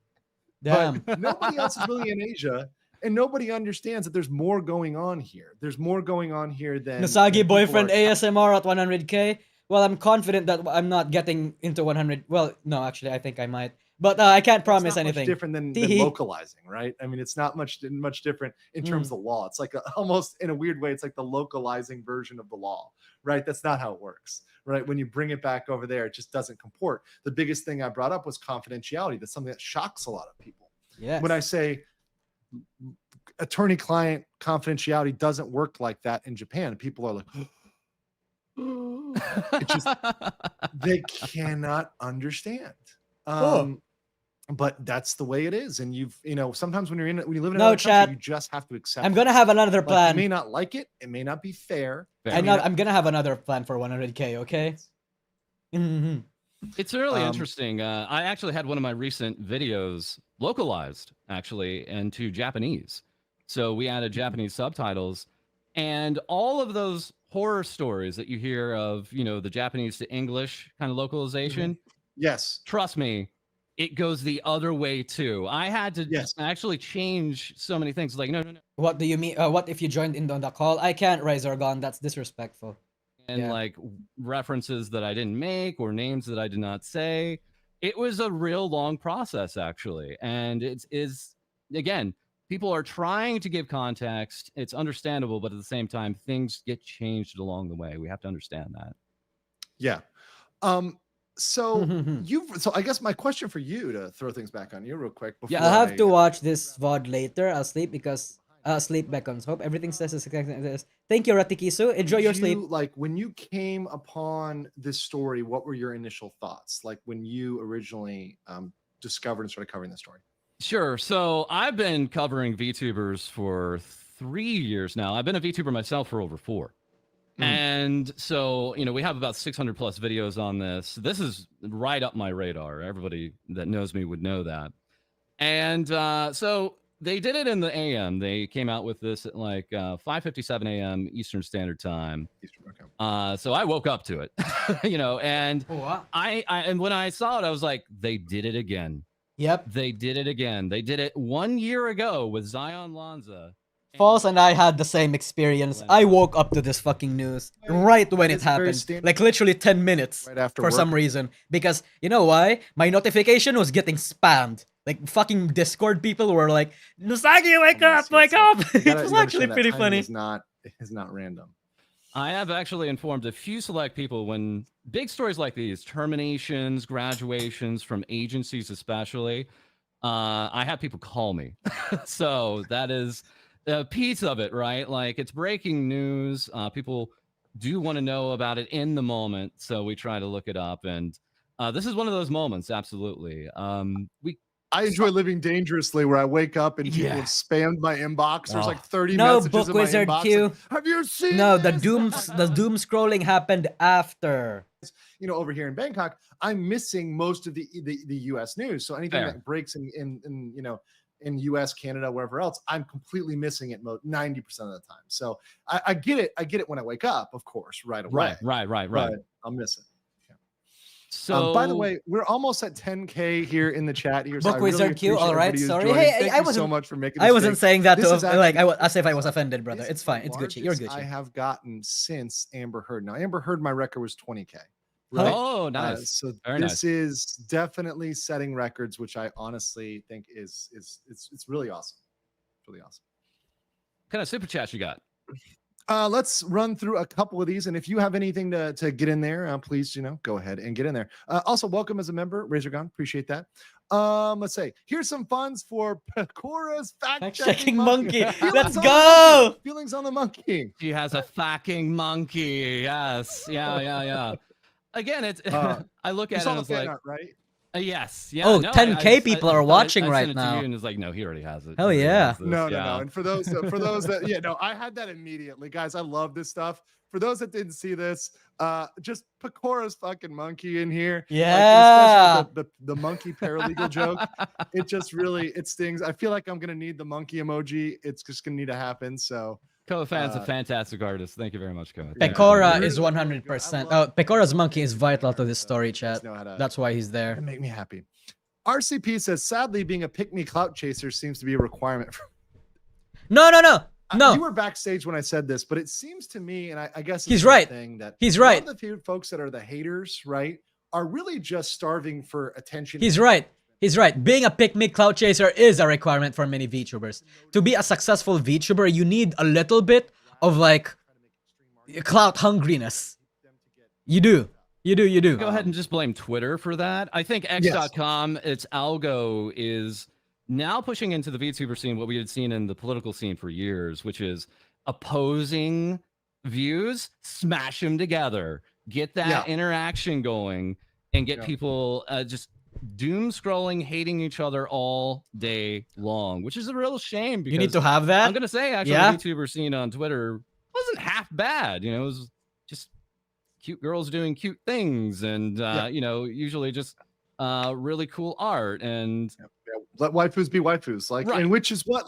Damn. But nobody else is really in Asia. And nobody understands that there's more going on here. There's more going on here than Nasagi boyfriend ASMR at 100K. Well, I'm confident that I'm not getting into 100. Well, no, actually, I think I might. But I can't promise not anything. Much different than localizing, right? I mean, it's not much different in terms of the law. It's like almost in a weird way, it's like the localizing version of the law, right? That's not how it works, right? When you bring it back over there, it just doesn't comport. The biggest thing I brought up was confidentiality. That's something that shocks a lot of people. Yeah. When I say attorney-client confidentiality doesn't work like that in Japan, people are like, it just they cannot understand. But that's the way it is. And sometimes when you live in another country, you just have to accept I'm gonna have another plan. You may not like it, it may not be fair. I'm gonna have another plan for 100K, okay? Mm-hmm. It's really interesting. I actually had one of my recent videos localized actually into Japanese. So we added Japanese subtitles, and all of those horror stories that you hear of, the Japanese to English kind of localization. Yes. Trust me, it goes the other way too. I had to actually change so many things. Like, no. What do you mean? What if you joined in on the call? I can't, Razorgon. That's disrespectful. And like references that I didn't make or names that I did not say. It was a real long process, actually. And it is, again, people are trying to give context. It's understandable, but at the same time, things get changed along the way. We have to understand that. Yeah. So I guess my question for you, to throw things back on you real quick. I'll have to watch this VOD later. I'll sleep because sleep beckons. Hope everything says is exactly this. Thank you, Ratikisu. Enjoy your sleep. Like, when you came upon this story, what were your initial thoughts? Like when you originally discovered and started covering the story? Sure. So I've been covering VTubers for 3 years now. I've been a VTuber myself for over 4. And so, we have about 600 plus videos on this. This is right up my radar. Everybody that knows me would know that. And so they did it in the AM. They came out with this at like 5:57 a.m. Eastern Standard Time. So I woke up to it, and and when I saw it, I was like, they did it again. Yep. They did it again. They did it 1 year ago with Zion Lanza. Falls and I had the same experience. I woke up to this fucking news right when it happened. Like literally 10 minutes right after for work. some reason. Because, you know why? My notification was getting spammed. Like fucking Discord people were like, Nusagi, wake up, wake up. It was actually pretty funny. It's not random. I have actually informed a few select people when big stories like these, terminations, graduations from agencies especially, I have people call me. So that is a piece of it, right? Like, it's breaking news. People do want to know about it in the moment, so we try to look it up. And this is one of those moments, absolutely. I enjoy living dangerously, where I wake up and people have spammed my inbox. There's like 30 messages Book in my Wizard inbox. Q. Like, have you seen No, this? the doom scrolling happened after. Over here in Bangkok, I'm missing most of the U.S. news. So anything that breaks in U.S., Canada, wherever else, I'm completely missing it 90% of the time. So I get it. I get it when I wake up, of course, right away. Right. But I'll miss it. So, by the way, we're almost at 10K here in the chat here. Book Wizard Q, all right, sorry. Hey, I wasn't so much for making. I wasn't saying that to actually, as if I was offended, brother. It's fine. It's Gucci. You're Gucci. I have gotten since Amber Heard. Now, Amber Heard, my record was 20k. Right? Oh, nice. So Very this nice. is definitely setting records, which I honestly think is it's really awesome. Really awesome. What kind of super chats you got? Let's run through a couple of these, and if you have anything to get in there, please, go ahead and get in there. Also, welcome as a member, Razorgon. Appreciate that. Let's say here's some funds for Pecora's fact-checking monkey. Let's go. Feelings on the monkey. She has a fucking monkey. Yes. Yeah. Again, it's I look at it and it's like, right? Yes. Yeah. Oh, no, 10K people are watching I right sent it now. to you and it's like, no, he already has it. Hell He already yeah. has this. No. Yeah. And for those that, yeah, no, I had that immediately, guys. I love this stuff. For those that didn't see this, just Pecora's fucking monkey in here. Yeah. Like, especially the monkey paralegal joke. It just really, it stings. I feel like I'm gonna need the monkey emoji. It's just gonna need to happen. So Koa fan's a fantastic artist. Thank you very much, Koa. Pecora Yeah. is 100%. Oh, Pecora's monkey is vital to this story, chat. That's why he's there. It make me happy. RCP says, sadly, being a pick-me clout chaser seems to be a requirement. No. You were backstage when I said this, but it seems to me, and I guess it's He's the right. thing that He's a lot right. of the folks that are the haters, right, are really just starving for attention. He's right. He's right. Being a pick-me cloud chaser is a requirement for many VTubers. To be a successful VTuber, you need a little bit of like clout hungriness. You do. Go ahead and just blame Twitter for that. I think X.com, its algo is now pushing into the VTuber scene what we had seen in the political scene for years, which is opposing views, smash them together, get that interaction going, and get people just doom scrolling, hating each other all day long, which is a real shame. Because you need to have that. I'm gonna say, actually, the VTuber scene on Twitter wasn't half bad. You know, it was just cute girls doing cute things, and you know, usually just really cool art, and let waifus be waifus, like, and which is what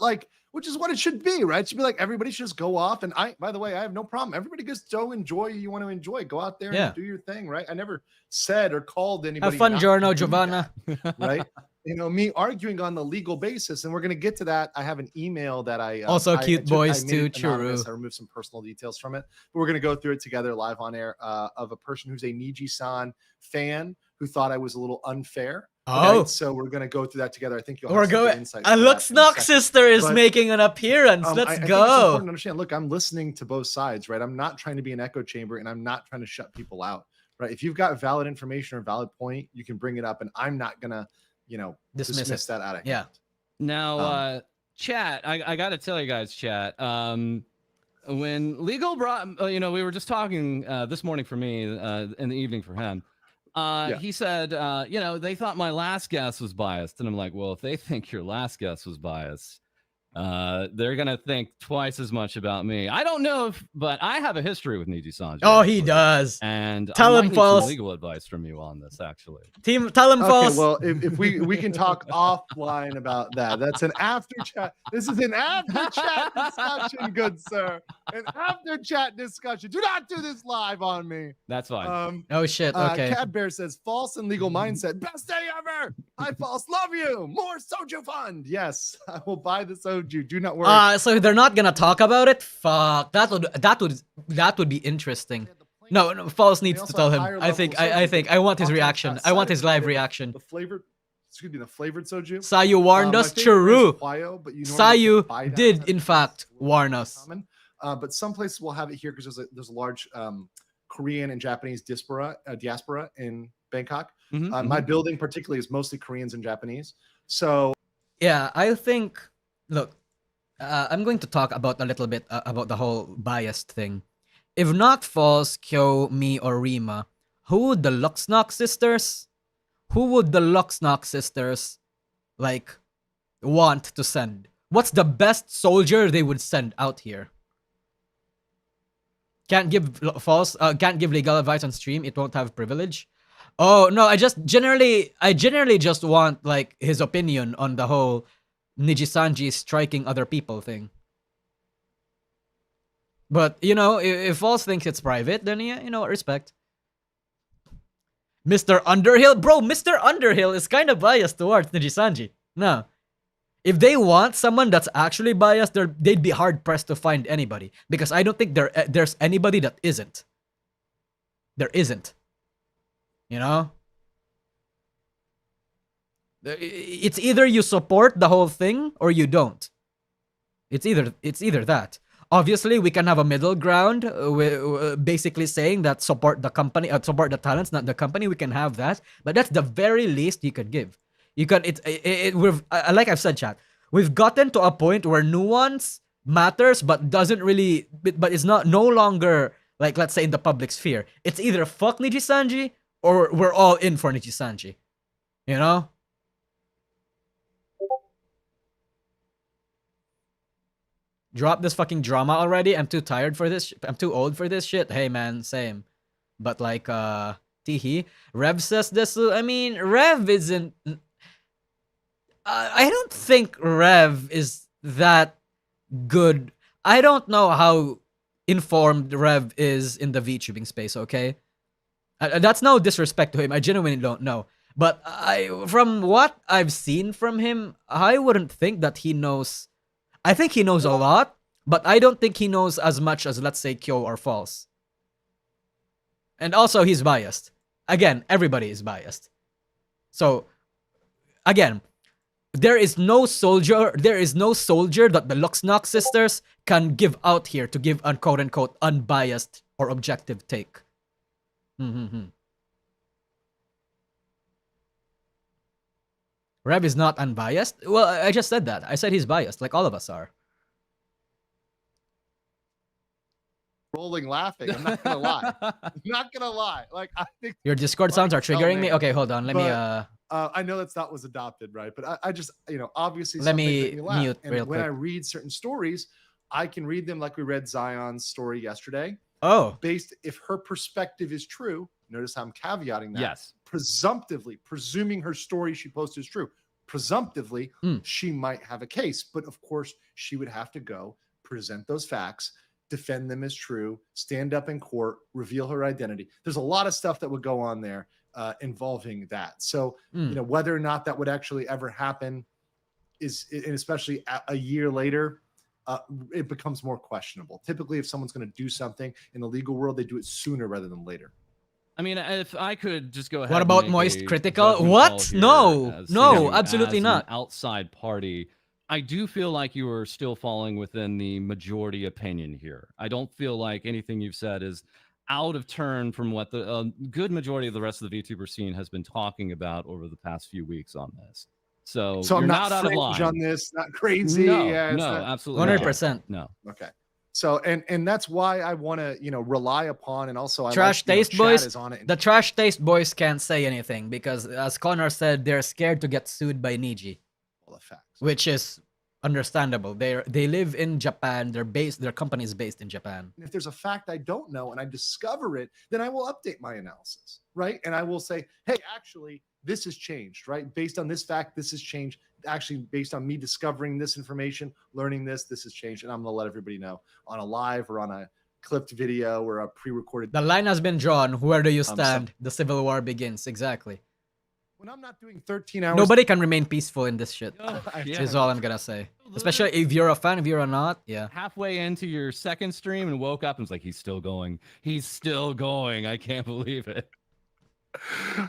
it should be, right? It should be like everybody should just go off, and by the way, I have no problem. Everybody just go enjoy. You want to enjoy, go out there and do your thing, right? I never said or called anybody. Have fun, Giorno, Giovanna. Right? You know, me arguing on the legal basis, and we're gonna get to that. I have an email that I also cute boys too. True. I removed some personal details from it, but we're gonna go through it together live on air. Of a person who's a Nijisan fan who thought I was a little unfair. Oh, so we're gonna go through that together. I think you'll we're have going. Insight. A Luxnock sister is making an appearance. Let's I think it's go. important to understand. Look, I'm listening to both sides, right? I'm not trying to be an echo chamber, and I'm not trying to shut people out, right? If you've got valid information or valid point, you can bring it up, and I'm not gonna, you know, dismiss that out of hand. Yeah. Now, chat, I got to tell you guys, chat, when Legal brought, you know, we were just talking this morning for me, in the evening for him. He said, you know, they thought my last guess was biased. And I'm like, well, if they think your last guess was biased, they're going to think twice as much about me. I don't know if, but I have a history with Nijisanji. Oh, he does. And tell I him might need false some legal advice from you on this, actually. Tell him false. Well, if we can talk offline about that. That's an after chat. This is an after chat discussion, good sir. An after chat discussion. Do not do this live on me. That's fine. Oh shit. Okay. Cad Bear says false and legal mindset. Best day ever. Hi, false. Love you. More soju fund. Yes, I will buy the soju. Do not worry. So they're not gonna talk about it. Fuck. That would be interesting. No, false needs to tell him. I think I want his reaction. I want his live reaction. The flavored soju. Sayu warned us. True. Sayu did in fact warn us. But some places will have it here because there's a large Korean and Japanese diaspora in Bangkok. My building particularly is mostly Koreans and Japanese. So yeah, I think. Look, I'm going to talk about a little bit about the whole biased thing. If not False, Kyo, me, or Rima, who would the Luxnock sisters? Who would the Luxnock sisters like want to send? What's the best soldier they would send out here? Can't give false. Can't give legal advice on stream. It won't have privilege. Oh no! I generally just want like his opinion on the whole Nijisanji striking other people thing. But you know, if False thinks it's private, then yeah, you know, respect. Mr. Underhill, bro. Mr. Underhill is kind of biased towards Nijisanji. No. If they want someone that's actually biased, they'd be hard pressed to find anybody, because I don't think there's anybody that isn't. There isn't. You know? It's either you support the whole thing or you don't. It's either that. Obviously, we can have a middle ground, basically saying that support the company, support the talents, not the company. We can have that, but that's the very least you could give. You can like I've said, chat. We've gotten to a point where nuance matters, but doesn't really. But it's no longer like, let's say, in the public sphere. It's either fuck Nijisanji or we're all in for Nijisanji. You know? Drop this fucking drama already. I'm too tired for this. I'm too old for this shit. Hey man, same. But like Teehee, Rev says this. I mean, Rev isn't. I don't think Rev is that good. I don't know how informed Rev is in the VTubing space. Okay, that's no disrespect to him. I genuinely don't know. But from what I've seen from him, I wouldn't think that he knows. I think he knows a lot, but I don't think he knows as much as, let's say, Kyo or False. And also, he's biased. Again, everybody is biased. So, again, there is no soldier that the Luxnox sisters can give out here to give a quote-unquote unbiased or objective take. Rev is not unbiased? Well, I just said that. I said he's biased, like all of us are. Rolling laughing. I'm not gonna lie. I'm not gonna lie. Like, I think your Discord sounds are triggering me. Okay, hold on. Let me I know that's not was adopted, right? But I just, obviously let me mute and real when quick. I read certain stories, I can read them like we read Zion's story yesterday. Oh. Based if her perspective is true, notice how I'm caveating that. Yes. Presumptively, presuming her story she posted is true. Presumptively, she might have a case, but of course, she would have to go present those facts, defend them as true, stand up in court, reveal her identity. There's a lot of stuff that would go on there involving that. So, whether or not that would actually ever happen is, and especially a year later, it becomes more questionable. Typically, if someone's going to do something in the legal world, they do it sooner rather than later. I mean, if I could just go ahead. What about Moist Critical? What? No, absolutely not. An outside party. I do feel like you are still falling within the majority opinion here. I don't feel like anything you've said is out of turn from what the good majority of the rest of the VTuber scene has been talking about over the past few weeks on this. So I'm you're not out of line on this. Not crazy. No, yeah, no, absolutely 100%. No. Okay. So and that's why I want to rely upon, and also I Trash like, Taste Chat Boys. is on it. The Trash Taste Boys can't say anything because, as Connor said, they're scared to get sued by Niji, All the facts. which is understandable. They live in Japan. Their company is based in Japan. And if there's a fact I don't know and I discover it, then I will update my analysis, right? And I will say, hey, actually, this has changed, right? Based on this fact, this has changed. Actually, based on me discovering this information, learning this has changed. And I'm going to let everybody know on a live or on a clipped video or a pre-recorded. The line has been drawn. Where do you stand? The Civil War begins. Exactly. When I'm not doing 13 hours. Nobody can remain peaceful in this shit. Yeah. Is all I'm going to say. Especially if you're a fan, if you're not, yeah. Halfway into your second stream and woke up and was like, he's still going. He's still going. I can't believe it.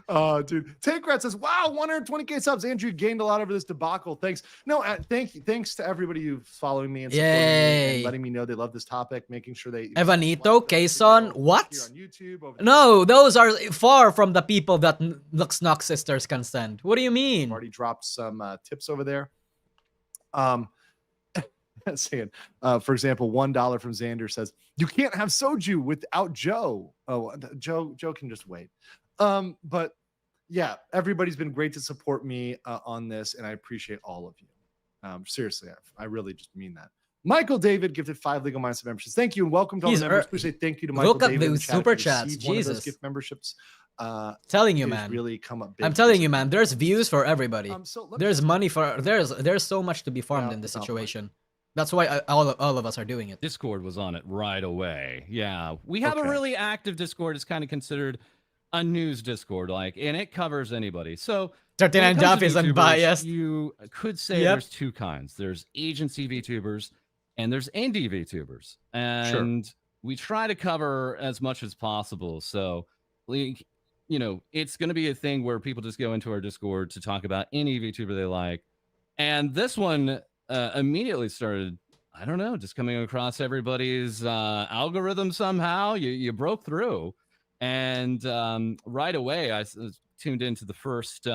Oh, dude. Tankrat says, wow, 120K subs. Andrew gained a lot over this debacle. Thanks. No, thank you. Thanks to everybody who's following me and supporting me and letting me know they love this topic, making sure they Evanito, Kayson, what? Here on YouTube, No, those are far from the people that Luxnox sisters can send. What do you mean? Already dropped some tips over there. Saying, for example, $1 from Xander says, you can't have soju without Joe. Oh, Joe can just wait. But yeah, everybody's been great to support me on this, and I appreciate all of you. Seriously, I really just mean that. Michael David gifted 5 Legal Minds memberships. Thank you and welcome to all the members. Please say thank you to Michael David. Look at those super chats. Jesus, gift memberships. Telling you, man. Really come up big. I'm telling you, man. There's views for everybody. So there's money for. There's so much to be farmed in this situation. That's why all of us are doing it. Discord was on it right away. Yeah, we have a really active Discord. It's kind of considered a news Discord, and it covers anybody. So 39Daph's is unbiased. You could say there's two kinds. There's agency VTubers and there's indie VTubers. And we try to cover as much as possible. So, it's going to be a thing where people just go into our Discord to talk about any VTuber they like. And this one immediately started, I don't know, just coming across everybody's algorithm somehow. You broke through. And right away, I tuned into the first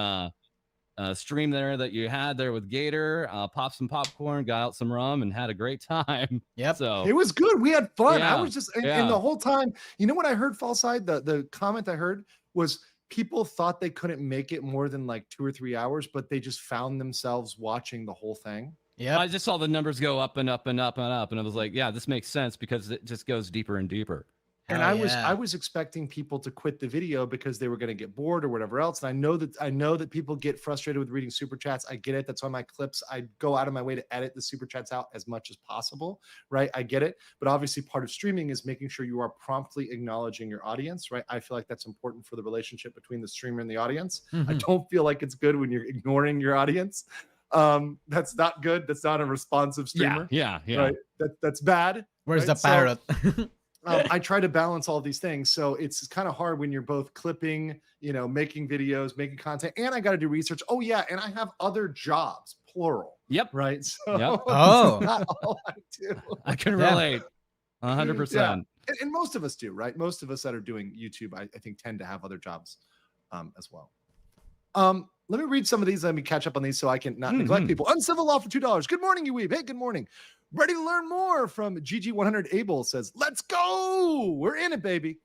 stream there that you had there with Gator, popped some popcorn, got out some rum, and had a great time. Yep. So it was good. We had fun. Yeah. I was just, and the whole time, you know what I heard, False Side? The comment I heard was, people thought they couldn't make it more than like 2 or 3 hours, but they just found themselves watching the whole thing. Yeah, I just saw the numbers go up and up and up and up, and I was like, yeah, this makes sense because it just goes deeper and deeper. And I was expecting people to quit the video because they were going to get bored or whatever else. And I know that people get frustrated with reading super chats. I get it. That's why my clips, I go out of my way to edit the super chats out as much as possible, right? I get it. But obviously part of streaming is making sure you are promptly acknowledging your audience, right? I feel like that's important for the relationship between the streamer and the audience. I don't feel like it's good when you're ignoring your audience. That's not good. That's not a responsive streamer. Yeah. Right? That's bad. Where's right? the parrot? I try to balance all these things. So it's kind of hard when you're both clipping, making videos, making content, and I got to do research. Oh yeah. And I have other jobs, plural. Yep. Right. So Yep. Oh, not all I do. I can relate 100%. Yeah. And most of us do, right? Most of us that are doing YouTube, I think tend to have other jobs as well. Let me read some of these. Let me catch up on these so I can not neglect people. Uncivil Law for $2. Good morning, you weeb. Hey, good morning. Ready to learn more from GG100 Abel says, let's go. We're in it, baby.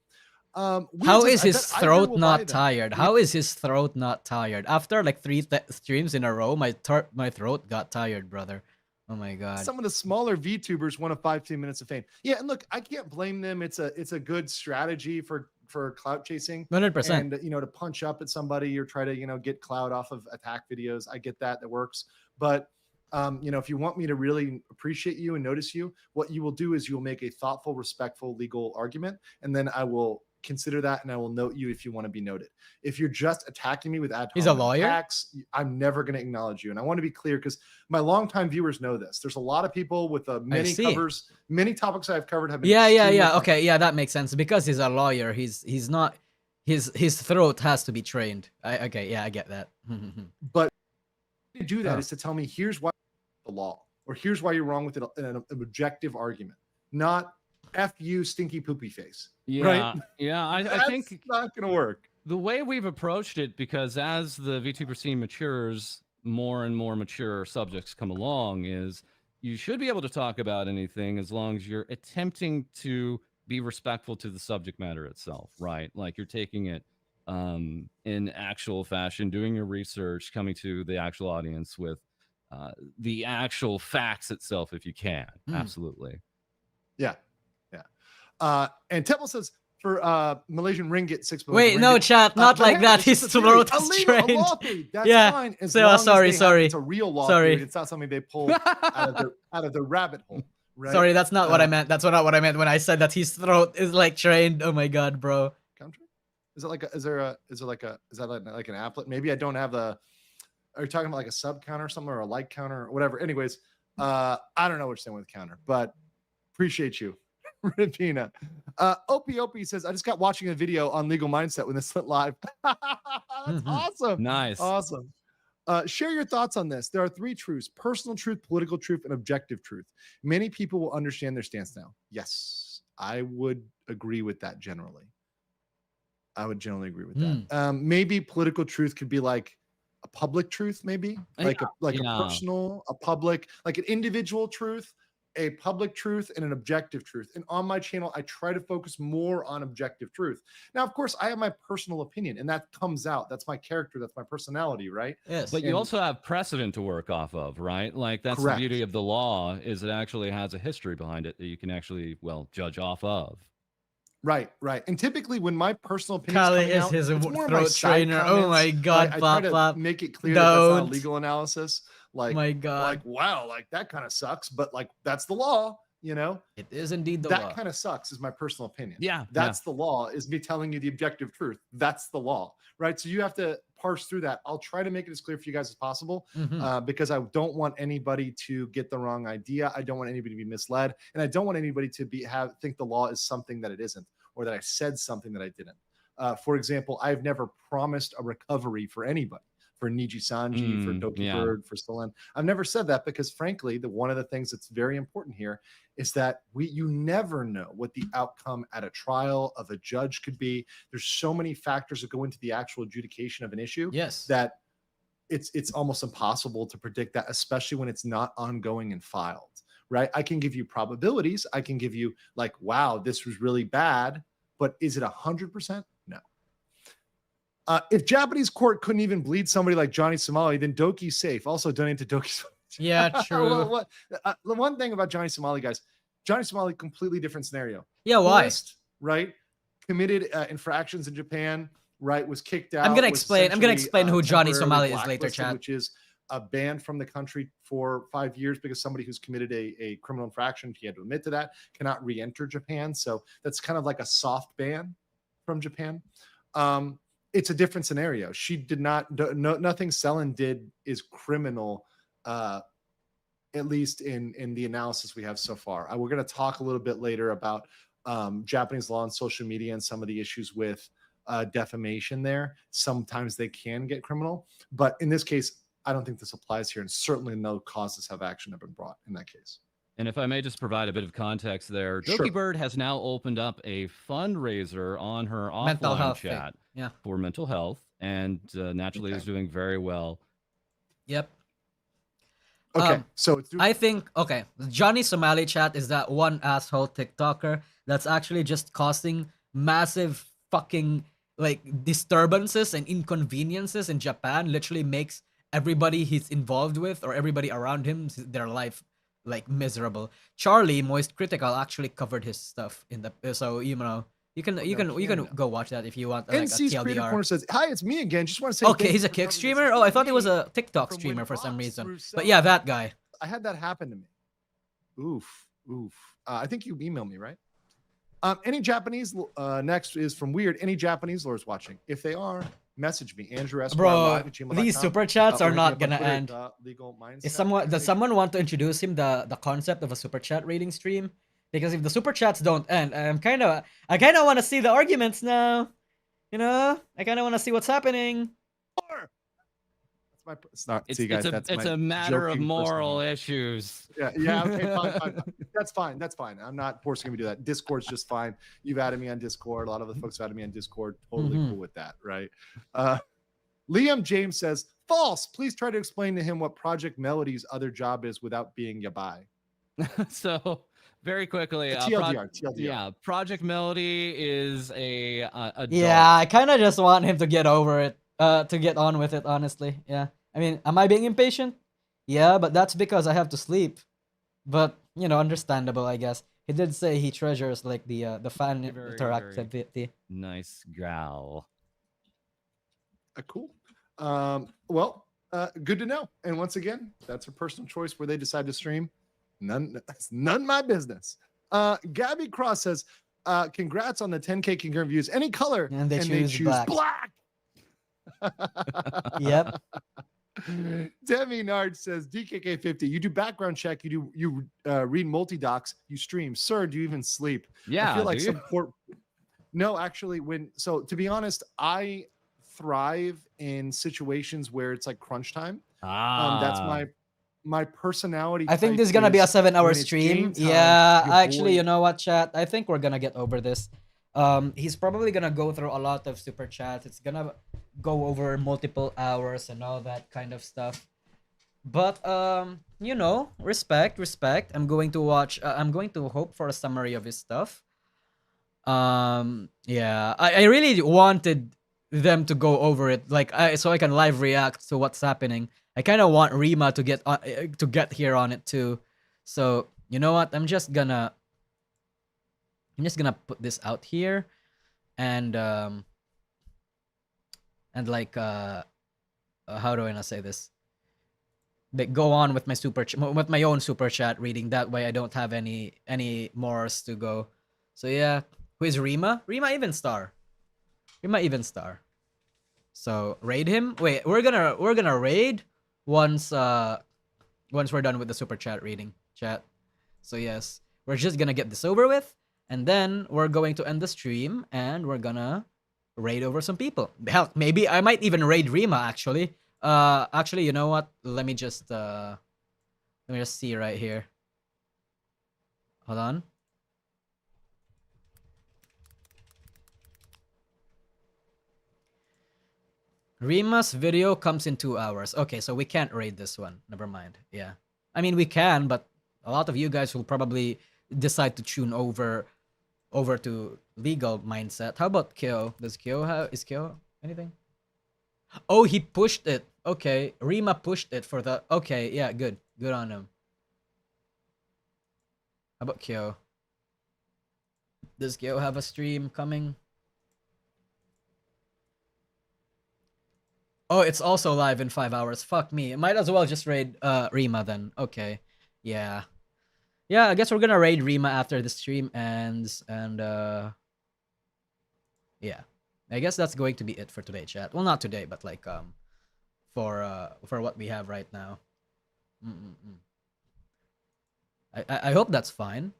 how is his throat not tired? How is his throat not tired? After like 3 streams in a row, my throat got tired, brother. Oh my god. Some of the smaller VTubers want a 5-10 minutes of fame. Yeah, and look, I can't blame them. It's a good strategy for clout chasing. 100%. And to punch up at somebody or try to get clout off of attack videos. I get that works. But if you want me to really appreciate you and notice you, what you will do is you will make a thoughtful, respectful legal argument, and then I will consider that and I will note you if you want to be noted. If you're just attacking me with ad He's a lawyer? attacks, I'm never going to acknowledge you. And I want to be clear because my longtime viewers know this. There's a lot of people with many covers, many topics I've covered have been yeah. Okay, yeah, that makes sense. Because he's a lawyer, he's not his throat has to be trained. I get that. But to do that is to tell me here's why the law, or here's why you're wrong with an objective argument, not F you stinky poopy face. Yeah, right? Yeah. I think it's not going to work. The way we've approached it, because as the VTuber scene matures, more and more mature subjects come along, is you should be able to talk about anything as long as you're attempting to be respectful to the subject matter itself, right? Like you're taking it in actual fashion, doing your research, coming to the actual audience with the actual facts itself, if you can. Absolutely. Yeah. And Temple says for Malaysian ringgit, 6 billion. Wait, no, chat, not like hey, that. His throat is trained. That's Yeah. fine. As So, long sorry. as it's a real law. Sorry. It's not something they pull out of the rabbit hole. Right? Sorry, that's not what I meant. That's not what I meant when I said that his throat is like trained. Oh my god, bro. Country? Is it like is that like an applet? Maybe I don't have the. Are you talking about like a sub counter or something, or a like counter or whatever? Anyways, I don't know what you're saying with counter, but appreciate you. Rapina. Opie says, I just got watching a video on legal mindset when this went live. That's awesome. Nice. Awesome. Share your thoughts on this. There are 3 truths: personal truth, political truth, and objective truth. Many people will understand their stance now. Yes, I would agree with that generally. I would generally agree with that. Maybe political truth could be like a public truth, maybe like a personal, a public, like an individual truth, a public truth, and an objective truth. And on my channel, I try to focus more on objective truth. Now, of course, I have my personal opinion, and that comes out. That's my character. That's my personality, right? Yes. But you also have precedent to work off of, right? Like that's Correct. the beauty of the law, is it actually has a history behind it that you can actually, judge off of. Right. And typically, when my personal opinion Kali is out, his it's more of my throat side trainer. Oh comments. my god, I plop, try plop. to make it clear that that's not a Don't. legal analysis. Like, My god. like wow, like that kind of sucks, but like that's the law, It is indeed the that law. kind of sucks is my personal opinion. Yeah. That's the law, is me telling you the objective truth. That's the law, right? So you have to parse through that. I'll try to make it as clear for you guys as possible, because I don't want anybody to get the wrong idea. I don't want anybody to be misled, and I don't want anybody to think the law is something that it isn't, or that I said something that I didn't. For example, I've never promised a recovery for anybody. For Nijisanji, for Dokibird, for Solen. I've never said that because, frankly, one of the things that's very important here is that you never know what the outcome at a trial of a judge could be. There's so many factors that go into the actual adjudication of an issue. Yes. That it's almost impossible to predict that, especially when it's not ongoing and filed. Right? I can give you probabilities. I can give you like, wow, this was really bad, but is it 100%? No. If Japanese court couldn't even bleed somebody like Johnny Somali, then Doki's safe. Also donate to Doki's. Yeah, true. The one thing about Johnny Somali, guys, Johnny Somali, completely different scenario. Yeah, why? Tourist, right? Committed infractions in Japan, right? Was kicked out. I'm gonna explain who Johnny Somali is later, blacklisted, chat. which is banned from the country for 5 years because somebody who's committed a criminal infraction, he had to admit to that, cannot re-enter Japan. So that's kind of like a soft ban from Japan. It's a different scenario. She did not, nothing Selen did is criminal, at least in the analysis we have so far. We're going to talk a little bit later about Japanese law and social media and some of the issues with defamation there. Sometimes they can get criminal, but in this case, I don't think this applies here, and certainly no causes of action have been brought in that case. And if I may just provide a bit of context there, Sure. Doki Bird has now opened up a fundraiser on her Mental offline health chat thing. Yeah. for mental health, and naturally Okay. is doing very well. Yep. Okay, so it's I think Johnny Somali chat is that one asshole TikToker that's actually just causing massive fucking like disturbances and inconveniences in Japan. Literally makes everybody he's involved with or everybody around him their life like miserable. Charlie Moist Critical actually covered his stuff in the so you know you can go watch that if you want like, a NC's Creative TLDR. Corner says, "Hi, it's me again. Just want to say, Okay, thank he's you a for kick covering streamer. this Oh, I thought he was for a TikTok from when streamer for some Fox reason. threw But yeah, that guy. I had that happen to me. Oof. I think you emailed me, right? Any Japanese? Next is from Weird. Any Japanese lords watching? If they are, message me, Andrew S. Bro, these super chats are not gonna end. Legal mindset. Does someone want to introduce him the concept of a super chat reading stream? Because if the super chats don't end, I kind of want to see the arguments now. You know, I kind of want to see what's happening. That's my. It's not. It's, see, guys, it's, that's a, it's my a matter of joking moral personal- issues. Yeah. Okay. Fine. That's fine. I'm not forcing him to do that. Discord's just fine. You've added me on Discord. A lot of the folks have added me on Discord. Totally cool with that, right? Liam James says, "False. Please try to explain to him what Project Melody's other job is without being yabai." So very quickly, TLDR. yeah, Project Melody is a Yeah, I kind of just want him to get over it. To get on with it, honestly. Yeah. I mean, am I being impatient? Yeah, but that's because I have to sleep. But, you know, understandable, I guess. He did say he treasures like the fan Very, interactivity. nice gal. Cool. Well, good to know. And once again, that's her personal choice where they decide to stream. It's none of my business. Gabby Cross says, congrats on the 10K concurrent views. Any color. And they choose black. Yep. Demi Nard says, DKK50, you do background check, you read multi-docs, you stream. Sir, do you even sleep? Yeah, I feel like do some you? poor... No, actually, to be honest, I thrive in situations where it's like crunch time. That's my personality. I think type this is gonna be a is 7-hour when it's stream. game time, Yeah, you actually, avoid- you know what, chat? I think we're gonna get over this. He's probably gonna go through a lot of super chats. It's gonna go over multiple hours and all that kind of stuff. But you know, respect. I'm going to watch. I'm going to hope for a summary of his stuff. Yeah, I really wanted them to go over it, like so I can live react to what's happening. I kind of want Rima to get here on it too. So you know what? I'm just gonna put this out here, and like how do I not say this? Like go on with my with my own super chat reading. That way I don't have any mores to go. So yeah, who is Rima? Rima even star. So raid him. Wait, we're gonna raid once we're done with the super chat reading chat. So yes, we're just gonna get this over with, and then we're going to end the stream, and we're gonna raid over some people. Hell, maybe I might even raid Rima actually. Actually, you know what? Let me just see right here. Hold on. Rima's video comes in 2 hours. Okay, so we can't raid this one. Never mind. Yeah. I mean, we can, but a lot of you guys will probably decide to tune over to legal mindset. How about Kyo? Is Kyo anything? Oh, he pushed it. Okay, Rima pushed it for the. Okay, yeah, good on him. How about Kyo? Does Kyo have a stream coming? Oh, it's also live in 5 hours. Fuck me. Might as well just raid Rima then. Okay. Yeah. Yeah, I guess we're gonna raid Rima after the stream ends, and yeah. I guess that's going to be it for today, chat. Well, not today, but like for what we have right now. I hope that's fine.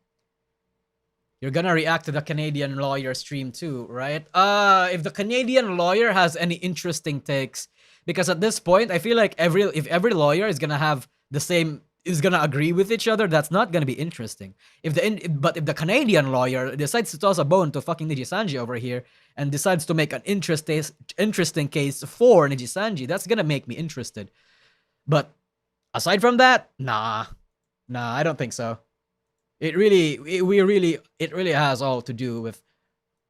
You're gonna react to the Canadian lawyer stream too, right? If the Canadian lawyer has any interesting takes, because at this point I feel like if every lawyer is gonna have the same, is gonna agree with each other, that's not gonna be interesting. But if the Canadian lawyer decides to toss a bone to fucking Nijisanji over here and decides to make an interesting case for Nijisanji, that's gonna make me interested. But aside from that, nah, I don't think so. It really has all to do with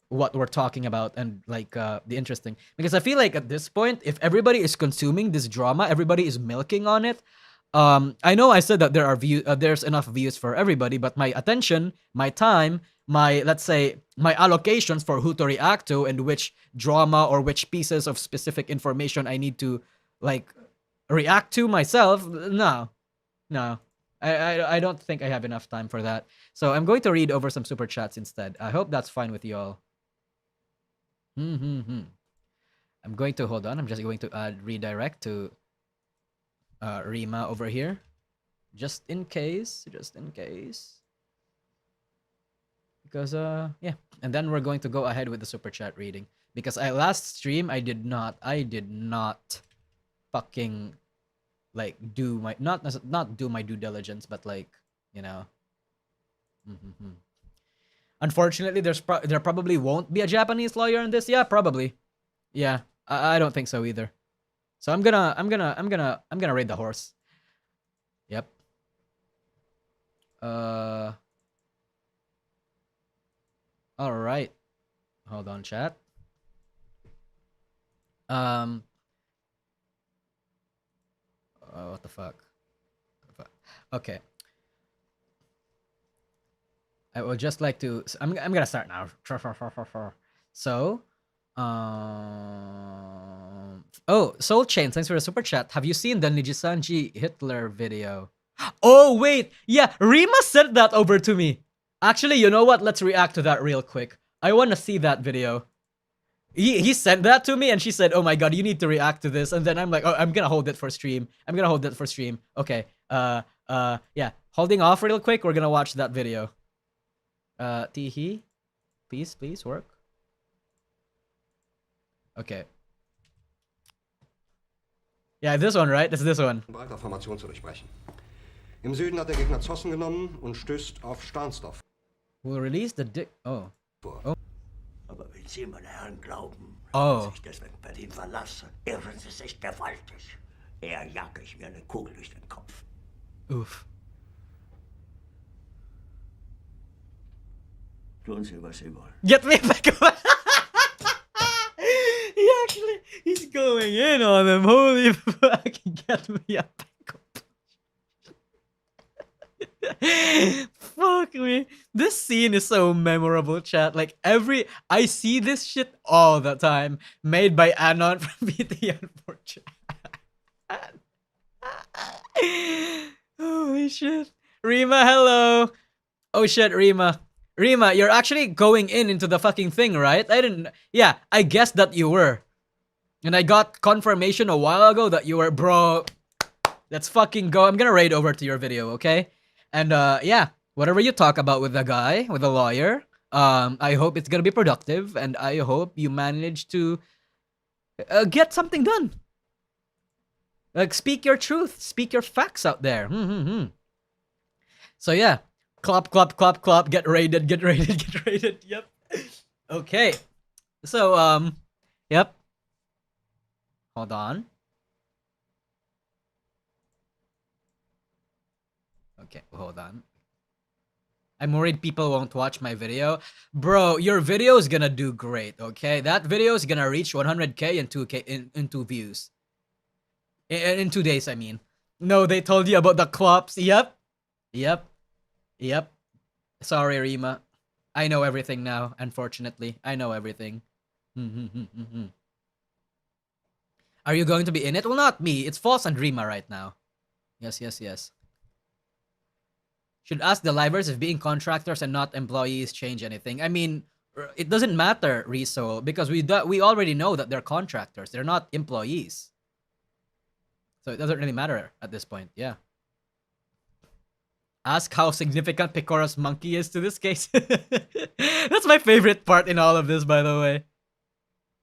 what we're talking about and like the interesting, because I feel like at this point, if everybody is consuming this drama, everybody is milking on it. I know I said that there's enough views for everybody, but my attention, my time, let's say my allocations for who to react to and which drama or which pieces of specific information I need to like react to myself, no. I don't think I have enough time for that. So I'm going to read over some super chats instead. I hope that's fine with y'all. I'm going to hold on. I'm just going to add redirect to Rima over here, just in case. Because yeah, and then we're going to go ahead with the super chat reading, because last stream I did not fucking like do my not do my due diligence, but like, you know. Unfortunately, there probably won't be a Japanese lawyer in this. Yeah, probably. Yeah, I don't think so either. So I'm gonna raid the horse. Yep. All right. Hold on, chat. What the fuck? Okay. I would just like to. I'm gonna start now. So, oh, Soul Chain, thanks for the super chat. Have you seen the Nijisanji Hitler video? Oh wait, yeah, Rima sent that over to me. Actually, you know what? Let's react to that real quick. I want to see that video. He sent that to me, and she said, "Oh my god, you need to react to this." And then I'm like, "Oh, I'm gonna hold it for stream. Okay. Yeah, holding off real quick. We're gonna watch that video. Teehee, please work. Okay. Yeah, this one, right? That's this one. Breiter Formation zu durchbrechen. Im Süden hat der Gegner Zossen genommen und stößt auf Stahnsdorf. We'll release the dick. Oh. Aber wenn Sie, meine Herren, glauben, Oh. dass ich deswegen Berlin verlasse, irren Sie sich gewaltig. Eher jage ich mir eine Kugel durch den Kopf. Oof. Tun Sie, was Sie wollen. Get me back up. He's going in on him. Holy fucking get me a back up. Fuck me. This scene is so memorable, chat. Like I see this shit all the time. Made by Anon from VTN for chat. Holy shit. Rima, hello. Oh shit, Rima, you're actually going into the fucking thing, right? Yeah, I guessed that you were. And I got confirmation a while ago that you were, bro. Let's fucking go. I'm gonna raid over to your video, okay? And yeah, whatever you talk about with the guy, with the lawyer, I hope it's gonna be productive, and I hope you manage to get something done. Like, speak your truth, speak your facts out there. So yeah, clap, get raided. Yep. Okay. So yep. Hold on. Okay, hold on. I'm worried people won't watch my video. Bro, your video is gonna do great, okay? That video is gonna reach 100k and 2k in 2 views. In 2 days, I mean. No, they told you about the clops. Yep. Sorry, Rima. I know everything now, unfortunately. I know everything. Are you going to be in it? Well, not me. It's False and Rima right now. Yes. Should ask the livers if being contractors and not employees change anything. I mean, it doesn't matter, Riso, because we already know that they're contractors. They're not employees. So it doesn't really matter at this point. Yeah. Ask how significant Pecoro's monkey is to this case. That's my favorite part in all of this, by the way.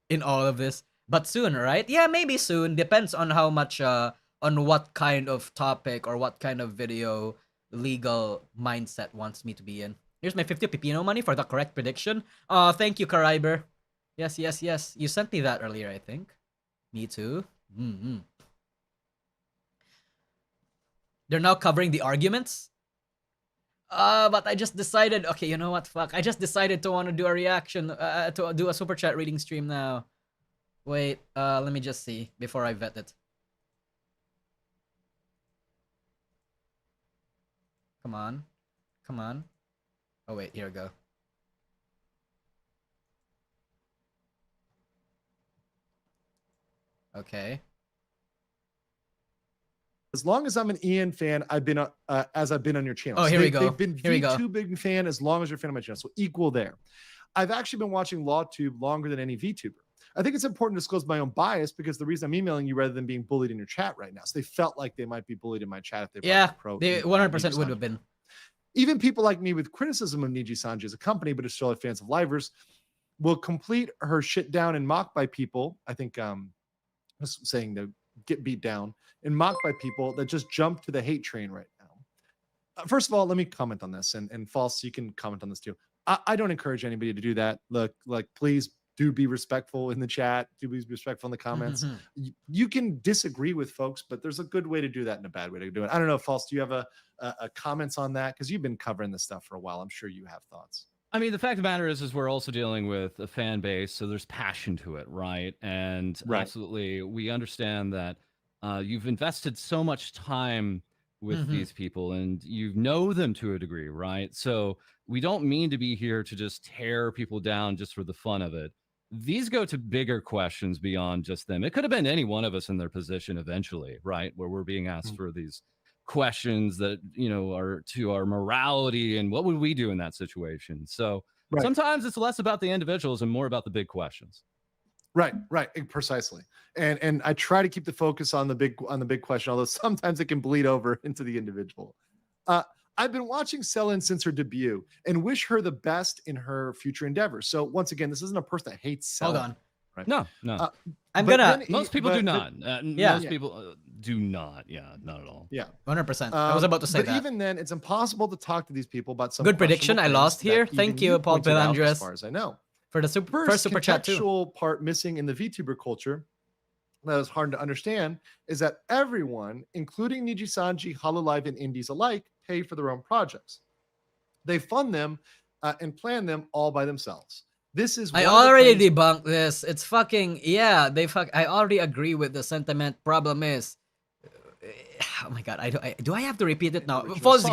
In all of this. But soon, right? Yeah, maybe soon. Depends on how much, on what kind of topic or what kind of video legal mindset wants me to be in. Here's my 50 Pipino money for the correct prediction. Thank you, Karaiber. Yes. You sent me that earlier, I think. Me too. They're now covering the arguments. But I just decided, okay, you know what, fuck. I just decided to want to do a reaction, to do a super chat reading stream now. Wait, let me just see before I vet it. Come on. Oh wait, here we go. Okay. As long as I'm an Ian fan, I've been as I've been on your channel. Oh, here we go. They've been VTubing fan as long as you're a fan of my channel, so equal there. I've actually been watching LawTube longer than any VTuber. I think it's important to disclose my own bias because the reason I'm emailing you rather than being bullied in your chat right now. So they felt like they might be bullied in my chat if they they 100% would have been. Even people like me with criticism of Nijisanji as a company, but are still fans of Livers, will complete her shit down and mocked by people. I think saying to get beat down and mocked by people that just jump to the hate train right now. First of all, let me comment on this, and False, you can comment on this too. I don't encourage anybody to do that. Look, please do be respectful in the chat. Do be respectful in the comments. You can disagree with folks, but there's a good way to do that and a bad way to do it. I don't know, False, do you have a comments on that? Because you've been covering this stuff for a while. I'm sure you have thoughts. I mean, the fact of the matter is we're also dealing with a fan base, so there's passion to it, right? And absolutely, we understand that you've invested so much time with these people and you know them to a degree, right? So we don't mean to be here to just tear people down just for the fun of it. These go to bigger questions beyond just them. It could have been any one of us in their position eventually, right? Where we're being asked for these questions that, you know, are to our morality and what would we do in that situation. So sometimes it's less about the individuals and more about the big questions. Right, precisely. And I try to keep the focus on the big question, although sometimes it can bleed over into the individual. I've been watching Selin since her debut and wish her the best in her future endeavors. So once again, this isn't a person that hates Selin. Hold on. Right? No. Most people do not. Most people do not. Yeah, not at all. Yeah, 100%. I was about to say but that. Even then, it's impossible to talk to these people about some good prediction. I lost here. Thank you, Paul Pelandres. As far as I know, for the first super chat too. Contextual part missing in the VTuber culture that is hard to understand is that everyone, including Nijisanji, Hololive, and indies alike, pay for their own projects. They fund them and plan them all by themselves. This is. I already debunked this. It's fucking I already agree with the sentiment. Problem is, oh my god, do I have to repeat it now? False is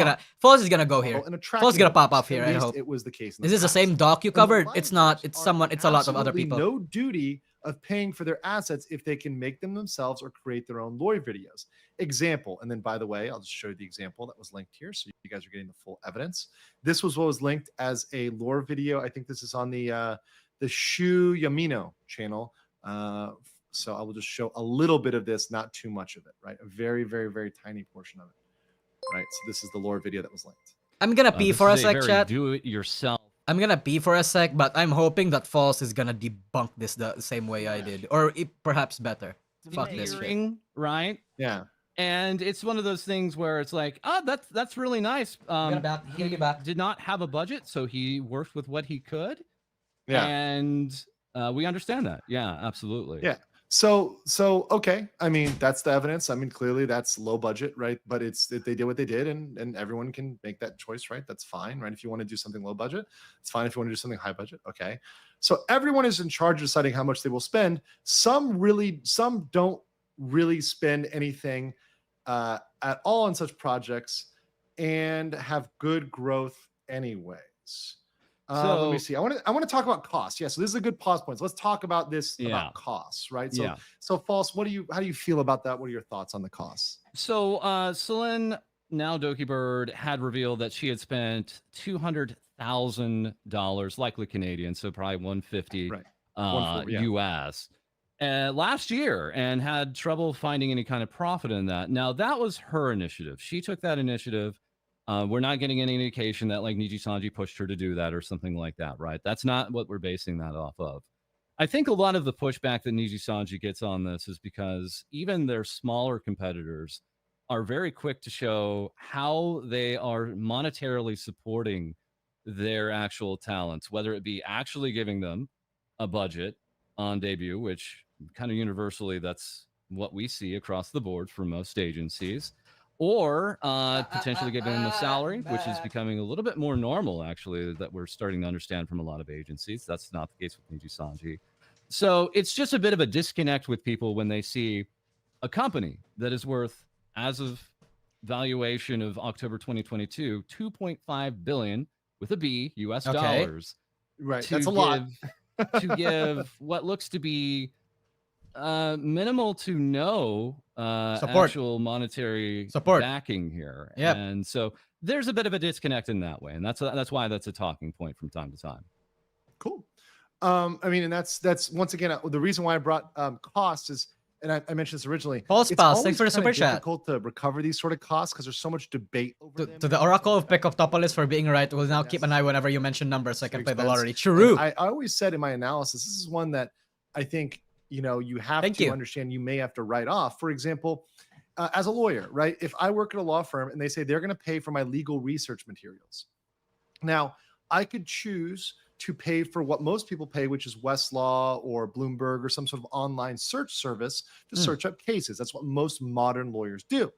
gonna go here. False is gonna pop up here. I hope it was the case. Is this the same doc you covered? It's not. It's someone. It's a lot of other people. No duty of paying for their assets if they can make them themselves or create their own lore videos. Example, and then by the way, I'll just show you the example that was linked here, so you guys are getting the full evidence. This was what was linked as a lore video. I think this is on the Shu Yamino channel. So I will just show a little bit of this, not too much of it, right? A very, very, very tiny portion of it, right? So this is the lore video that was linked. I'm gonna pee for a sec, chat. Do it yourself. I'm gonna pee for a sec, but I'm hoping that False is gonna debunk this the same way I did, or perhaps better. Fuck this shit. Right? Yeah. And it's one of those things where it's like, oh, that's really nice. He did not have a budget, so he worked with what he could. Yeah. And we understand that. Yeah, absolutely. Yeah. So okay. I mean, that's the evidence. I mean, clearly that's low budget, right? But they did what they did, and everyone can make that choice, right? That's fine, right? If you want to do something low budget, it's fine. If you want to do something high budget, okay. So everyone is in charge of deciding how much they will spend. Some don't really spend anything at all on such projects and have good growth anyways. Let me see. I want to talk about costs. Yeah, so this is a good pause point. So let's talk about this about costs, right? So False, how do you feel about that? What are your thoughts on the costs? So Celine, now Doki Bird, had revealed that she had spent $200,000, likely Canadian, so probably 150 US last year, and had trouble finding any kind of profit in that. Now that was her initiative. She took that initiative. We're not getting any indication that like Nijisanji pushed her to do that or something like that, right? That's not what we're basing that off of. I think a lot of the pushback that Nijisanji gets on this is because even their smaller competitors are very quick to show how they are monetarily supporting their actual talents, whether it be actually giving them a budget on debut, which kind of universally that's what we see across the board for most agencies, or potentially giving them a salary, which is becoming a little bit more normal, actually, that we're starting to understand from a lot of agencies. That's not the case with Nijisanji. So it's just a bit of a disconnect with people when they see a company that is worth, as of valuation of October 2022, $2.5 billion with a B US dollars. Right, that's a lot. To give what looks to be minimal to no actual monetary backing here. Yep. And so there's a bit of a disconnect in that way, and that's why that's a talking point from time to time. Cool. I mean, and that's once again the reason why I brought costs is, and I mentioned this originally. False Pals, thanks for the super chat. Difficult to recover these sort of costs because there's so much debate over them. To the Oracle of Picoptopolis for being right. We'll now keep an eye whenever you mention numbers so I can play the lottery. True. I always said in my analysis, this is one that I think you have to understand. You may have to write off. For example, as a lawyer, right? If I work at a law firm and they say they're going to pay for my legal research materials, now I could choose to pay for what most people pay, which is Westlaw or Bloomberg or some sort of online search service to search up cases. That's what most modern lawyers do.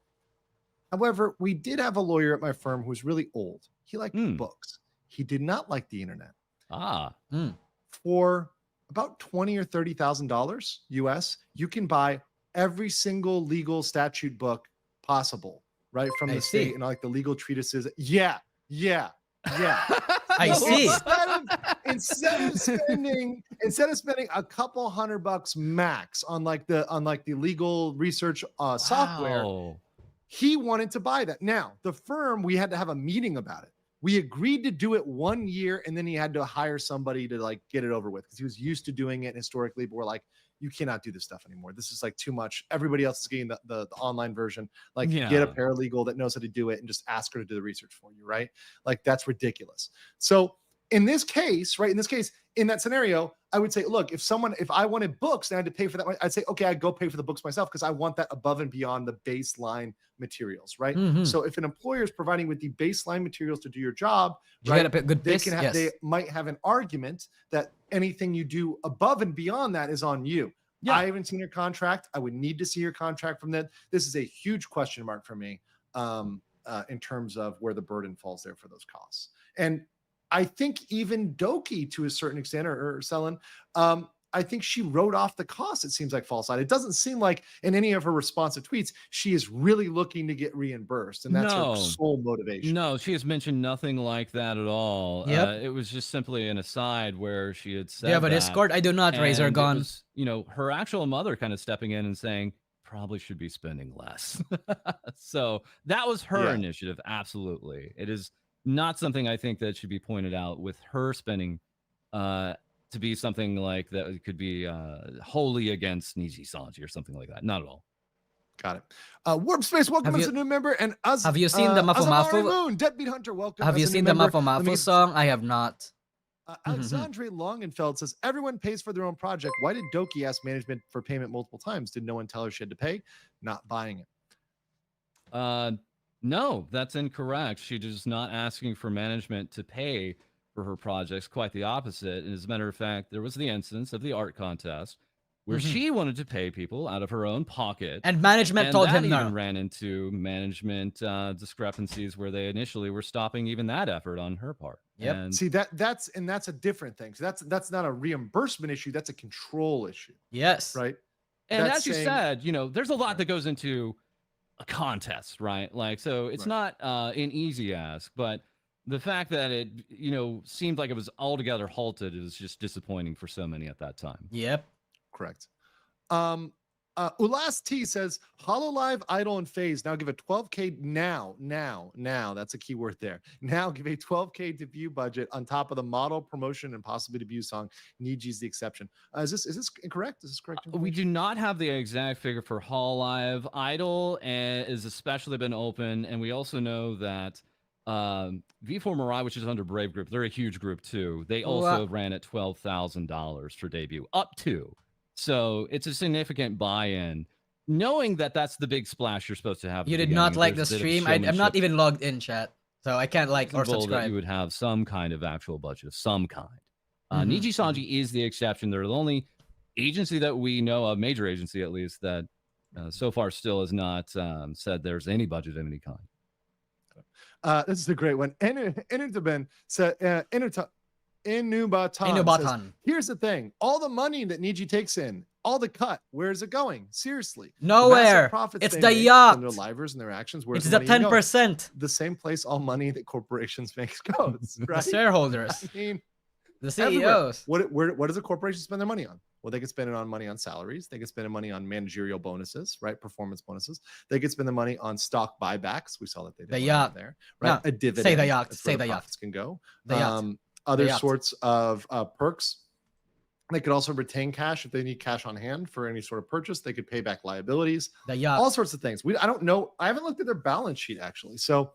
However, we did have a lawyer at my firm who was really old. He liked books. He did not like the internet. For about $20,000 or $30,000 US, you can buy every single legal statute book possible, right? From the state and like the legal treatises. Yeah. I see. Instead of spending a couple $100 max on like the legal research software, he wanted to buy that. Now, the firm, we had to have a meeting about it. We agreed to do it 1 year, and then he had to hire somebody to like get it over with because he was used to doing it historically. But we're like, you cannot do this stuff anymore. This is like too much. Everybody else is getting the online version. Like, get a paralegal that knows how to do it and just ask her to do the research for you, right? Like, that's ridiculous. So in this case, right? In that scenario, I would say, look, if I wanted books and I had to pay for that, I'd say, okay, I'd go pay for the books myself because I want that above and beyond the baseline materials, right? So if an employer is providing with the baseline materials to do your job, right, they might have an argument that anything you do above and beyond that is on you. I haven't seen your contract. I would need to see your contract from that. This is a huge question mark for me in terms of where the burden falls there for those costs. And I think even Doki, to a certain extent, or Selen, I think she wrote off the cost. It seems like False Side. It doesn't seem like in any of her responsive tweets, she is really looking to get reimbursed. And that's her sole motivation. No, she has mentioned nothing like that at all. It was just simply an aside where she had said, but Discord, I do not raise her gun. Her actual mother kind of stepping in and saying, probably should be spending less. So that was her initiative. Absolutely. It is not something I think that should be pointed out with her spending to be something like that could be wholly against Nijisanji or something like that. Not at all. Got it. Warp Space, welcome as a new member. And have you seen the Mafu Moon? Deadbeat Hunter, welcome. Have you seen the Mafu song? I have not. Alexandre Longenfeld says, everyone pays for their own project. Why did Doki ask management for payment multiple times? Did no one tell her she had to pay? Not buying it. No, that's incorrect. She is not asking for management to pay for her projects. Quite the opposite. And as a matter of fact, there was the instance of the art contest where she wanted to pay people out of her own pocket. And management told him no. Even ran into management discrepancies where they initially were stopping even that effort on her part. Yep. And see that's a different thing. So that's not a reimbursement issue. That's a control issue. Yes. Right. And as you said, there's a lot that goes into a contest, right? Like, so it's not an easy ask, but the fact that it, seemed like it was altogether halted is just disappointing for so many at that time. Yep. Correct. Ulas T says, HoloLive, Idol, and FaZe now give a 12K now, that's a key word there. Now give a 12K debut budget on top of the model, promotion, and possibly debut song. Niji's the exception. Is this incorrect? Is this correct? We do not have the exact figure for HoloLive. Idol is especially been open, and we also know that V4 Mirai, which is under Brave Group, they're a huge group too. They also ran at $12,000 for debut, up to. So it's a significant buy-in, knowing that that's the big splash you're supposed to have. You did not like the stream. I'm not even logged in, chat, so I can't like or subscribe. That you would have some kind of actual budget of some kind. Nijisanji is the exception. They're the only agency that we know of, major agency at least, that so far still has not said there's any budget of any kind. This is a great one. Inubatan said, Inubatan says, here's the thing. All the money that Niji takes in, all the cut, where's it going? Seriously. Nowhere. It's the yacht. Their livers and their actions. It's the 10%. The same place all money that corporations make goes, right? The shareholders. I mean, the CEOs. What does a corporation spend their money on? Well, they could spend it on money on salaries. They could spend money on managerial bonuses, right? Performance bonuses. They could spend the money on stock buybacks. We saw that they did the yacht there, right? No, a dividend. Say the yacht. Say the yacht. Profits can go. The yacht. Other sorts of perks. They could also retain cash if they need cash on hand for any sort of purchase. They could pay back liabilities. The yacht. All sorts of things. I don't know. I haven't looked at their balance sheet actually, so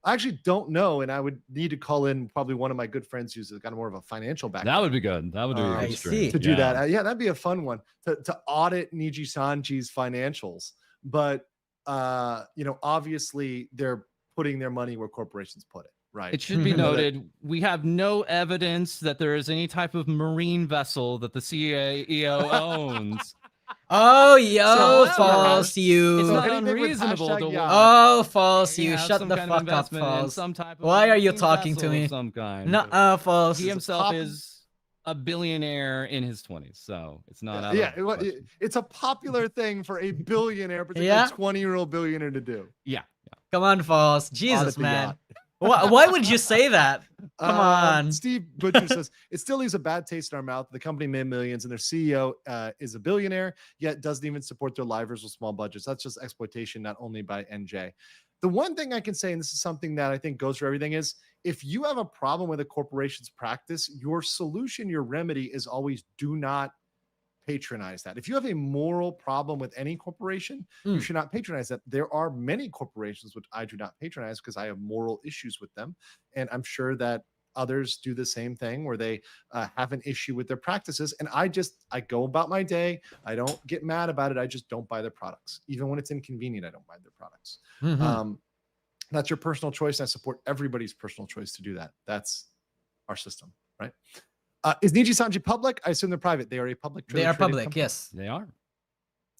I actually don't know. And I would need to call in probably one of my good friends who's got more of a financial background. That would be good. That would be to do that. Yeah, that'd be a fun one to audit Nijisanji's financials. But obviously they're putting their money where corporations put it. Right. It should be noted, we have no evidence that there is any type of marine vessel that the CEO owns. Oh, false you. It's not unreasonable to false you. Shut the fuck up, false. Why are you talking to me? Some kind. No, false. He himself is a billionaire in his 20s, so it's not out of it's a popular thing for a billionaire, particularly a 20-year-old billionaire to do. Yeah. Come on, false. Jesus, man. Why would you say that? Come on. Steve Butcher says, it still leaves a bad taste in our mouth. The company made millions and their CEO is a billionaire, yet doesn't even support their livers with small budgets. That's just exploitation, not only by NJ. The one thing I can say, and this is something that I think goes for everything, is if you have a problem with a corporation's practice, your solution, your remedy is always do not patronize that. If you have a moral problem with any corporation, you should not patronize that. There are many corporations which I do not patronize because I have moral issues with them. And I'm sure that others do the same thing where they have an issue with their practices. And I go about my day. I don't get mad about it. I just don't buy their products. Even when it's inconvenient, I don't buy their products. That's your personal choice. And I support everybody's personal choice to do that. That's our system, right? Is Nijisanji public? I assume they're private. They are a public. They are public. Company. Yes, they are.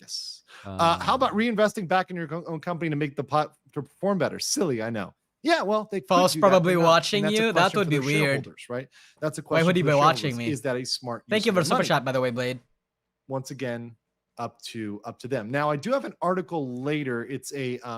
Yes. How about reinvesting back in your own company to make the pot to perform better? Silly, I know. Yeah, well, they false probably watching you. That would be weird, right? That's a question. Why would he be watching me? Is that a smart? Thank you for super chat, by the way, Blade. Once again, up to them. Now, I do have an article later. It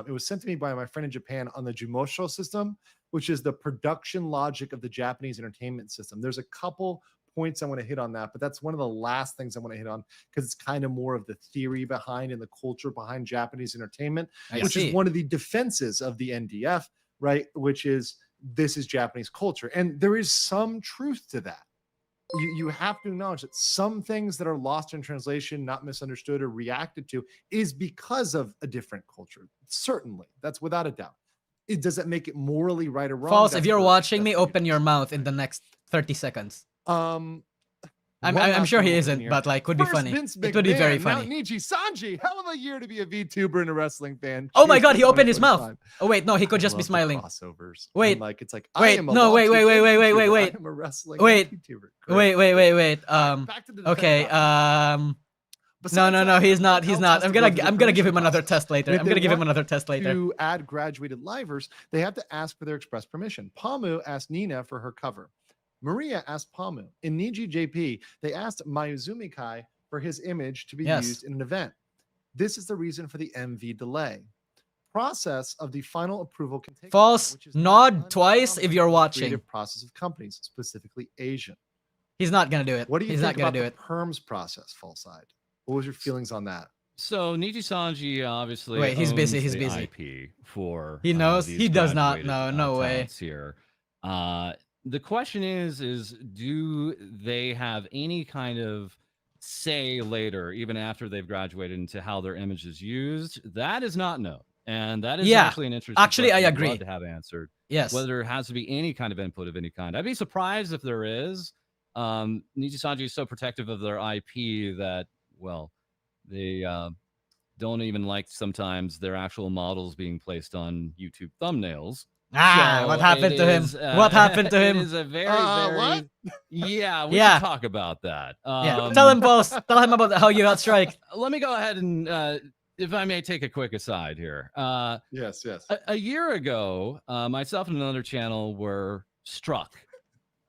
was sent to me by my friend in Japan on the Jumosho system, which is the production logic of the Japanese entertainment system. There's a couple points I want to hit on that, but that's one of the last things I want to hit on because it's kind of more of the theory behind and the culture behind Japanese entertainment, which is one of the defenses of the NDF, right? Which is this is Japanese culture. And there is some truth to that. You have to acknowledge that some things that are lost in translation, not misunderstood or reacted to, is because of a different culture. Certainly, that's without a doubt. Does that make it morally right or wrong? False. If you're watching me, open your mouth in the next 30 seconds. I'm sure he isn't, but like, could be funny. It would be very funny. Now Nijisanji, hell of a year to be a VTuber and a wrestling fan. Oh my God, he opened his mouth. Oh wait, no, he could just be smiling. Crossovers. Wait, like it's like wait, no, wait. I'm a wrestling wait, VTuber. Wait. Back to the Okay. No, he's not. He's not. I'm gonna give him another process. test later. I'm gonna give him another test later. To add graduated livers, they have to ask for their express permission. Pamu asked Nina for her cover. Maria asked Pamu. In Niji JP, they asked Mayuzumi Kai for his image to be used in an event. This is the reason for the MV delay. Process of the final approval can take False. Nod twice if you're watching. Creative process of companies, specifically Asian. He's not gonna do it. What do you He's think not gonna about do the it. perms process, Full Side? What was your feelings on that? So Nijisanji obviously Wait, he's busy. owns He's the busy. IP for He knows. these He does not graduated, know. No way. talents here. The question is do they have any kind of say later, even after they've graduated, into how their image is used? That is not known, and that is actually an interesting. Actually, I question I'd agree. love to have answered. Yes. Whether it has to be any kind of input of any kind. I'd be surprised if there is. Nijisanji is so protective of their IP that, well, they don't even like sometimes their actual models being placed on YouTube thumbnails. So what happened to him? is, What happened to him? It is a very, what? Yeah, we should talk about that. Yeah. Tell him, boss. Tell him about how you got strike. Let me go ahead and, if I may take a quick aside here. Yes. A year ago, myself and another channel were struck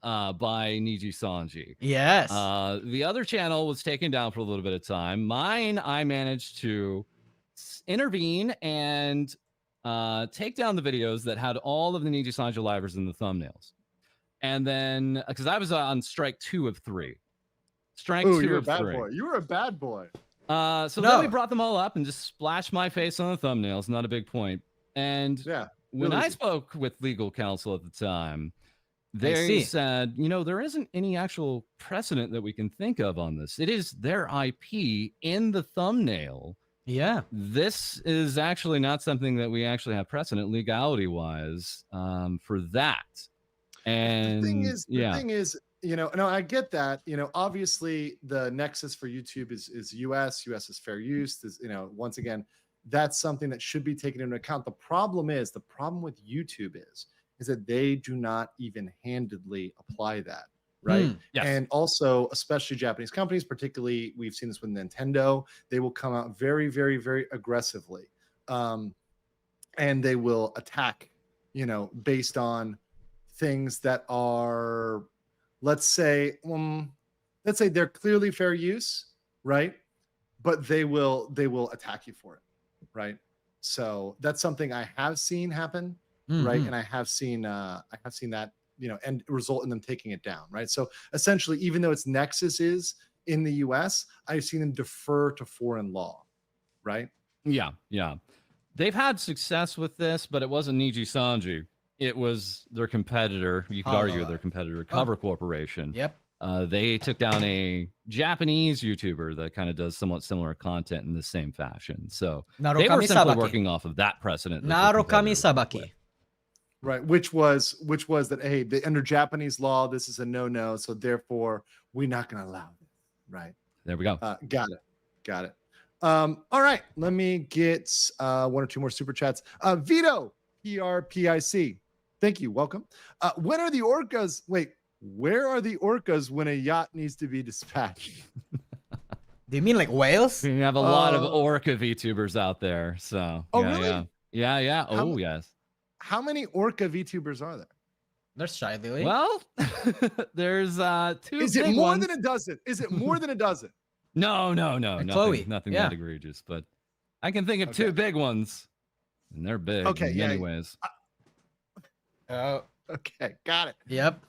by Nijisanji. Yes. The other channel was taken down for a little bit of time. Mine, I managed to intervene and take down the videos that had all of the Nijisanji livers in the thumbnails. And then, because I was on strike 2 of 3. Strike 2 you're of a bad 3. boy. You were a bad boy. So then we brought them all up and just splashed my face on the thumbnails. Not a big point. And when I spoke with legal counsel at the time, they said, there isn't any actual precedent that we can think of on this. It is their IP in the thumbnail. Yeah. This is actually not something that we actually have precedent legality-wise for that. And the thing is, no, I get that. Obviously the nexus for YouTube is US. US is fair use. Once again, that's something that should be taken into account. The problem with YouTube is that they do not even handedly apply that. Right. Yes. And also, especially Japanese companies, particularly, we've seen this with Nintendo, they will come out very, very, very aggressively. And they will attack, based on things that are, let's say they're clearly fair use, right? But they will attack you for it, right? So that's something I have seen happen, right? And I have seen that, and result in them taking it down, right? So essentially, even though its nexus is in the US, I've seen them defer to foreign law, right? Yeah. They've had success with this, but it wasn't Nijisanji. It was their competitor. You could argue their competitor, Cover Corporation. Yep. They took down a Japanese YouTuber that kind of does somewhat similar content in the same fashion. So they were simply working off of that precedent. Narukami Sabaki. Right, which was that, hey, under Japanese law, this is a no, so therefore we're not going to allow it. Right. There we go. Got it. All right, let me get 1 or 2 more super chats. Vito, PRPIC, thank you, welcome. When are the orcas? Wait, where are the orcas when a yacht needs to be dispatched? Do you mean like whales? We have a lot of orca VTubers out there, so. Really? Yeah. Yes. How many orca VTubers are there? There's Shy Lily. Well, there's 2 Is it big more ones. than a dozen? Is it more than a dozen? No. Chloe. Nothing that egregious, but I can think of 2 big ones, and they're big in many ways. Okay, got it. Yep.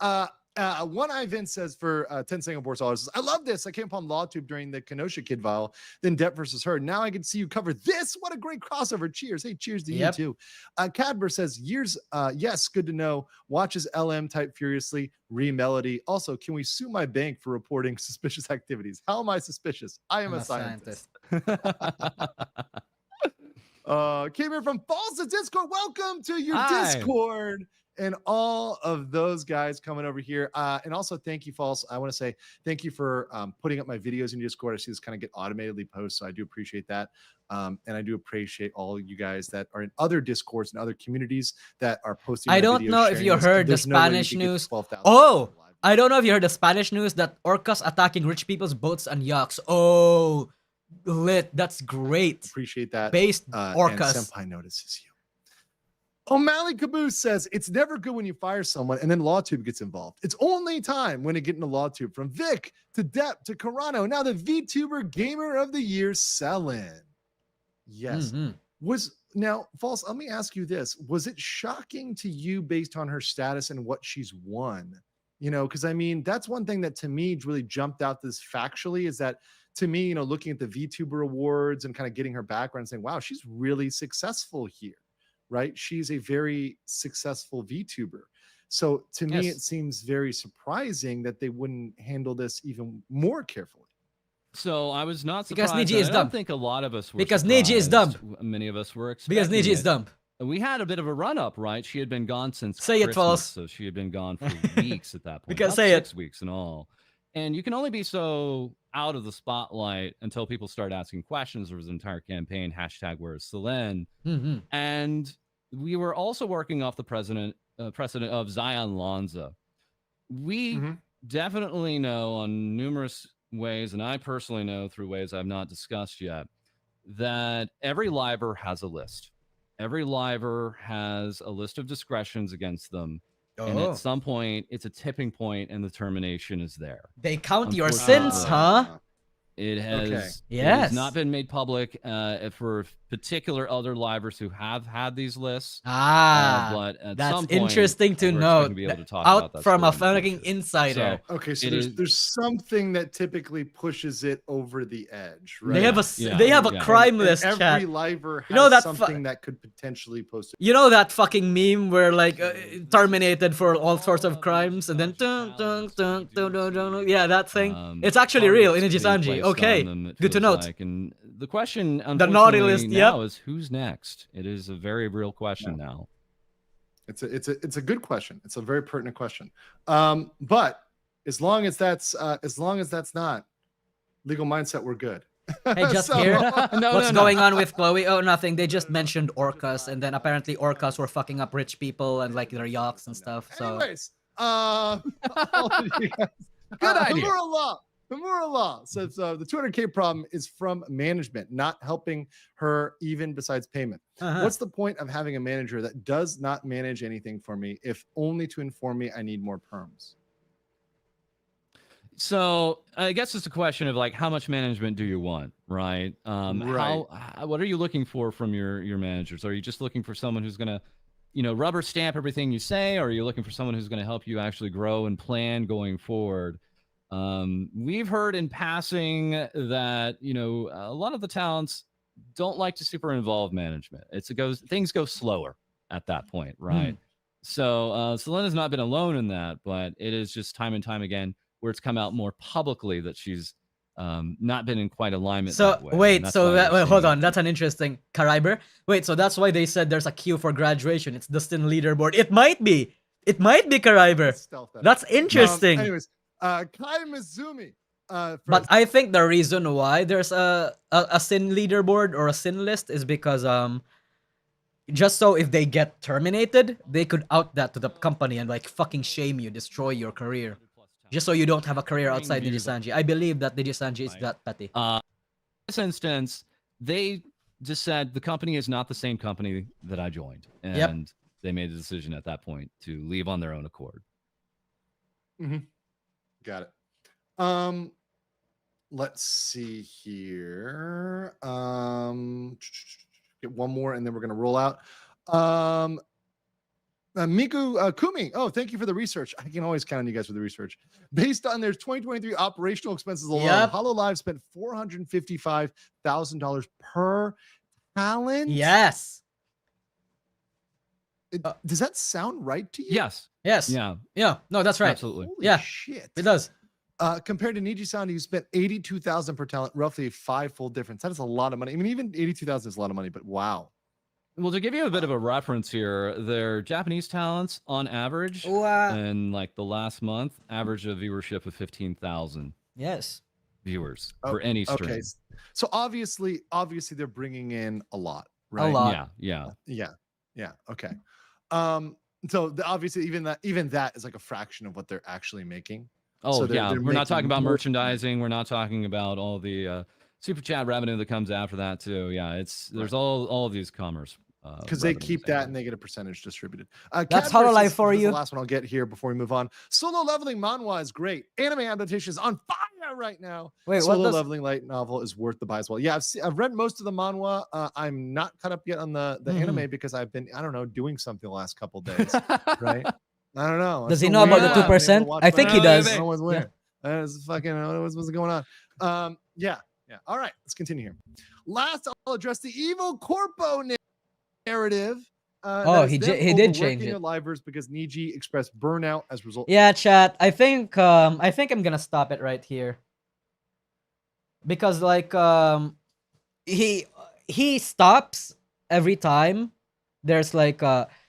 One Ivan says for 10 Singapore dollars, I love this. I came upon LawTube during the Kenosha Kid Vial, then Depp versus Her. Now I can see you cover this. What a great crossover. Cheers. Hey, cheers to you too. Cadber says, yes, good to know. Watches LM type furiously. Melody. Also, can we sue my bank for reporting suspicious activities? How am I suspicious? I am a scientist. Came here from Falsa Discord. Welcome to your Discord. And all of those guys coming over here. And also thank you, False. I want to say thank you for putting up my videos in Discord. I see this kind of get automatically posted, so I do appreciate that. And I do appreciate all you guys that are in other Discords and other communities that are posting. I don't know if you heard the Spanish news. I don't know if you heard the Spanish news that orcas attacking rich people's boats and yachts. Oh, Lit. That's great. Appreciate that. Based And Orcas. Senpai notices you. O'Malley Caboose says it's never good when you fire someone and then LawTube gets involved. It's only time when it get into LawTube. From Vic to Depp to Carano, now the VTuber Gamer of the Year, Selin. Yes. Now, False, let me ask you this. Was it shocking to you based on her status and what she's won? You know, because I mean, that's one thing that to me really jumped out this factually is that to me, you know, looking at the VTuber awards and kind of getting her background and saying, wow, she's really successful here, right? She's a very successful VTuber. So to me, it seems very surprising that they wouldn't handle this even more carefully. So I was not surprised. Because Niji is I dumb. don't think a lot of us were Because surprised. Niji is dumb. Many of us were expecting Because Niji is dumb. We had a bit of a run-up, right? She had been gone since Say it, Christmas, False. so she had been gone for weeks at that point. Because About say 6 it. weeks in all. And you can only be so out of the spotlight until people start asking questions. There was an entire campaign, #Where's Selene? And we were also working off the precedent of Zion Lanza. We definitely know on numerous ways, and I personally know through ways I've not discussed yet, that every liver has a list. Every liver has a list of discretions against them. And at some point, it's a tipping point, and the termination is there. They count your sins, huh? It has, Yes. it has not been made public for particular other livers who have had these lists. But at that's some point, interesting to we're know. expecting to be able to talk Out about that from a story in the fucking insider. So, Okay, so it is- there's something that typically pushes it over the edge, right? They have a crime list. And chat. every liver has You know that something that could potentially post. You know that fucking meme where like terminated for all sorts of crimes and then yeah, that thing. It's actually real in Nijisanji. Okay, good to note. And the question, The naughty list, now is who's next. It is a very real question now. It's a good question. It's a very pertinent question. But as long as that's not legal mindset, we're good. Hey, just here. What's going on with Chloe? Oh, nothing. They just mentioned orcas, and then apparently orcas were fucking up rich people and like their yachts and stuff. So, anyways, good idea. The moral law says the 200K problem is from management, not helping her even besides payment. What's the point of having a manager that does not manage anything for me, if only to inform me I need more perms? So I guess it's a question of like, how much management do you want, right? What are you looking for from your managers? Are you just looking for someone who's going to, rubber stamp everything you say? Or are you looking for someone who's going to help you actually grow and plan going forward? We've heard in passing that, a lot of the talents don't like to super involve management. Things go slower at that point, right? So Selena's not been alone in that, but it is just time and time again where it's come out more publicly that she's not been in quite alignment. So that way. wait, hold on, that's an interesting Kariber. Wait, so that's why they said there's a queue for graduation. It's the Stin leaderboard. It might be Kariber. That's interesting. Anyways, Kai Mizumi. But I think the reason why there's a sin leaderboard or a sin list is because just so if they get terminated, they could out that to the company and like fucking shame you, destroy your career. Just so you don't have a career outside Nijisanji. I believe that Nijisanji is that petty. In this instance, they just said the company is not the same company that I joined. And they made a decision at that point to leave on their own accord. Got it. Let's see here. Get one more and then we're going to roll out. Miku Kumi. Oh, thank you for the research. I can always count on you guys for the research. Based on their 2023 operational expenses alone, HoloLive spent $455,000 per talent. Yes. Does that sound right to you? Yes. Yeah. No, that's right. Absolutely. Holy shit. It does. Compared to Nijisanji, who spent $82,000 per talent, roughly a five-fold difference. That is a lot of money. I mean, even $82,000 is a lot of money, but wow. Well, to give you a bit of a reference here, their Japanese talents on average in like the last month, average of viewership of 15,000. Yes. Viewers for any stream. Okay. So obviously they're bringing in a lot, right? A lot. Yeah. Okay. So obviously even that is like a fraction of what they're actually making. Oh, so they're we're not talking about merchandising. We're not talking about all the super chat revenue that comes after that too. Yeah, there's all of these commerce. Because they keep that and they get a percentage distributed. That's Hololive for this is you. the last one I'll get here before we move on. Solo leveling manhwa is great. Anime adaptation is on fire right now. Wait, Solo leveling light novel is worth the buy as well. Yeah, I've read most of the manhwa. I'm not caught up yet on the anime because I've been, I don't know, doing something the last couple days. Right? I don't know. Does he know about the 2%? I think he does. I was weird. That's fucking what's going on. Yeah. All right, let's continue here. Last, I'll address the evil corpo narrative. He did change it. Livers because Niji expressed burnout as a result. Yeah, chat. I think I'm gonna stop it right here because like he stops every time there's like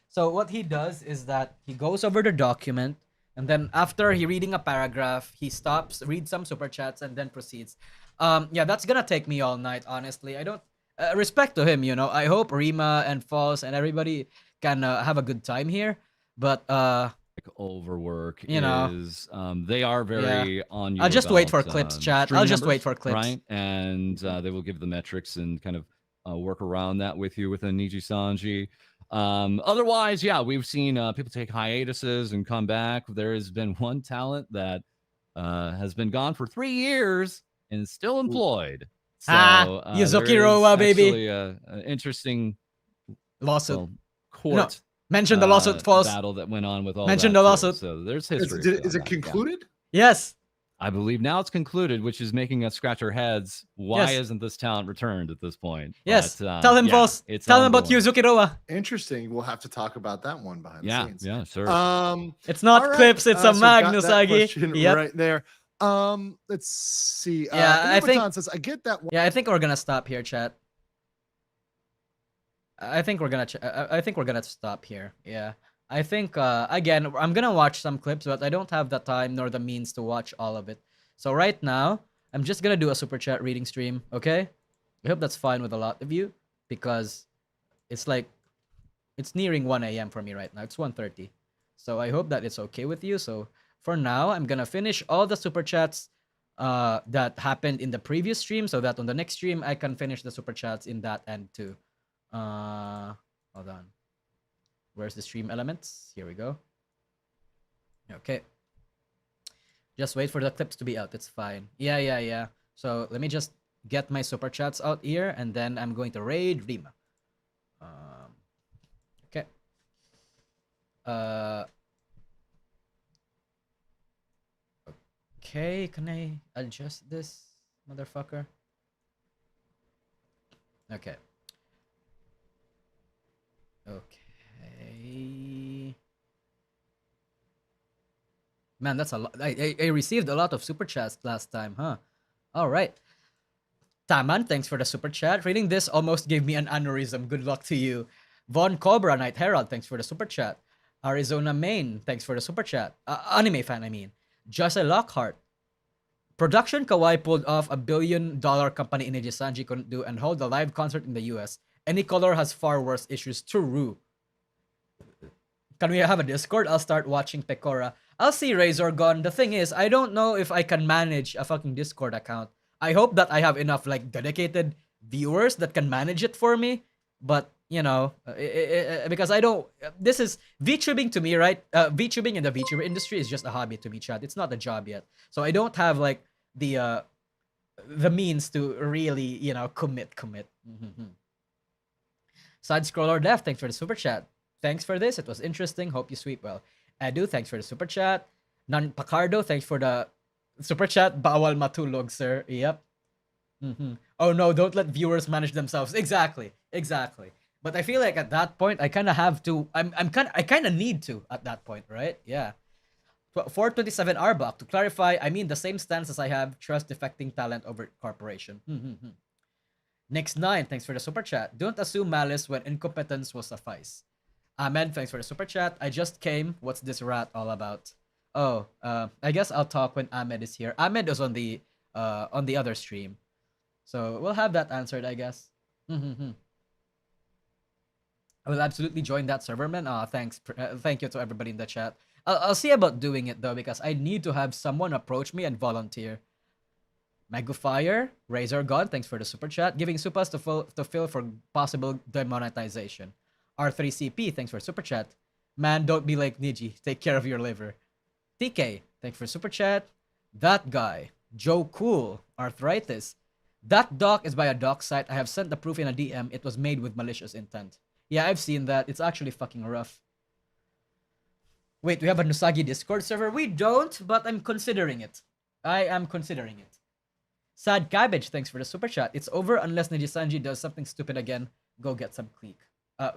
so what he does is that he goes over the document and then after he reading a paragraph he stops, reads some super chats and then proceeds. Yeah, that's gonna take me all night, honestly. I don't respect to him, you know. I hope Rima and Falls and everybody can have a good time here, but overwork, you know, is they are very on you. I'll just wait for clips, chat. I'll just wait for clips, right? And they will give the metrics and kind of work around that with you within Nijisanji. Otherwise, yeah, we've seen people take hiatuses and come back. There has been one talent that has been gone for 3 years and is still employed. So, Yuzuki Roa, baby. An interesting lawsuit. Court. Mention the lawsuit, False. Battle that went on with all. Mention the lawsuit. So there's history. Is it concluded? Yeah. Yes. I believe now it's concluded, which is making us scratch our heads. Why isn't this talent returned at this point? Yes. But, tell him, False. Tell him about Yuzuki Roa. Interesting. We'll have to talk about that one behind the scenes. Yeah, sure. It's not clips. It's a Magnus Agi. Yep. Right there. Let's see. I think says, I get that one. Yeah, I think we're gonna stop here, chat. I think we're gonna stop here. Yeah. I think again, I'm gonna watch some clips, but I don't have the time nor the means to watch all of it. So right now, I'm just gonna do a super chat reading stream, okay? I hope that's fine with a lot of you because it's nearing 1 a.m. for me right now. It's 1:30. So I hope that it's okay with you. So for now, I'm gonna finish all the super chats that happened in the previous stream so that on the next stream I can finish the super chats in that end too. Hold on. Where's the stream elements? Here we go. Okay. Just wait for the clips to be out. It's fine. Yeah. So let me just get my super chats out here and then I'm going to raid Rima. Okay. Okay, can I adjust this, motherfucker? Okay. Man, that's a lot. I received a lot of super chats last time, huh? All right. Taman, thanks for the super chat. Reading this almost gave me an aneurysm. Good luck to you. Von Cobra, Night Herald, thanks for the super chat. Arizona Main, thanks for the super chat. Anime fan, I mean. Jose Lockhart. Production Kawaii pulled off $1 billion company in Nijisanji couldn't do and hold a live concert in the US. Any color has far worse issues. True. Can we have a Discord? I'll start watching Pecora. I'll see Razor Gun. The thing is, I don't know if I can manage a fucking Discord account. I hope that I have enough like dedicated viewers that can manage it for me. But, you know, because I don't... This is... VTubing to me, right? VTubing in the VTuber industry is just a hobby to me, chat. It's not a job yet. So I don't have like the means to really, you know, commit. Side Scroller Death, thanks for the super chat. Thanks for this. It was interesting. Hope you sweep well. Edu, thanks for the super chat. Nan Pacardo, thanks for the super chat. Bawal matulog, sir. Yep. Oh no, don't let viewers manage themselves. Exactly. But I feel like at that point, I kind of have to. I kind of need to at that point, right? Yeah. 427 Arbok. To clarify, I mean the same stance as I have. Trust defecting talent over corporation. Next 9, thanks for the super chat. Don't assume malice when incompetence will suffice. Ahmed, thanks for the super chat. I just came. What's this rat all about? Oh, I guess I'll talk when Ahmed is here. Ahmed is on the other stream, so we'll have that answered, I guess. I will absolutely join that server, man. Thanks. Thank you to everybody in the chat. I'll see about doing it though because I need to have someone approach me and volunteer. Magufire, Razor God, thanks for the super chat. Giving supas to fill for possible demonetization. R3CP, thanks for super chat. Man, don't be like Niji. Take care of your liver. TK, thanks for super chat. That guy, Joe Cool, Arthritis. That doc is by a doc site. I have sent the proof in a DM. It was made with malicious intent. Yeah, I've seen that. It's actually fucking rough. Wait, we have a Nusagi Discord server? We don't, but I'm considering it. I am considering it. Sad Cabbage, thanks for the super chat. It's over unless Nijisanji does something stupid again. Go get some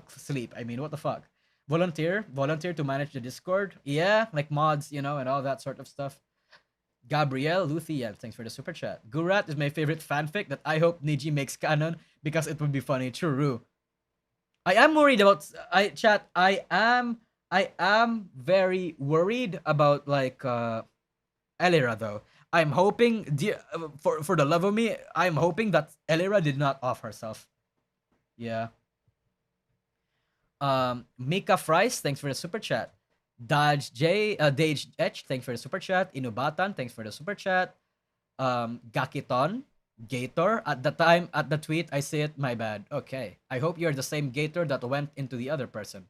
sleep. I mean, what the fuck? Volunteer to manage the Discord. Yeah, like mods, you know, and all that sort of stuff. Gabrielle Luthien, thanks for the super chat. Gurat is my favorite fanfic that I hope Niji makes canon because it would be funny. True. I am worried about I am very worried about like Elira though. I'm hoping for the love of me, I'm hoping that Elira did not off herself. Yeah. Mika Fries, thanks for the super chat. Dage H, thanks for the super chat. Inubatan, thanks for the super chat. Gakiton, Gator, at the tweet, I see it, my bad. Okay. I hope you're the same Gator that went into the other person.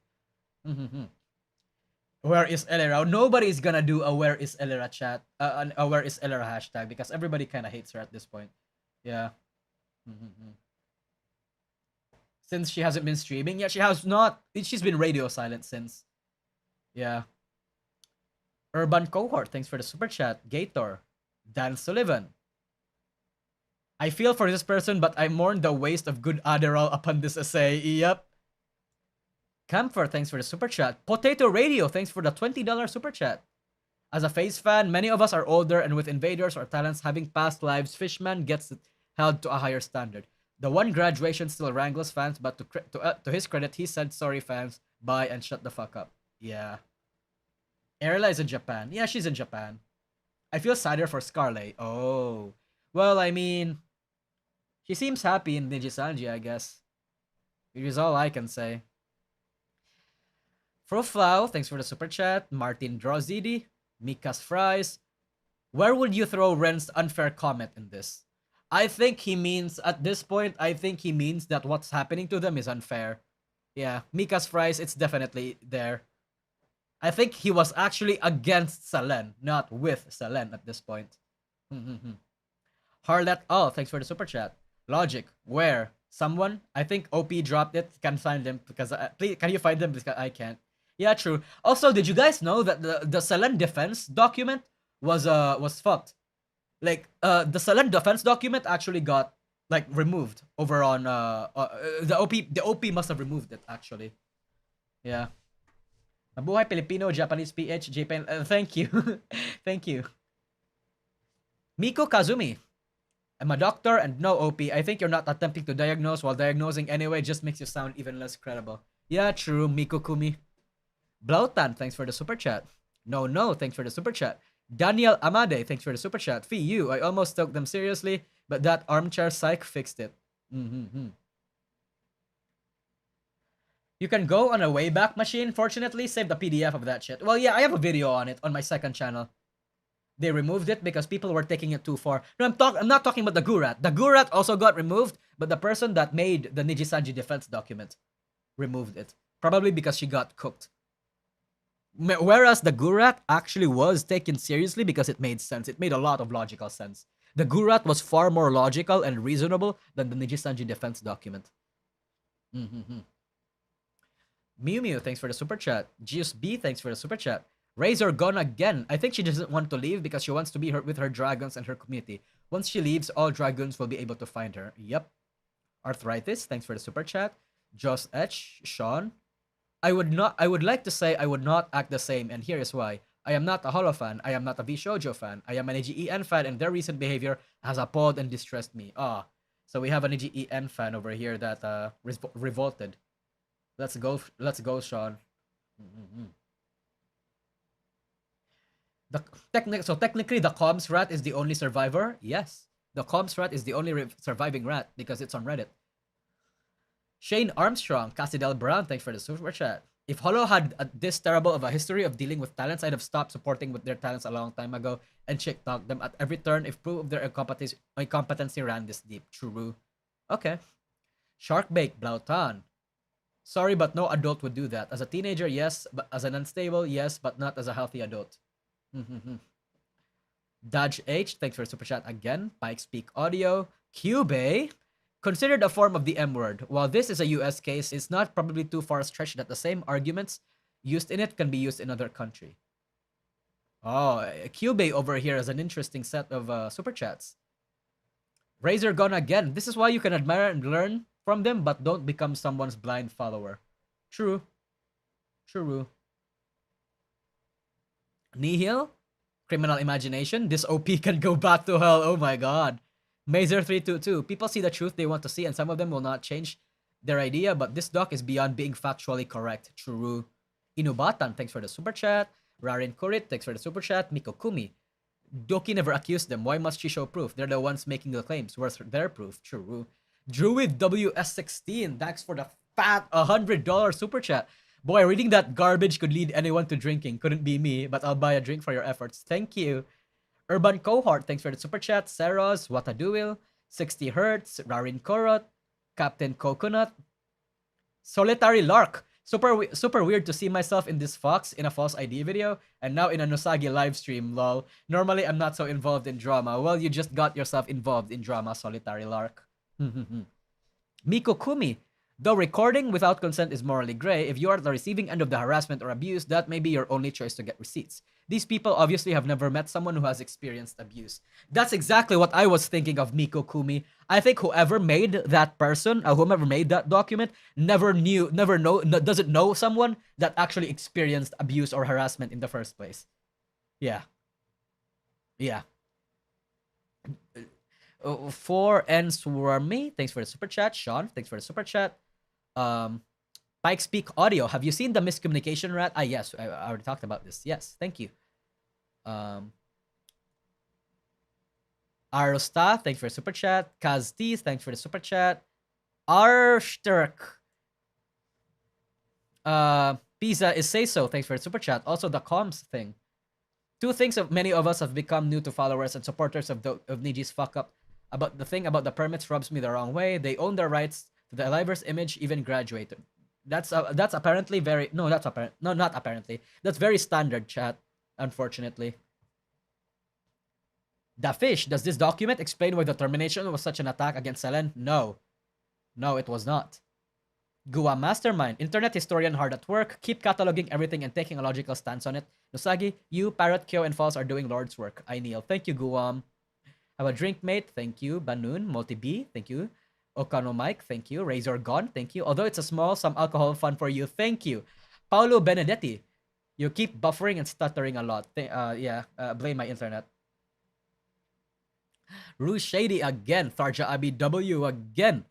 Where is Elera? Nobody's gonna do a where is Elera chat, a where is Elera hashtag because everybody kind of hates her at this point. Yeah. Since she hasn't been streaming, yeah, she has not. She's been radio silent since. Yeah. Urban Cohort, thanks for the super chat. Gator, Dan Sullivan. I feel for this person, but I mourn the waste of good Adderall upon this essay. Yep. Camphor, thanks for the super chat. Potato Radio, thanks for the $20 super chat. As a FaZe fan, many of us are older, and with Invaders or talents having past lives, Fishman gets held to a higher standard. The one graduation still wrangles fans, but to his credit, he said, sorry fans, bye and shut the fuck up. Yeah. Erla is in Japan. Yeah, she's in Japan. I feel sadder for Scarlet. Oh. Well, I mean, she seems happy in Nijisanji, I guess. Which is all I can say. Froflau, thanks for the super chat. Martin Drozidi, Mika's Fries. Where would you throw Ren's unfair comment in this? I think he means, at this point, I think he means that what's happening to them is unfair. Yeah, Mika's Fries, it's definitely there. I think he was actually against Salen, not with Salen at this point. Harlet, oh, thanks for the super chat. Logic, where? Someone? I think OP dropped it. Can find him because please, can you find them? Because I can't. Yeah, true. Also, did you guys know that the Salen defense document was fucked? Like the Salen defense document actually got like removed over on the OP must have removed it actually. Yeah. Mabuhay Filipino Japanese PH Japan. Thank you. Thank you. Miko Kazumi. I'm a doctor and no OP. I think you're not attempting to diagnose while diagnosing anyway just makes you sound even less credible. Yeah, true, Miko Kumi. Blautan, thanks for the super chat. No, thanks for the super chat. Daniel Amade, thanks for the super chat. Fee you, I almost took them seriously, but that armchair psych fixed it. You can go on a Wayback Machine. Fortunately, save the PDF of that shit. Well, yeah, I have a video on it on my second channel. They removed it because people were taking it too far. No, I'm not talking about the Gurat. The Gurat also got removed, but the person that made the Nijisanji defense document removed it. Probably because she got cooked. Whereas the Gurat actually was taken seriously because it made sense. It made a lot of logical sense. The Gurat was far more logical and reasonable than the Nijisanji defense document. Mew, thanks for the super chat. Gius B, thanks for the super chat. Razor gone again. I think she doesn't want to leave because she wants to be with her dragons and her community. Once she leaves, all dragons will be able to find her. Yep. Arthritis, thanks for the super chat. Joss H, Sean. I would like to say I would not act the same, and here is why. I am not a Holo fan. I am not a V-Shoujo fan. I am an AGEN fan, and their recent behavior has appalled and distressed me. So we have an AGEN fan over here that revolted. Let's go, Sean. So technically, the Comms rat is the only survivor. Yes, the Comms rat is the only surviving rat because it's on Reddit. Shane Armstrong, Cassidel Brown, thanks for the super chat. If Hollow had this terrible of a history of dealing with talents, I'd have stopped supporting with their talents a long time ago and shit talked them at every turn if proof of their incompetency ran this deep. True. Okay. Sharkbake Blautan. Sorry, but no adult would do that. As a teenager, yes, but as an unstable, yes, but not as a healthy adult. Dodge H, thanks for super chat again. Pike Speak Audio. Cube, considered a form of the M word. While this is a US case, it's not probably too far stretched that the same arguments used in it can be used in other country. Oh, Cube over here has an interesting set of super chats. Razor Gun again. This is why you can admire and learn from them, but don't become someone's blind follower. True. True. Nihil? Criminal Imagination? This OP can go back to hell. Oh my god. Mazer322. People see the truth they want to see, and some of them will not change their idea, but this doc is beyond being factually correct. True. Inubatan, thanks for the super chat. Rarin Kurit, thanks for the super chat. Miko Kumi. Doki never accused them. Why must she show proof? They're the ones making the claims. Where's their proof? True. Druid WS16, thanks for the fat $100 super chat. Boy, reading that garbage could lead anyone to drinking. Couldn't be me, but I'll buy a drink for your efforts. Thank you. Urban Cohort, thanks for the super chat. Seros, Wataduil, 60 Hertz, Rarin Korot, Captain Coconut, Solitary Lark. Super weird to see myself in this Fox in a false ID video and now in a Nosagi livestream, lol. Normally, I'm not so involved in drama. Well, you just got yourself involved in drama, Solitary Lark. Miko Kumi. Though recording without consent is morally gray, if you are at the receiving end of the harassment or abuse, that may be your only choice to get receipts. These people obviously have never met someone who has experienced abuse. That's exactly what I was thinking of Miko Kumi. I think whoever made that person, whoever made that document, doesn't know someone that actually experienced abuse or harassment in the first place. Yeah. For N Swarmy, thanks for the super chat. Sean, thanks for the super chat. Pike Speak Audio, have you seen the miscommunication rat? Yes, I already talked about this. Yes, thank you. Arosta, thanks for the super chat. Kaztis, thanks for the super chat. Arshturk. Pizza is say so, thanks for the super chat. Also the comms thing. Two things of many of us have become new to followers and supporters of Niji's fuck up. About the thing about the permits rubs me the wrong way. They own their rights to the Liver's image, even graduated. That's apparently very not apparently. That's very standard, chat. Unfortunately. The Fish, does this document explain why the termination was such an attack against Selen? No, it was not. Gua Mastermind, internet historian hard at work. Keep cataloging everything and taking a logical stance on it. Nosagi, you, Parrot, Kyo, and Falls are doing Lord's work. I kneel. Thank you, Guam. Have a drink, mate. Thank you. Banun, Multi-B. Thank you. Okano Mike. Thank you. Razor Gone. Thank you. Although it's a small, some alcohol fun for you. Thank you. Paolo Benedetti. You keep buffering and stuttering a lot. Blame my internet. Rouge Shady again. Tharja Abi W again.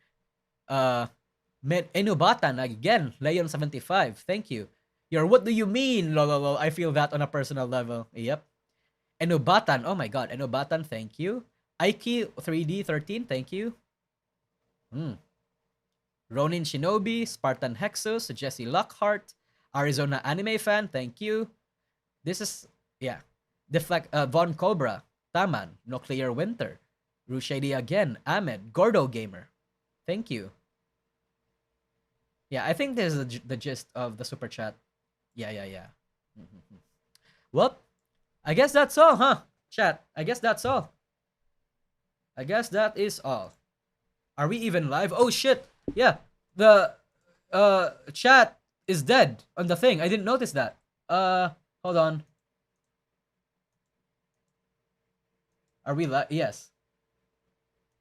Enubatan again. Leon75. Thank you. What do you mean? Lol. I feel that on a personal level. Yep. Enubatan. Oh my god. Enubatan. Thank you. Aiki 3D13. Thank you. Ronin Shinobi. Spartan Hexus. Jesse Lockhart. Arizona Anime Fan. Thank you. This is, Von Cobra. Taman. Nuclear Winter. Rushady again. Ahmed. Gordo Gamer. Thank you. Yeah, I think this is the gist of the super chat. Yeah. Well, I guess that's all, huh? Chat, I guess that's all. I guess that is all. Are we even live? Oh shit. Yeah. The chat is dead on the thing. I didn't notice that. Hold on. Are we live? Yes.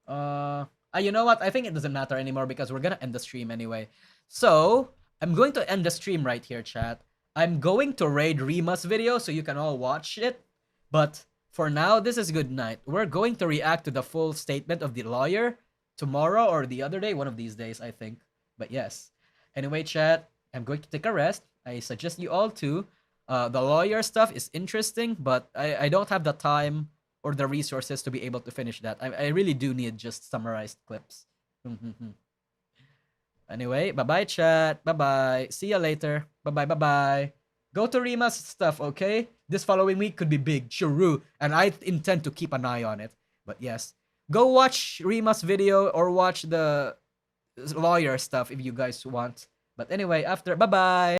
You know what? I think it doesn't matter anymore because we're gonna end the stream anyway. So, I'm going to end the stream right here, chat. I'm going to raid Rima's video so you can all watch it. But for now, this is good night. We're going to react to the full statement of the lawyer tomorrow or the other day. One of these days, I think. But yes. Anyway, chat, I'm going to take a rest. I suggest you all to. The lawyer stuff is interesting, but I don't have the time or the resources to be able to finish that. I really do need just summarized clips. Anyway, bye-bye, chat. Bye-bye. See ya later. Bye-bye, bye-bye. Go to Rima's stuff, okay? This following week could be big, sure. And I intend to keep an eye on it. But yes, go watch Rima's video or watch the lawyer stuff if you guys want. But anyway, after, bye-bye.